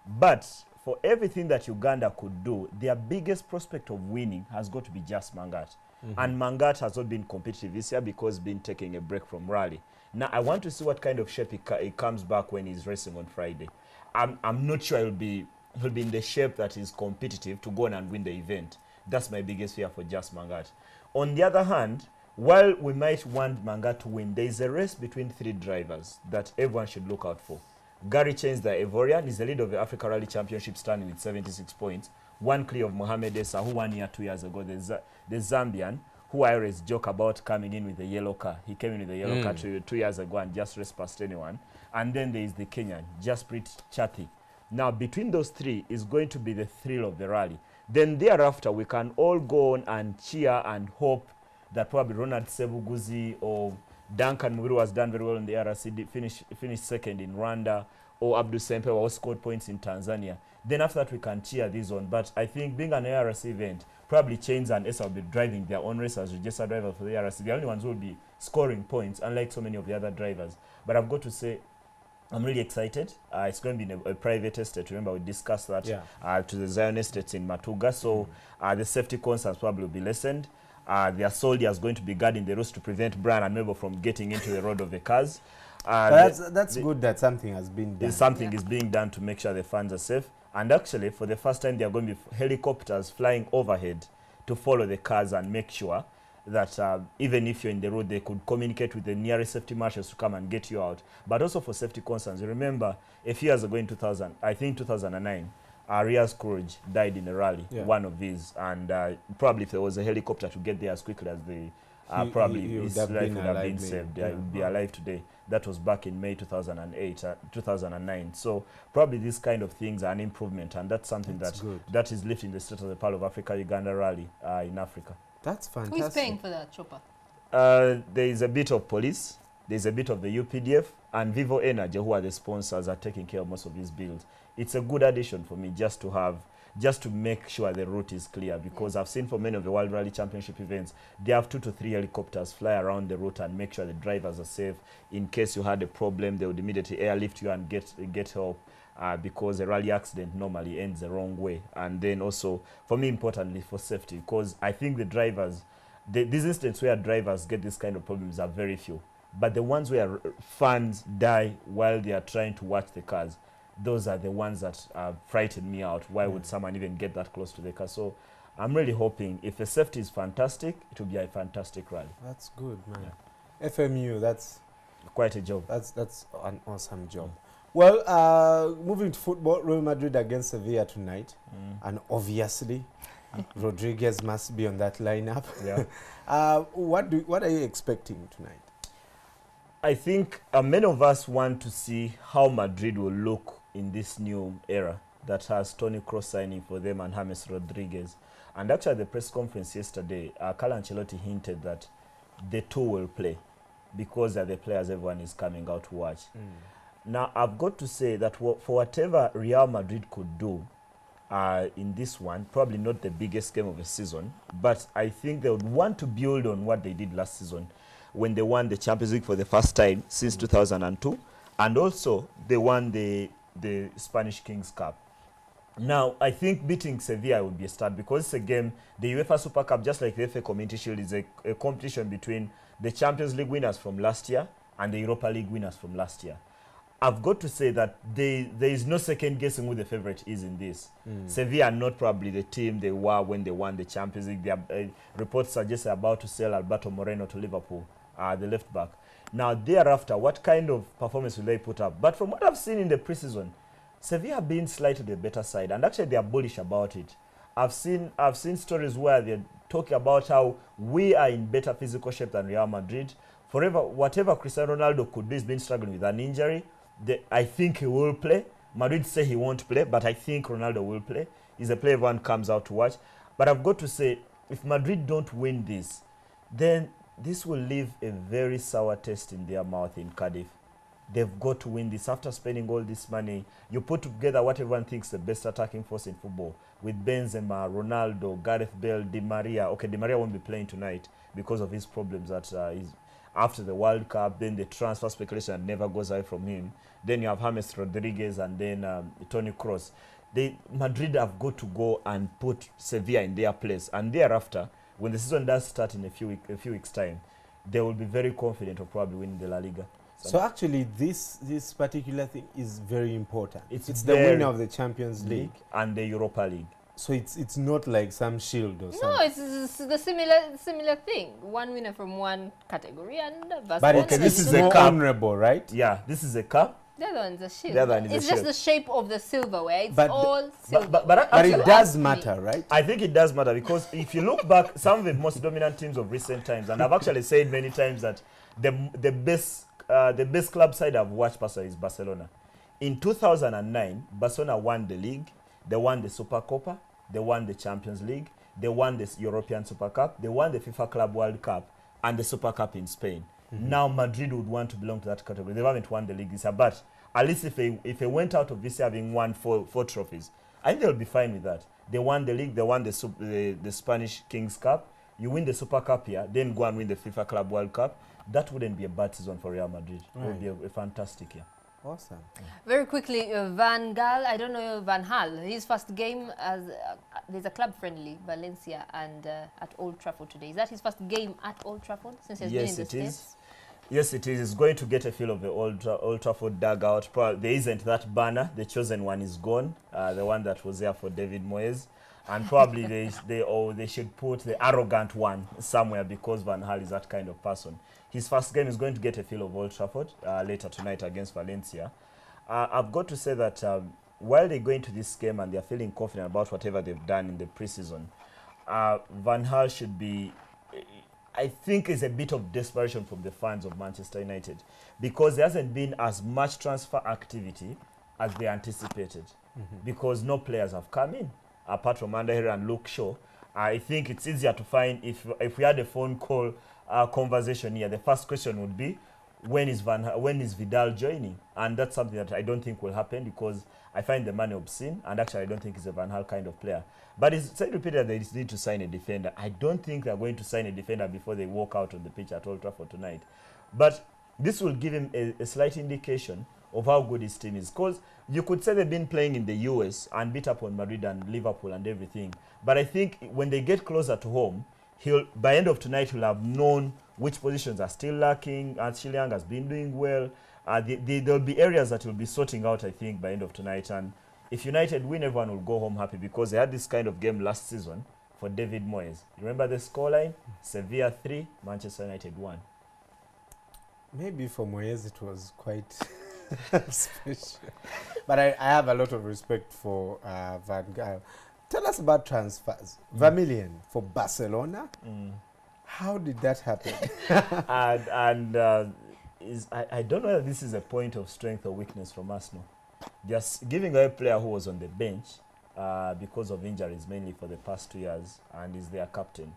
S12: But for everything that Uganda could do, their biggest prospect of winning has got to be just Mangat. And Mangat has not been competitive this year because been taking a break from rally. Now, I want to see what kind of shape he comes back when he's racing on Friday. I'm not sure he'll be in the shape that is competitive to go on and win the event. That's my biggest fear for just Mangat. On the other hand, while we might want Mangat to win, there is a race between 3 drivers that everyone should look out for. Gary Chains, the Ivorian, is the leader of the Africa Rally Championship, standing with 76 points. 1 clear of Mohamed Essa, who won here 2 years ago, the Zambian, who I always joke about coming in with a yellow car. He came in with a yellow car 2 years ago and just raced past anyone. And then there is the Kenyan, Jasprit Chati. Now, between those 3 is going to be the thrill of the rally. Then thereafter, we can all go on and cheer and hope that probably Ronald Sebuguzi or Duncan Mubiru has done very well in the RRC, finished second in Rwanda, or Abdul Sempewa who scored points in Tanzania. Then after that, we can cheer this on. But I think being an ARC event, probably Chains and Essa will be driving their own race as registered drivers for the ARC. The only ones who will be scoring points, unlike so many of the other drivers. But I've got to say, I'm really excited. It's going to be in a private estate. Remember, we discussed that to the Zion Estates in Matuga. So the safety concerns probably will be lessened. Their soldiers going to be guarding the roads to prevent Brian and Mabel from getting into the road of the cars.
S2: That's good that something has been done.
S12: Something is being done to make sure the fans are safe. And actually, for the first time, there are going to be helicopters flying overhead to follow the cars and make sure that even if you're in the road, they could communicate with the nearest safety marshals to come and get you out. But also for safety concerns. You remember, a few years ago in 2009, Riaz Courage died in a rally, one of these, and probably if there was a helicopter to get there as quickly as they probably his life would have been saved. He would be alive today. That was back in May 2009. So probably these kind of things are an improvement, and that's something that is lifting the status of the Pearl of Africa Uganda Rally in Africa.
S2: That's fantastic.
S3: Who is paying for that chopper?
S12: There is a bit of police, there's a bit of the UPDF, and Vivo Energy, who are the sponsors, are taking care of most of these builds. It's a good addition for me just to make sure the route is clear, because I've seen for many of the World Rally Championship events, they have 2 to 3 helicopters fly around the route and make sure the drivers are safe. In case you had a problem, they would immediately airlift you and get help, because a rally accident normally ends the wrong way. And then also, for me, importantly, for safety, because I think the drivers, these instances where drivers get this kind of problems are very few. But the ones where fans die while they are trying to watch the cars, those are the ones that frighten me out. Why would someone even get that close to the car? So I'm really hoping if the safety is fantastic, it will be a fantastic rally.
S2: That's good, man. FMU, that's
S12: quite a job.
S2: That's an awesome job. Well, moving to football, Real Madrid against Sevilla tonight. And obviously, Rodriguez must be on that lineup.
S12: Yeah.
S2: What are you expecting tonight?
S12: I think many of us want to see how Madrid will look in this new era that has Toni Kroos signing for them and James Rodriguez. And actually at the press conference yesterday, Carlo Ancelotti hinted that the 2 will play because they're the players everyone is coming out to watch. Now, I've got to say that for whatever Real Madrid could do in this one, probably not the biggest game of the season, but I think they would want to build on what they did last season when they won the Champions League for the first time since 2002, and also they won the Spanish Kings Cup. Now, I think beating Sevilla would be a start, because it's a game, the UEFA Super Cup, just like the FA Community Shield, is a competition between the Champions League winners from last year and the Europa League winners from last year. I've got to say that there is no second guessing who the favorite is in this. Sevilla are not probably the team they were when they won the Champions League. Reports suggest they're about to sell Alberto Moreno to Liverpool, the left back. Now, thereafter, what kind of performance will they put up? But from what I've seen in the preseason, Sevilla have been slightly the better side, and actually they are bullish about it. I've seen stories where they're talking about how we are in better physical shape than Real Madrid. whatever Cristiano Ronaldo could be, he's been struggling with an injury. I think he will play. Madrid say he won't play, but I think Ronaldo will play. He's a player everyone comes out to watch. But I've got to say, if Madrid don't win this, then this will leave a very sour taste in their mouth in Cardiff. They've got to win this. After spending all this money, you put together what everyone thinks the best attacking force in football, with Benzema, Ronaldo, Gareth Bale, Di Maria. Okay, Di Maria won't be playing tonight because of his problems that after the World Cup, then the transfer speculation never goes away from him. Then you have James Rodriguez and then Toni Kroos. Madrid have got to go and put Sevilla in their place. And thereafter, when the season does start in a few weeks' time, they will be very confident of probably winning the La Liga.
S2: So actually, this particular thing is very important. It's the winner of the Champions League
S12: and the Europa League.
S2: So it's not like some shield or something.
S3: No, it's the similar thing. One winner from one category and
S2: but this is a honorable, right?
S12: Yeah, this is a cup.
S3: The other one's a shield.
S12: The other one is
S3: it's
S12: a
S3: just
S12: shield.
S3: The shape of the silverware. It's
S2: but
S3: all silver.
S12: But
S2: it does matter, right?
S12: I think it does matter because if you look back, some of the most dominant teams of recent times, and I've actually said many times that the best club side I've watched personally is Barcelona. In 2009, Barcelona won the league. They won the Supercopa. They won the Champions League. They won the European Super Cup. They won the FIFA Club World Cup and the Super Cup in Spain. Now Madrid would want to belong to that category. They haven't won the league this year, but at least if they went out of this year having won four trophies, I think they'll be fine with that. They won the league. They won the Spanish Kings Cup. You win the Super Cup here, then go and win the FIFA Club World Cup. That wouldn't be a bad season for Real Madrid. It would be a fantastic year.
S2: Awesome.
S3: Very quickly, Van Gaal, I don't know Van Gaal. His first game as there's a club friendly, Valencia, and at Old Trafford today. Is that his first game at Old Trafford since he's been in the States?
S12: Yes, it is. It's going to get a feel of the Old Trafford dugout. Probably there isn't that banner. The chosen one is gone. The one that was there for David Moyes. And probably they should put the arrogant one somewhere because Van Gaal is that kind of person. His first game is going to get a feel of Old Trafford later tonight against Valencia. I've got to say that while they go into this game and they're feeling confident about whatever they've done in the preseason, Van Gaal should be, I think, is a bit of desperation from the fans of Manchester United because there hasn't been as much transfer activity as they anticipated because no players have come in apart from Under and Luke Shaw. I think it's easier to find if we had a phone call conversation here, the first question would be, when is Vidal joining? And that's something that I don't think will happen because I find the money obscene, and actually I don't think he's a Van Gaal kind of player. But it's said repeatedly that they need to sign a defender. I don't think they're going to sign a defender before they walk out on the pitch at Old Trafford tonight. But this will give him a slight indication of how good his team is. Because you could say they've been playing in the US and beat up on Madrid and Liverpool and everything. But I think when they get closer to home, by end of tonight, he'll have known which positions are still lacking. Chileang has been doing well. There'll be areas that he'll be sorting out, I think, by end of tonight. And if United win, everyone will go home happy because they had this kind of game last season for David Moyes. Remember the scoreline? Sevilla 3, Manchester United 1.
S2: Maybe for Moyes it was quite special. But I have a lot of respect for Van Gaal. Tell us about transfers. Vermilion for Barcelona. How did that happen?
S12: I don't know whether this is a point of strength or weakness from Arsenal. Just giving away a player who was on the bench because of injuries, mainly for the past 2 years, and is their captain.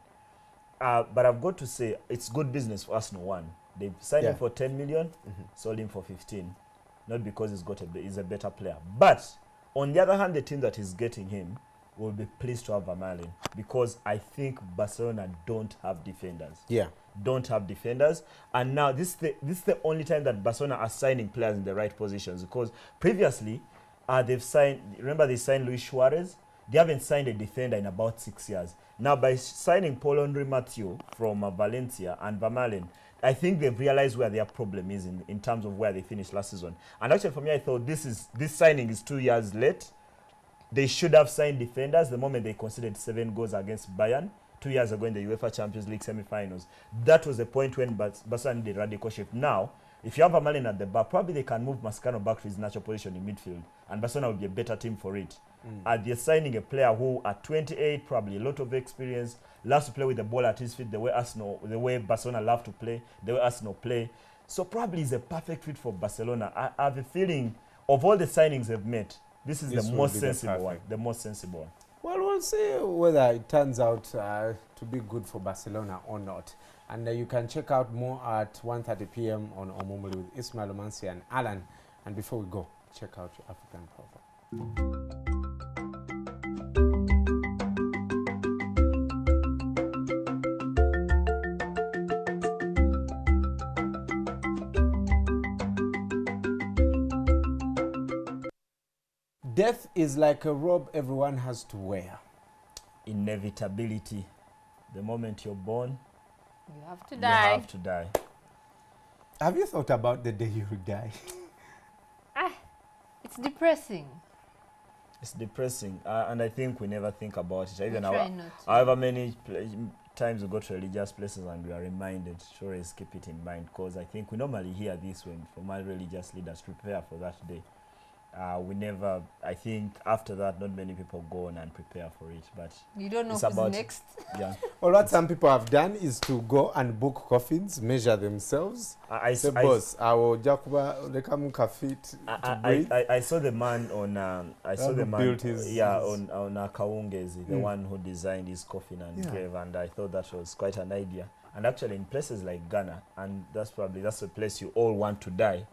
S12: But I've got to say, it's good business for Arsenal. One, they signed him for 10 million, sold him for 15. Not because he's a better player. But on the other hand, the team that is getting him will be pleased to have Vermaelen because I think Barcelona don't have defenders. Don't have defenders. And now this is the only time that Barcelona are signing players in the right positions because previously they've signed, remember they signed Luis Suarez? They haven't signed a defender in about 6 years. Now by signing Paul-Andre Mathieu from Valencia and Vermaelen, I think they've realized where their problem is in terms of where they finished last season. And actually for me, I thought this signing is 2 years late. They should have signed defenders the moment they conceded 7 goals against Bayern 2 years ago in the UEFA Champions League semi-finals. That was the point when Barcelona did radical shift. Now, If you have a Malin at the back, probably they can move Mascherano back to his natural position in midfield, and Barcelona will be a better team for it. They're signing a player who, at 28, probably a lot of experience, loves to play with the ball at his feet, the way Barcelona love to play, the way Arsenal play. So probably he's a perfect fit for Barcelona. I have a feeling of all the signings they've made, this is the most sensible one. The most sensible one.
S2: Well, we'll see whether it turns out to be good for Barcelona or not. And you can check out more at 1:30 p.m. on Omomuli with Ismail Omansi and Alan. And before we go, check out your African proverb. Death is like a robe everyone has to wear.
S12: Inevitability. The moment you're born,
S3: you have to die.
S12: You have to die.
S2: Have you thought about the day you will die?
S3: It's depressing.
S12: It's depressing, and I think we never think about it. Even
S3: however
S12: many times we go to religious places and we are reminded, sure, is keep it in mind, because I think we normally hear this when from our religious leaders prepare for that day. We never, I think after that, not many people go on and prepare for it, but
S3: you don't know
S12: it's
S3: who's
S12: about
S3: next.
S2: Yeah. Well, what some people have done is to go and book coffins, measure themselves. I saw the
S12: man on I saw the man
S2: built his
S12: on Kaungezi, the one who designed his coffin and grave, and I thought that was quite an idea. And actually in places like Ghana, and that's the place you all want to die.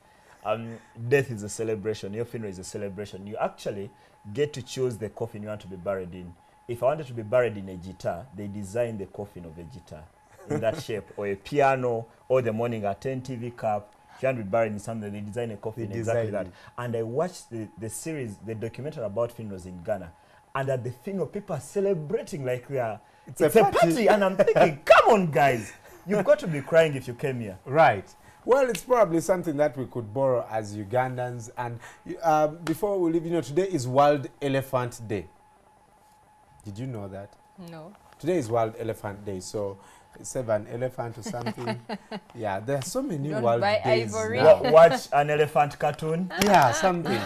S12: Death is a celebration. Your funeral is a celebration. You actually get to choose the coffin you want to be buried in. If I wanted to be buried in a guitar, they design the coffin of a guitar in that shape, or a piano, or the morning at 10 TV cup. If you want to be buried in something, they design a coffin exactly that. And I watched the series, the documentary about funerals in Ghana, and at the funeral, people are celebrating like we are. It's a party, and I'm thinking, come on, guys, you've got to be crying if you came here.
S2: Right. Well, it's probably something that we could borrow as Ugandans. And before we leave, today is World Elephant Day. Did you know that?
S3: No.
S2: Today is World Elephant Day, so save an elephant or something. Yeah, there are so many world days now.
S12: Watch an elephant cartoon.
S2: Yeah, something.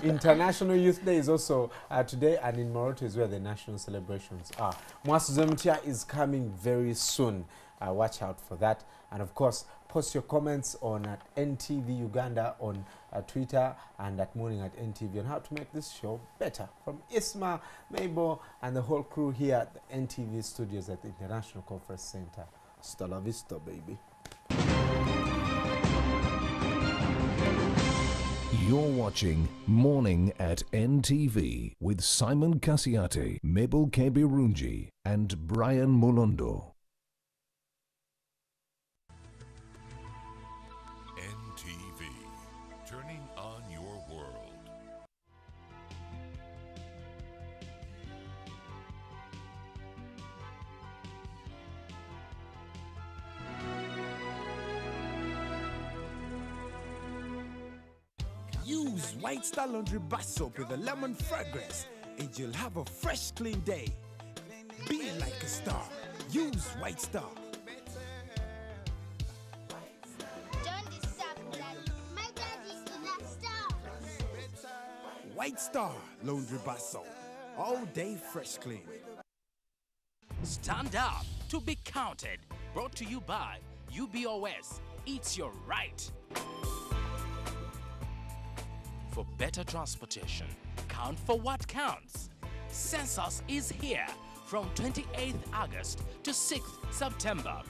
S2: International Youth Day is also today, and in Morocco is where the national celebrations are. Mwasu Zemtia is coming very soon. Watch out for that. And of course, post your comments on at NTV Uganda on Twitter and at Morning at NTV on how to make this show better. From Isma, Mabel, and the whole crew here at the NTV studios at the International Conference Center. Hasta la vista, baby.
S5: You're watching Morning at NTV with Simon Kasiate, Mabel Kebirunji, and Brian Mulondo.
S1: Turning on your world.
S7: Use White Star Laundry Bar Soap with a lemon fragrance, and you'll have a fresh, clean day. Be like a star. Use White Star. White Star Laundry Bar Soap. All day fresh clean.
S15: Stand up to be counted. Brought to you by UBOS. It's your right. For better transportation, count for what counts. Census is here from 28th August to 6th September